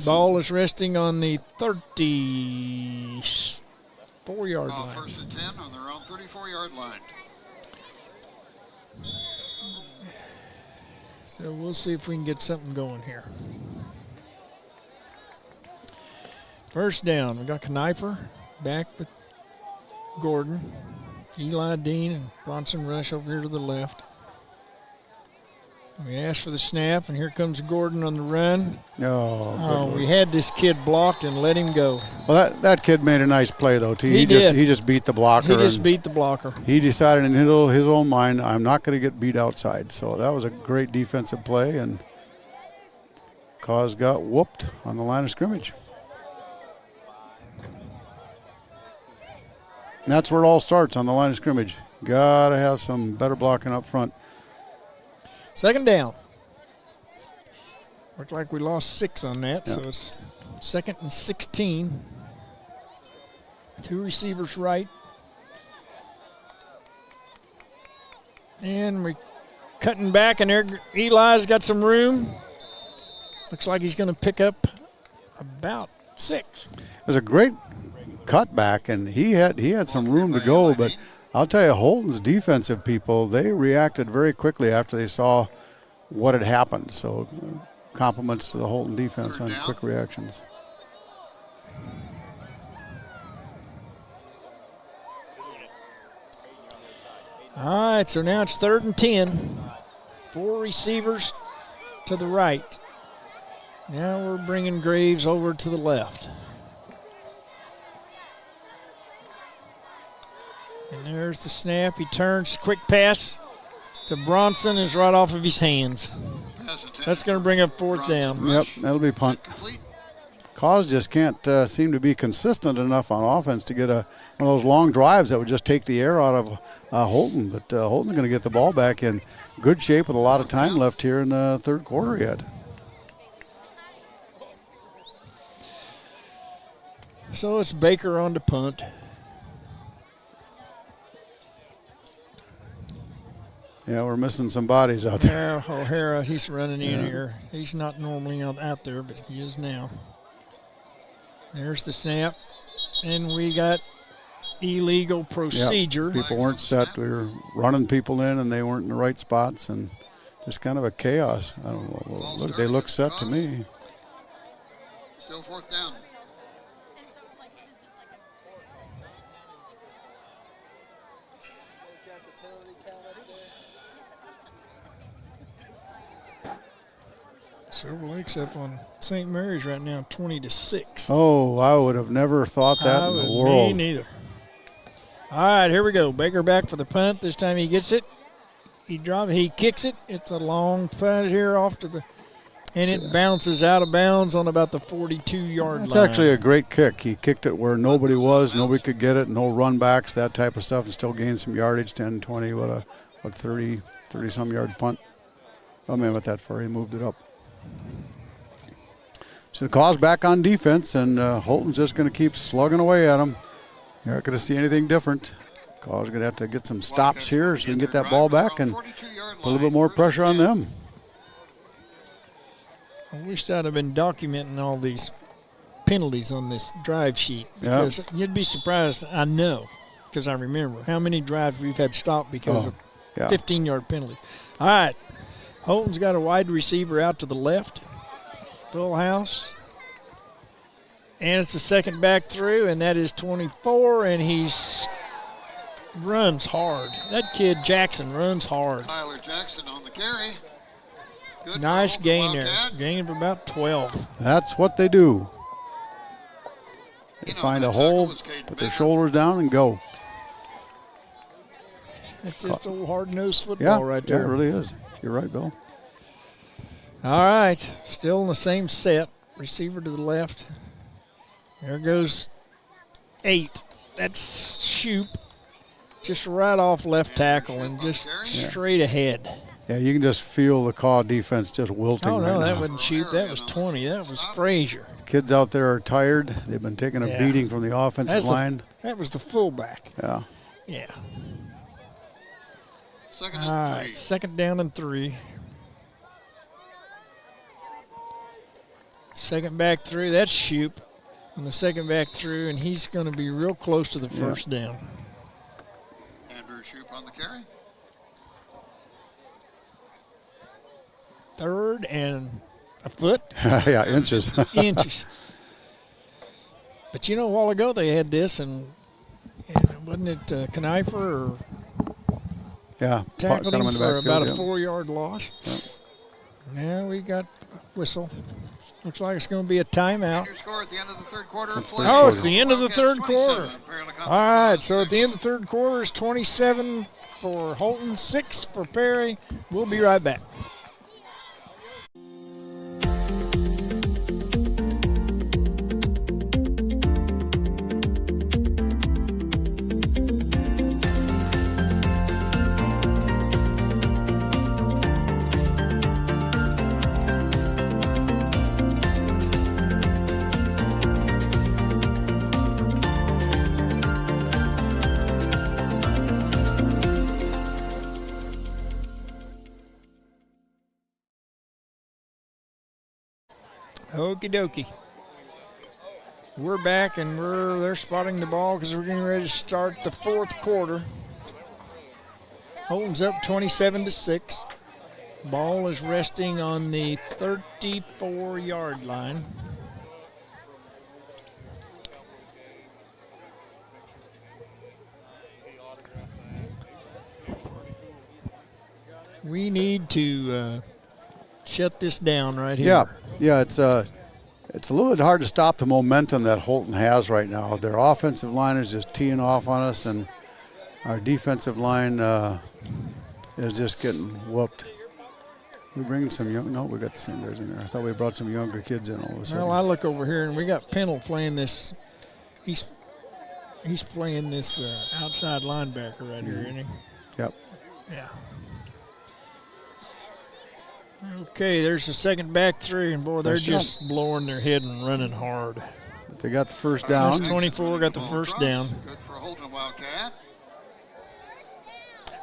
Ball is resting on the 34-yard line. First and 10 on their own 34-yard line. So we'll see if we can get something going here. First down, we got Kniper back with Gordon, Eli Dean, and Bronson Rush over here to the left. We asked for the snap, and here comes Gordon on the run. We had this kid blocked and let him go. Well, that kid made a nice play, though, too. He did. He just beat the blocker. He just beat the blocker. He decided in his own mind, I'm not going to get beat outside. So that was a great defensive play, and Cause got whooped on the line of scrimmage. And that's where it all starts, on the line of scrimmage. Got to have some better blocking up front. Second down. Looked like we lost 6 on that, so it's 2nd and 16. 2 receivers right. And we're cutting back, and there Eli's got some room. Looks like he's going to pick up about 6. It was a great cutback, and he had some room to go, but I'll tell you, Holton's defensive people, they reacted very quickly after they saw what had happened. So compliments to the Holton defense on quick reactions. All right, so now it's 3rd and 10. 4 receivers to the right. Now we're bringing Graves over to the left. And there's the snap. He turns, quick pass to Bronson is right off of his hands. So that's going to bring up 4th down. Yep, that'll be punt. Cause just can't seem to be consistent enough on offense to get one of those long drives that would just take the air out of Holton. But Holton's going to get the ball back in good shape with a lot of time left here in the third quarter yet. So it's Baker on the punt. Yeah, we're missing some bodies out there. Yeah, O'Hara, he's running in here. He's not normally out there, but he is now. There's the snap. And we got illegal procedure. Yep. People weren't set. We were running people in, and they weren't in the right spots, and just kind of a chaos. I don't know. They look set to me. Still 4th down. Silver Lake's up on St. Mary's right now, 20-6. Oh, I would have never thought that in the world. Me neither. All right, here we go. Baker back for the punt. This time he gets it. He kicks it. It's a long punt here off to the, and it bounces out of bounds on about the 42-yard line. It's actually a great kick. He kicked it where nobody was. Nobody could get it. No run backs, that type of stuff, and still gained some yardage, 10, 20, 30-some yard punt. I mean, with that far, he moved it up. So the Cause back on defense, and Holton's just going to keep slugging away at him. You're not going to see anything different. Cause going to have to get some stops here so we can get that ball back and put a little bit more pressure on them. I wished I'd have been documenting all these penalties on this drive sheet. Because you'd be surprised, I know, because I remember how many drives we've had stopped because of Yeah. 15-yard penalty. All right. Holton's got a wide receiver out to the left. Full house. And it's a second back through, and that is 24, and he's runs hard. That kid Jackson runs hard. Tyler Jackson on the carry. Good nice gain there. Wildcat. Gain of about 12. That's what they do. They find a hole, put their shoulders down, and go. It's just old hard-nosed football right there. Yeah, it really is. You're right, Bill. All right. Still in the same set. Receiver to the left. There goes 8. That's Shoop. Just right off left tackle and just straight ahead. Yeah, you can just feel the Caw defense just wilting. Oh, no, right that now. wasn't Shoop. That was 20. That was Frazier. Kids out there are tired. They've been taking a beating from the offensive line. That was the fullback. Yeah. Yeah. Second All and 3. right, second down and 3. Second back through. That's Shoop on the second back through, and he's going to be real close to the first down. Andrew Shoop on the carry. Third and a foot. Yeah, inches. Inches. But you know, a while ago they had this, and wasn't it Knifer or tackled him for about a 4-yard loss? Yep. Now we got a whistle. Looks like it's going to be a timeout. Score at the end of the third quarter. Oh, it's the end of the third quarter. All right, so at the end of the third quarter, it's 27 for Holton, 6 for Perry. We'll be right back. Okie dokie. We're back, and they're spotting the ball because we're getting ready to start the fourth quarter. Holton's up 27-6. Ball is resting on the 34-yard line. We need to shut this down right here. Yeah, it's a little bit hard to stop the momentum that Holton has right now. Their offensive line is just teeing off on us, and our defensive line is just getting whooped. We bring some young. No, we got the seniors in there. I thought we brought some younger kids in all of a sudden. Well, I look over here, and we got Pennell playing this. He's playing this outside linebacker right here, isn't he? Yep. Yeah. Okay, there's the second back three, and boy, they're just blowing their head and running hard. But they got the first down. That's 24 got the first down. Good for Holton Wildcat.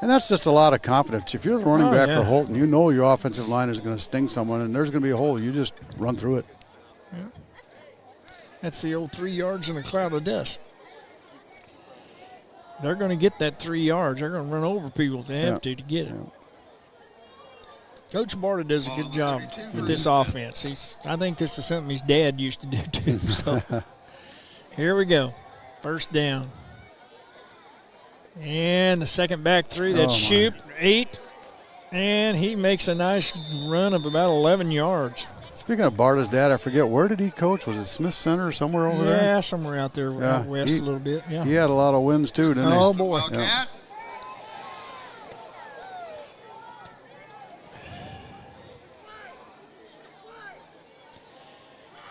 And that's just a lot of confidence. If you're the running back for Holton, you know your offensive line is going to sting someone, and there's going to be a hole. You just run through it. Yeah. That's the old 3 yards in a cloud of dust. They're going to get that 3 yards. They're going to run over people if they have to get it. Coach Barta does a good job with this offense. I think this is something his dad used to do too. So here we go. First down. And the second back three, that's Shoop, 8. And he makes a nice run of about 11 yards. Speaking of Barta's dad, I forget, where did he coach? Was it Smith Center or somewhere over there? Yeah, somewhere out there out west a little bit. Yeah. He had a lot of wins too, didn't he? Oh, boy. Yeah.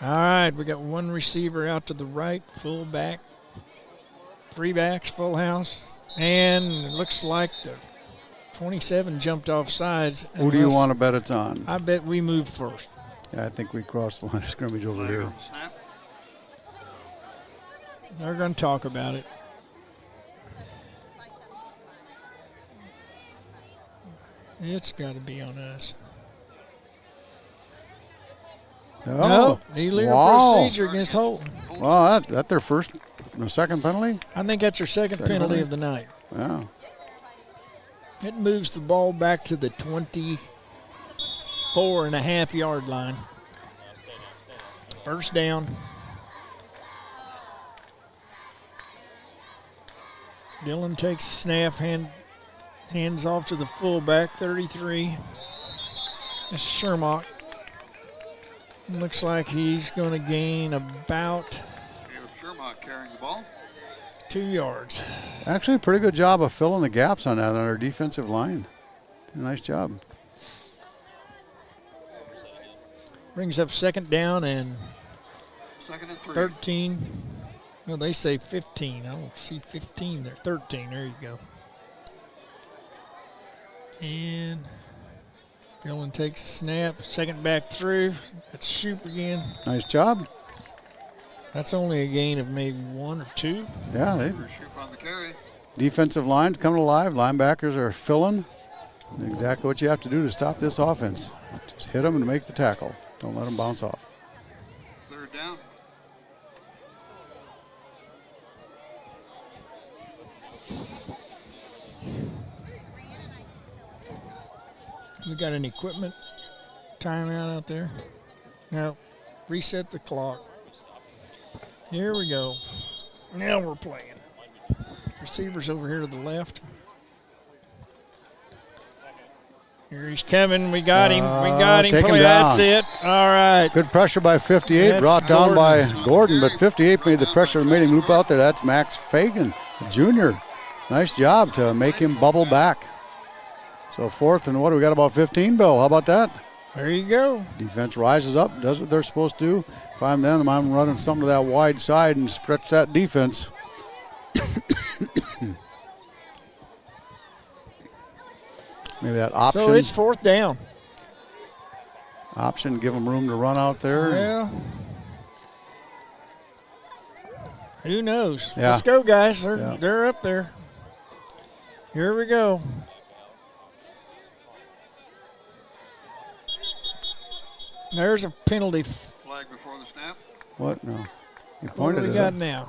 All right, we got one receiver out to the right, full back, 3 backs, full house, and it looks like the 27 jumped off sides. Who do you want to bet it's on? I bet we move first. Yeah, I think we crossed the line of scrimmage over here. They're going to talk about it. It's got to be on us. No, illegal procedure against Holton. Well, that their first, second penalty? I think that's their second penalty of the night. Yeah. It moves the ball back to the 24.5-yard line. First down. Dillon takes a snap, hands off to the fullback, 33. That's Shermock. Looks like he's going to gain about Caleb Shermock carrying the ball. 2 yards. Actually, a pretty good job of filling the gaps on that on our defensive line. Nice job. Brings up second down and 2nd and 3. 13. Well, they say 15. I don't see 15 there. 13. There you go. And Dillon takes a snap. Second back through. That's Shoop again. Nice job. That's only a gain of maybe 1 or 2. Yeah, they Shoop on the carry. defensive line's coming alive. Linebackers are filling. Exactly what you have to do to stop this offense. Just hit them and make the tackle. Don't let them bounce off. 3rd down. We got an equipment timeout out there. Now, reset the clock. Here we go. Now we're playing. Receivers over here to the left. Here he's coming. We got him. We got him. Take him Play. down. That's it. All right. Good pressure by 58, That's brought down Gordon. by Gordon, but 58 made the pressure and made him loop out there. That's Max Fagan, Jr. Nice job to make him bubble back. So 4th and what? We got about 15, Bill. How about that? There you go. Defense rises up, does what they're supposed to do. If I'm them, I'm running some to that wide side and stretch that defense. Maybe that option. So it's 4th down. Option, give them room to run out there. Yeah. Who knows? Yeah. Let's go, guys. They're, Yeah. they're up there. Here we go. There's a penalty. Flag before the snap. What? No. He What pointed do we it got up. now?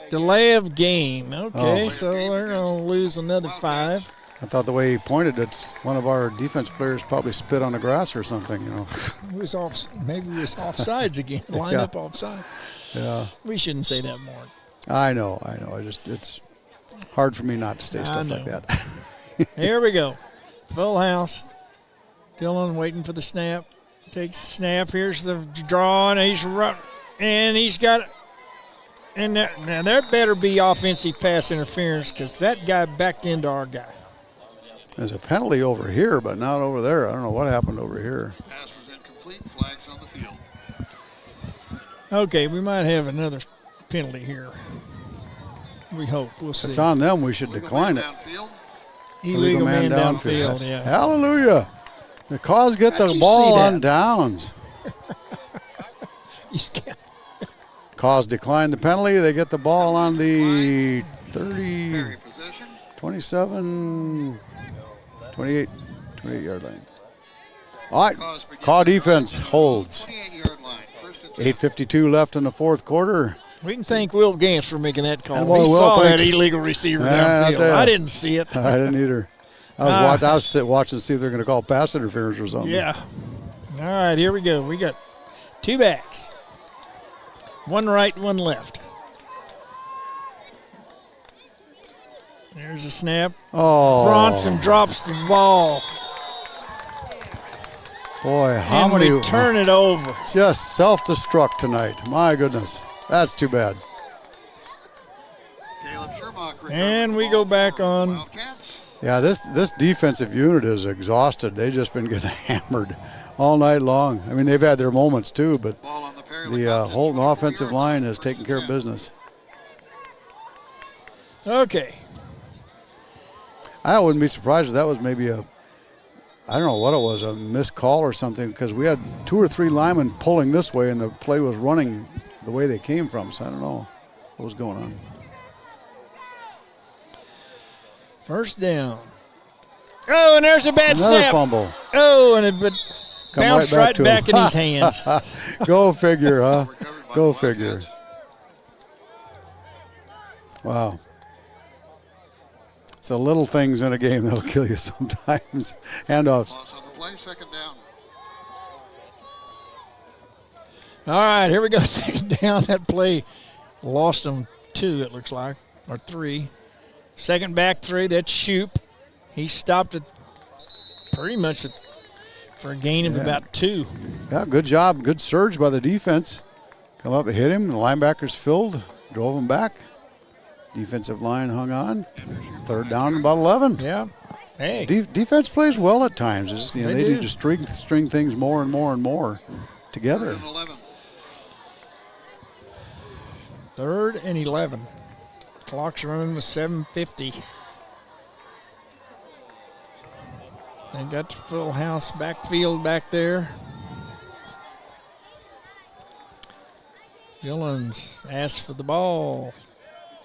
Delay of game. Okay, Oh. so they're going to lose another 5. I thought the way he pointed, it's one of our defense players probably spit on the grass or something, you know. It was off. Maybe it was offsides again. Line Yeah. up offside. Yeah. We shouldn't say that more. I know. It's hard for me not to say stuff like know. that. Here we go. Full house. Dillon waiting for the snap. Takes the snap. Here's the draw, and he's run, and he's got. And now there better be offensive pass interference because that guy backed into our guy. There's a penalty over here, but not over there. I don't know what happened over here. Pass was incomplete. Flags on the field. Okay, we might have another penalty here. We hope. We'll see. It's on them. We should Illegal decline man it. downfield. Illegal man downfield, yeah. Hallelujah. The Cause get How'd the you ball see on that? downs. You scared. Cause declined the penalty. They get the ball on the 30, Carry possession. 27, 28 yard line. All right. Call defense holds. 28-yard line. 1st and 10. 8:52 left in the 4th quarter. We can thank Will Gantz for making that call. And boy, He Will, saw that thank you. illegal receiver Yeah, I'll tell downfield. ya. I didn't see it. I didn't either. I was watching to see if they're going to call pass interference or something. Yeah. All right, here we go. We got 2 backs. One right, one left. There's a snap. Oh. Bronson drops the ball. Boy, how and many. we turn it over. Just self-destruct tonight. My goodness. That's too bad. Caleb Shermock recovers And the we ball go back for on. Wildcats. Yeah, this defensive unit is exhausted. They've just been getting hammered all night long. I mean, they've had their moments too, but Ball on the parry. the Lecompton, Holton 24 offensive yard line line. is 1st taking and care of 10. business. Okay. I wouldn't be surprised if that was maybe I don't know what it was, a missed call or something, because we had 2 or 3 linemen pulling this way and the play was running the way they came from, so I don't know what was going on. First down. Oh, and there's a bad Another snap. fumble. Oh, and it Come bounced right right to back him. in his hands. Go figure, huh? Recovered by Go the figure. Wildcats. Wow. It's the little things in a game that'll kill you sometimes. Handoffs. Loss on the play, second down. All right, here we go. Second down. That play lost them 2, it looks like, or 3. Second back 3. That's Shoop. He stopped it pretty much for a gain of about 2. Yeah, good job. Good surge by the defense. Come up and hit him. The linebackers filled, drove him back. Defensive line hung on. Third down and about 11. Yeah. Hey. Defense plays well at times. It's just, they do. need to string things more and more and more together. 3rd and 11. Clock's running with 7:50. They got the full house backfield back there. Gillens asks for the ball.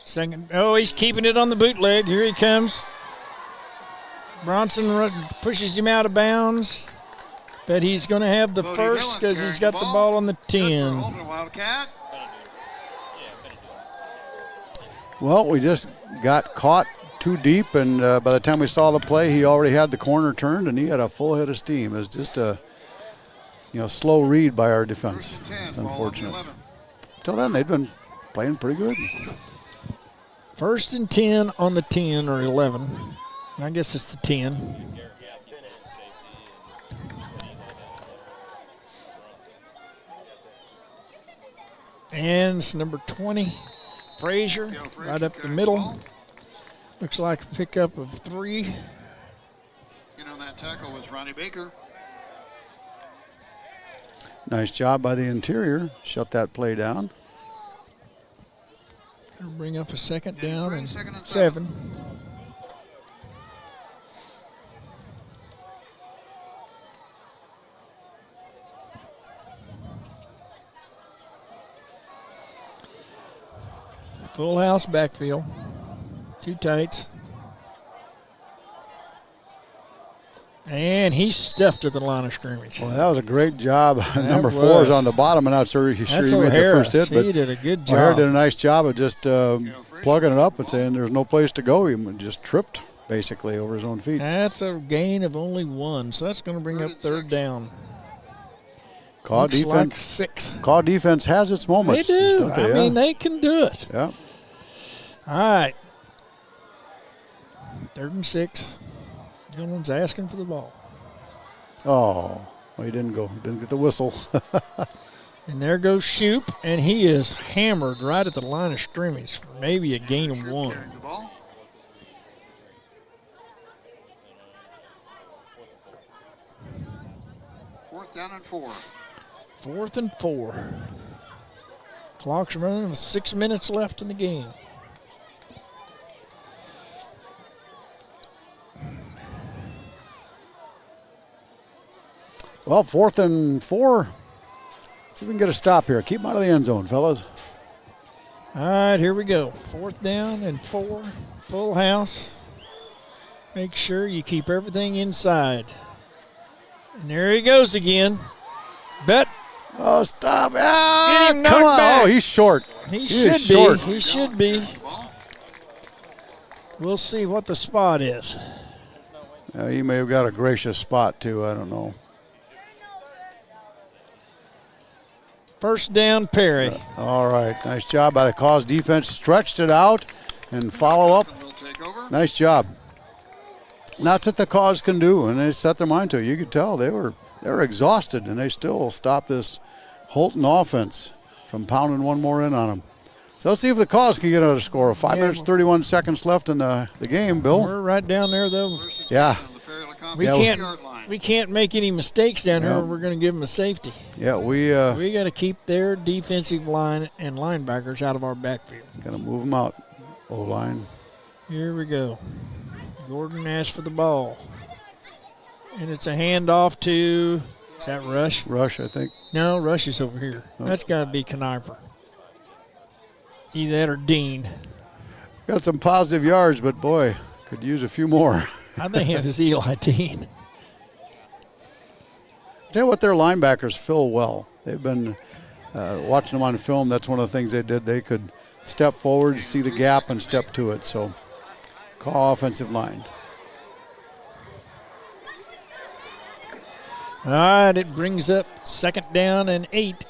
Second. Oh, he's keeping it on the bootleg. Here he comes. Bronson pushes him out of bounds. But he's going to have the first because he's got the ball on the 10. Wildcat. Well, we just got caught too deep, and by the time we saw the play, he already had the corner turned, and he had a full head of steam. It was just a slow read by our defense. It's unfortunate. Until then, they'd been playing pretty good. 1st and 10 on the 10 or 11. I guess it's the 10. And it's number 20, Frazier, right up the middle. Looks like a pickup of 3. In on that tackle was Ronnie Baker. Nice job by the interior. Shut that play down. Gonna bring up a second down and 7. Full house backfield. 2 tights. And he's stuffed at the line of scrimmage. Well, that was a great job. Number 4 is on the bottom. I'm not sure he made the first hit, but he did a good job. O'Hara did a nice job of just plugging it up and saying there's no place to go. He just tripped basically over his own feet. That's a gain of only 1, so that's going to bring up 3rd down. Call Looks defense. like 6. Call defense has its moments. They do. Don't they? I mean, they can do it. Yeah. All right. 3rd and 6. Gillen's asking for the ball. Oh, well, he didn't go. He didn't get the whistle. And there goes Shoop, and he is hammered right at the line of scrimmage for maybe a gain of 1. 4th down and 4. 4th and 4. Clock's running with 6 minutes left in the game. Well, 4th and 4. See if we can get a stop here. Keep him out of the end zone, fellas. All right, here we go. 4th down and 4. Full house. Make sure you keep everything inside. And there he goes again. Bet. Oh, stop. Get him knocked come on. back. Oh, he's short. He is should short. be. He should be. We'll see what the spot is. He may have got a gracious spot, too. I don't know. 1st down, Perry. All right. Nice job by the Cause defense. Stretched it out and follow up. Nice job. And that's what the Cause can do, and they set their mind to it. You could tell they were exhausted, and they still stopped this Holton offense from pounding one more in on them. So let's see if the Cause can get another score. 5 minutes, 31 seconds left in the game, Bill. We're right down there, though. Yeah. We can't make any mistakes down here, or we're going to give them a safety. Yeah, we got to keep their defensive line and linebackers out of our backfield. Got to move them out, O-line. Here we go. Gordon asks for the ball. And it's a handoff to, is that Rush? Rush, I think. No, Rush is over here. Oh. That's got to be Kniper. Either that or Dean. Got some positive yards, but boy, could use a few more. I think it was Eli Dean. Tell you what, their linebackers fill well. They've been watching them on film. That's one of the things they did. They could step forward, see the gap, and step to it. So Call offensive line. All right, it brings up 2nd down and 8.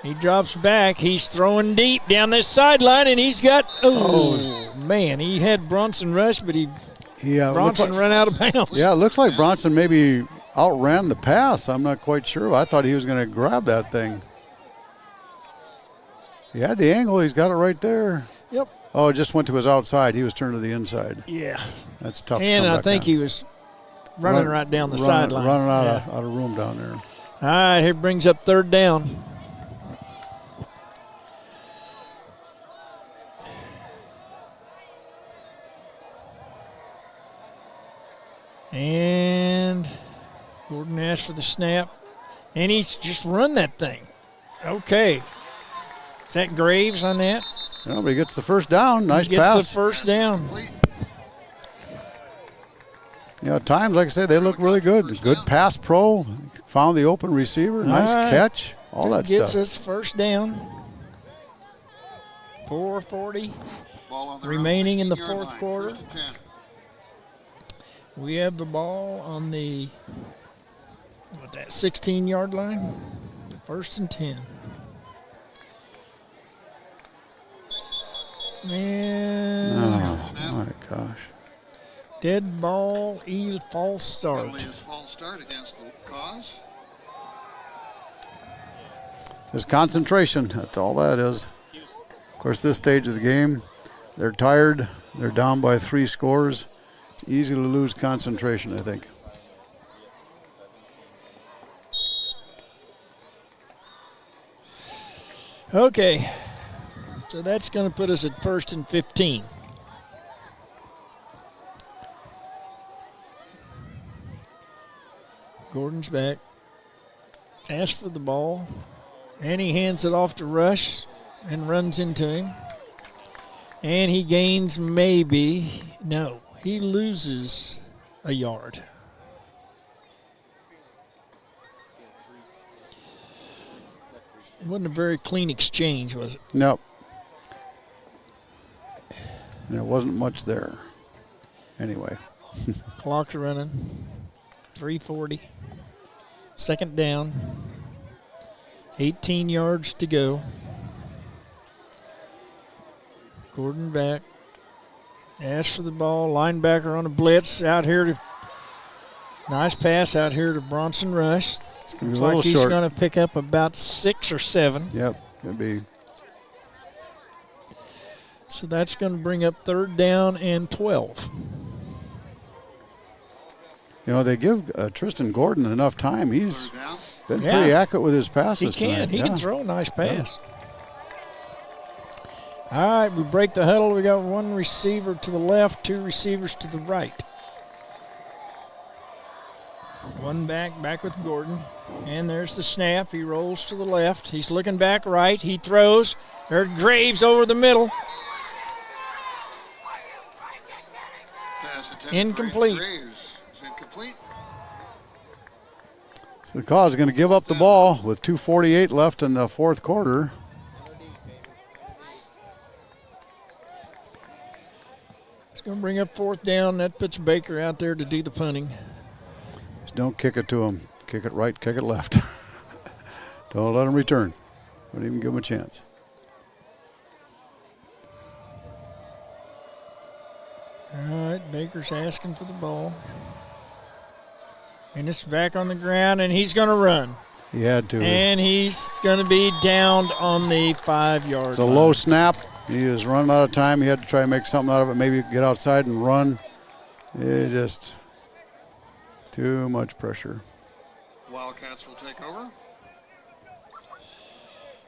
He drops back. He's throwing deep down this sideline, and he's got, man, he had Bronson rush, but Bronson ran out of bounds. Yeah, it looks like Bronson maybe outran the pass. I'm not quite sure. I thought he was going to grab that thing. He had the angle. He's got it right there. Yep. Oh, it just went to his outside. He was turned to the inside. Yeah. That's tough And to come I back think on. he was running right down the sideline. Running out of room down there. All right, here brings up 3rd down. And Gordon asked for the snap. And he's just run that thing. Okay. Is that Graves on that? No, but he gets the first down. Nice Gets pass. the first down. Yeah, at times, like I said, they look really good. Good pass pro. Found the open receiver. Nice catch. All that gets stuff. us first down. 4:40 remaining in the 4th quarter. We have the ball on the 16-yard line. 1st and 10. And oh my gosh. Dead ball, false start. False start against the cause. Just concentration. That's all that is. Of course, this stage of the game, they're tired. They're down by 3 scores. It's easy to lose concentration, I think. Okay. So that's going to put us at 1st and 15. Gordon's back. Asks for the ball. And he hands it off to Rush and runs into him. And he gains he loses a yard. It wasn't a very clean exchange, was it? Nope. And there wasn't much there. Anyway. Clock's running. 3:40. 2nd down. 18 yards to go. Gordon back. Asks for the ball. Linebacker on a blitz out here. Nice pass out here to Bronson Rush. It's going to be Looks a little like he's short. going to pick up about 6 or 7. Yep, could be. So that's going to bring up 3rd down and 12. You know, they give Tristan Gordon enough time. He's been pretty accurate with his passes. He can. Tonight. He can throw a nice pass. All right, we break the huddle. We got 1 receiver to the left, 2 receivers to the right. 1 back with Gordon. And there's the snap. He rolls to the left. He's looking back right. He throws. There's Graves over the middle. Incomplete. So the Cause is going to give up the ball with 2:48 left in the 4th quarter. It's going to bring up 4th down. That puts Baker out there to do the punting. Just don't kick it to him. Kick it right, kick it left. Don't let him return. Don't even give him a chance. All right, Baker's asking for the ball. And it's back on the ground, and he's going to run. He had to. And he's going to be downed on the 5-yard line. It's a low snap. He was running out of time. He had to try to make something out of it, maybe get outside and run. It just too much pressure. Wildcats will take over.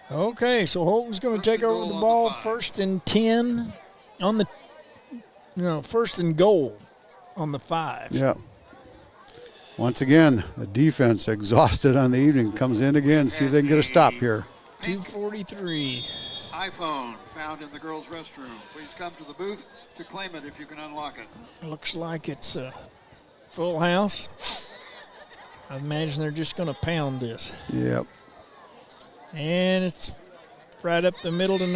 Okay, so Holton's going to take over the ball. 1st and 10 on the, 1st and goal on the 5. Yeah. Once again, the defense exhausted on the evening comes in again. See if they can get a stop here. 2:43. iPhone found in the girls' restroom. Please come to the booth to claim it if you can unlock it. Looks like it's a full house. I imagine they're just going to pound this. Yep. And it's right up the middle to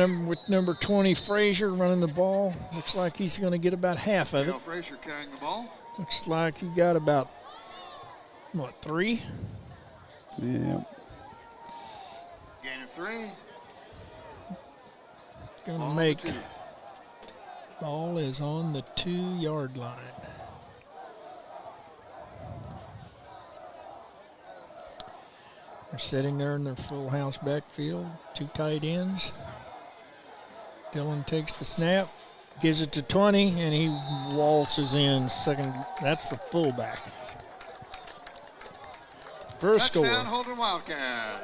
number 20, Frazier, running the ball. Looks like he's going to get about half of it. Frazier carrying the ball. Looks like he got about, 3? Yeah. Gain of 3. Going to make. Ball is on the 2-yard line. They're sitting there in their full house backfield, 2 tight ends. Dillon takes the snap, gives it to 20, and he waltzes in second. That's the fullback. First score. Touchdown, Holton Wildcats.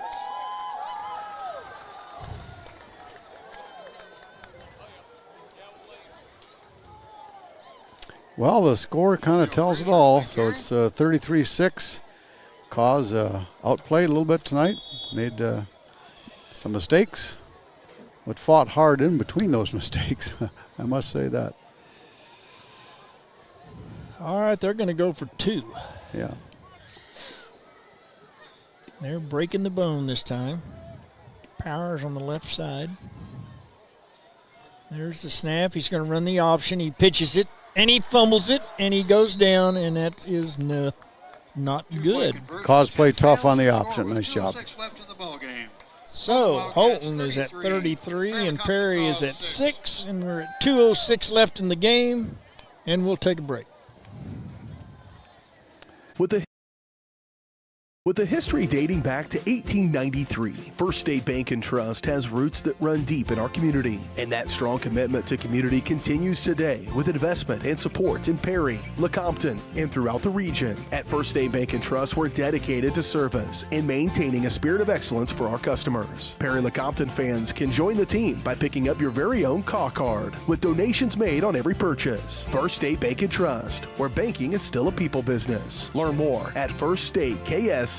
Well, the score kind of tells it all. So it's 33-6. Cause outplayed a little bit tonight. Made some mistakes, but fought hard in between those mistakes. I must say that. All right, they're going to go for 2. Yeah. They're breaking the bone this time. Powers on the left side. There's the snap. He's going to run the option. He pitches it, and he fumbles it, and he goes down, and that is not good. Cause play tough on the option. Nice job. So Holton is at 33, and Perry is at 6, and we're at 2:06 left in the game, and we'll take a break. With a history dating back to 1893, First State Bank and Trust has roots that run deep in our community. And that strong commitment to community continues today with investment and support in Perry, Lecompton, and throughout the region. At First State Bank and Trust, we're dedicated to service and maintaining a spirit of excellence for our customers. Perry Lecompton fans can join the team by picking up your very own CAW card with donations made on every purchase. First State Bank and Trust, where banking is still a people business. Learn more at firststateKS.com.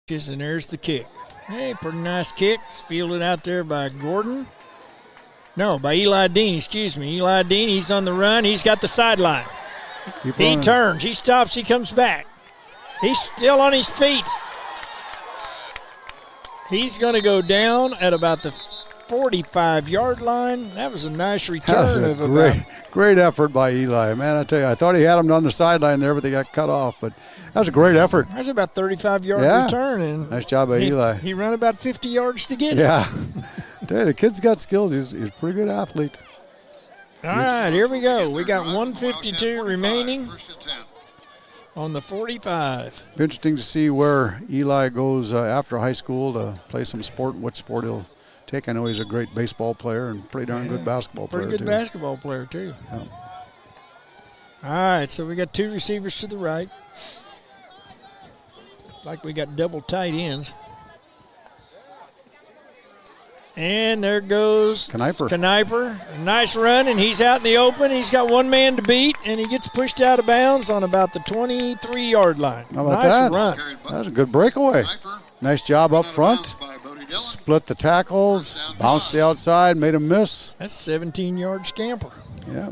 And there's the kick. Hey, pretty nice kick. It's fielded out there by Gordon. No, by Eli Dean, excuse me. Eli Dean, he's on the run. He's got the sideline. He turns. He stops. He comes back. He's still on his feet. He's going to go down at about the 45-yard line. That was a nice return. That was a great effort by Eli. Man, I tell you, I thought he had him on the sideline there, but they got cut off. But that was a great effort. That was about 35-yard return. And nice job by Eli. He ran about 50 yards to get it. Yeah. I tell you, the kid's got skills. He's a pretty good athlete. All right, here we go. We got 1:52 remaining on the 45. Be interesting to see where Eli goes after high school to play some sport and what sport he'll take. I know he's a great baseball player and pretty darn good basketball player, Pretty good basketball player, too. Yeah. All right, so we got 2 receivers to the right. Like we got double tight ends. And there goes Kniper. A nice run, and he's out in the open. He's got one man to beat, and he gets pushed out of bounds on about the 23-yard line. How about nice that? Run. That was a good breakaway. Nice job up front. Split the tackles, bounced the outside, made a miss. That's a 17-yard scamper. Yeah.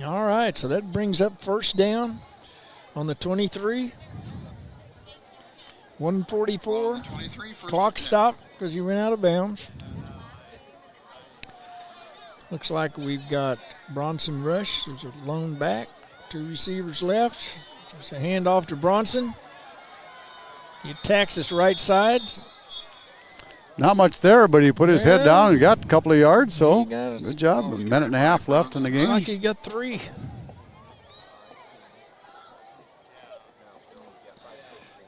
All right, so that brings up first down on the 23. 1:44. Clock stopped because he went out of bounds. Looks like we've got Bronson Rush. There's a lone back. 2 receivers left. There's a handoff to Bronson. He attacks this right side. Not much there, but he put his head down and got a couple of yards, so good job. A minute and a half left in the game. Looks like he got 3.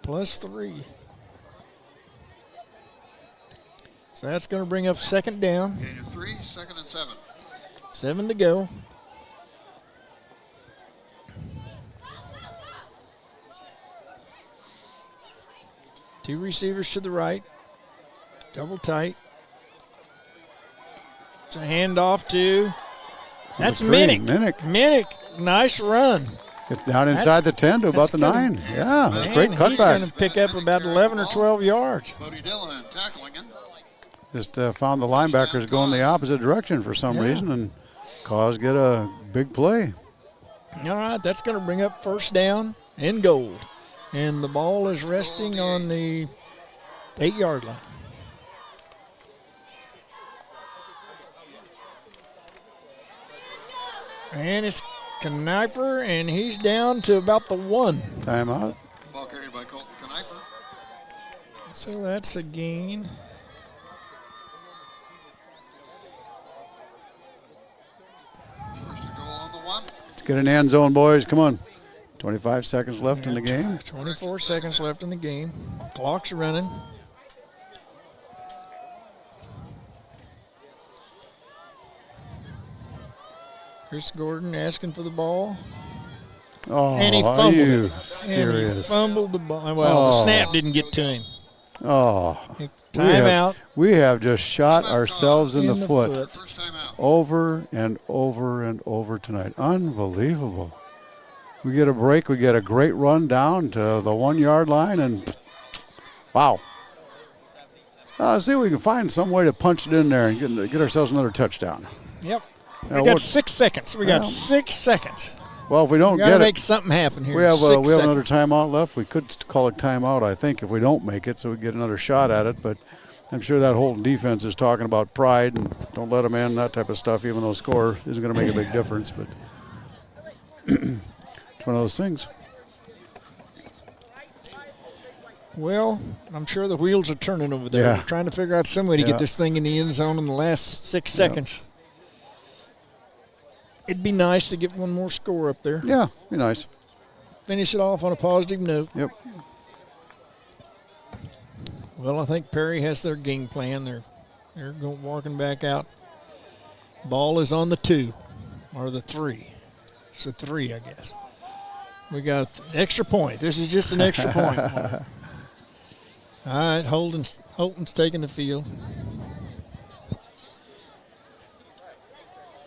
Plus 3. So that's going to bring up second down. Gain of 3, 2nd and 7. 7 to go. Two receivers to the right. Double tight. It's a handoff to. That's Minnick. Minnick, nice run. Gets down inside the 10 to about the 9. Yeah, Man, great he's cutback. going to pick up about 11 or 12 yards. Bodie Dillon tackling him. Just found the linebackers going the opposite direction for some reason and get a big play. All right, that's going to bring up first down and goal. And the ball is resting on the 8-yard line. And it's Kniper, and he's down to about the 1. Timeout. Ball carried by Colton Kniper. So that's a gain. First to goal on the 1. Let's get in the end zone, boys. Come on. 25 seconds left in the game. 24 seconds left in the game. Clock's running. Chris Gordon asking for the ball. Oh, And he fumbled are you it. serious? And he fumbled the ball. Well, the snap didn't get to him. Oh. Timeout. We have just shot ourselves in the foot. First time out. Over and over and over tonight. Unbelievable. We get a break. We get a great run down to the 1-yard line, and wow. See if we can find some way to punch it in there and get ourselves another touchdown. Yep. Now, We got 6 seconds. We got 6 seconds. Well, if we don't We got get to it, make something happen here. we have 6 another seconds. timeout left. We could call it timeout, I think, if we don't make it, so we get another shot at it. But I'm sure that Holton defense is talking about pride and don't let them in, that type of stuff, even though score isn't going to make a big difference. But it's one of those things. Well, I'm sure the wheels are turning over there. Yeah. We're trying to figure out some way to get this thing in the end zone in the last 6 seconds. It'd be nice to get one more score up there. Yeah, be nice. Finish it off on a positive note. Yep. Well, I think Perry has their game plan. They're walking back out. Ball is on the 2 or the 3. It's a 3, I guess. We got an extra point. This is just an extra point. All right, Holton's taking the field.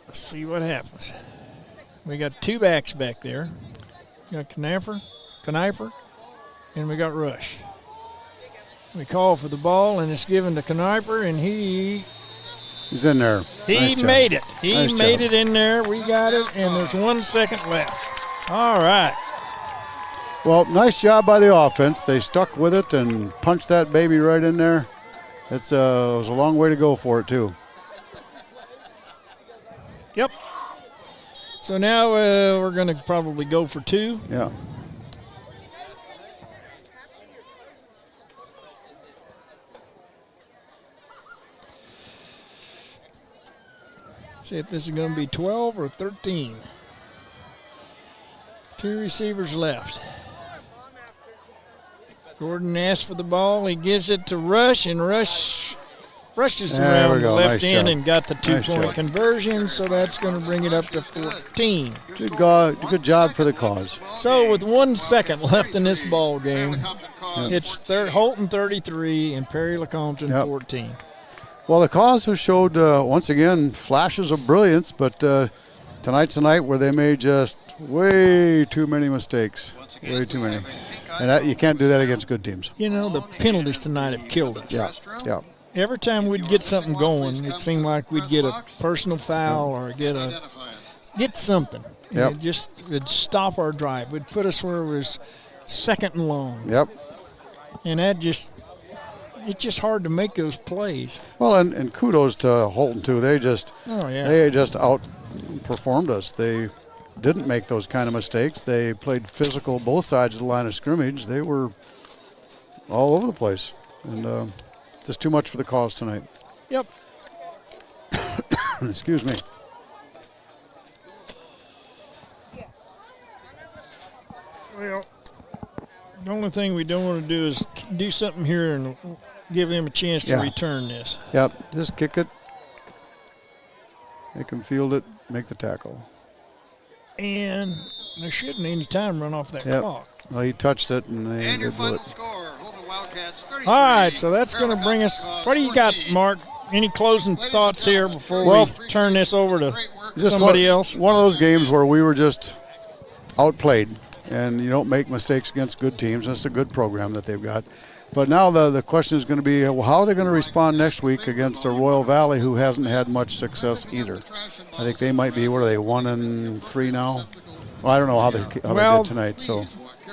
Let's see what happens. We got 2 backs back there. We got Kniper, and we got Rush. We call for the ball, and it's given to Kniper, and he's in there. He Nice made job. it. He Nice made job. it in there. We got it, and there's 1 second left. All right. Well, nice job by the offense. They stuck with it and punched that baby right in there. It was a long way to go for it, too. Yep. So now we're going to probably go for 2. Yeah. See if this is going to be 12 or 13. 2 receivers left. Gordon asks for the ball. He gives it to Rush, and Rush rushes There around we the go. left Nice end job. and got the Nice 2-point job. conversion, so that's going to bring it up to 14. Good job for the cause. So with 1 second left in this ball game, it's Holton 33 and Perry Lecompton 14. Well, the cause has showed, once again, flashes of brilliance, but tonight's a night where they made just way too many mistakes. Way too many. And you can't do that against good teams. You know, the penalties tonight have killed us. Yeah. Every time we'd get something going, it seemed like we'd get a personal foul or get something. Yep. It'd stop our drive. It'd put us where it was 2nd and long. Yep. And it's just hard to make those plays. Well, and kudos to Holton, too. They just outperformed us. They didn't make those kind of mistakes. They played physical both sides of the line of scrimmage. They were all over the place. And just too much for the cause tonight. Yep. Excuse me. Well, the only thing we don't want to do is do something here and give them a chance to return this. Yep, just kick it. They can field it, make the tackle. And there shouldn't any time run off that clock. Well, he touched it, and And your they blew final it. score, All right, so that's going to bring us. What do you got, Mark? Any closing thoughts here before we turn this over to somebody else? One of those games where we were just outplayed, and you don't make mistakes against good teams. It's a good program that they've got. But now the question is going to be, well, how are they going to respond next week against a Royal Valley who hasn't had much success either? I think they might be, what are they, 1-3 now? Well, I don't know how they did tonight. So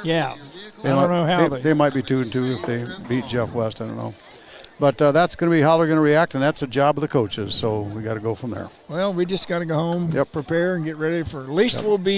yeah, I don't know how they might be 2-2 if they beat Jeff West. I don't know. But that's going to be how they're going to react, and that's a job of the coaches. So we got to go from there. Well, we just got to go home, prepare, and get ready for. At least we'll be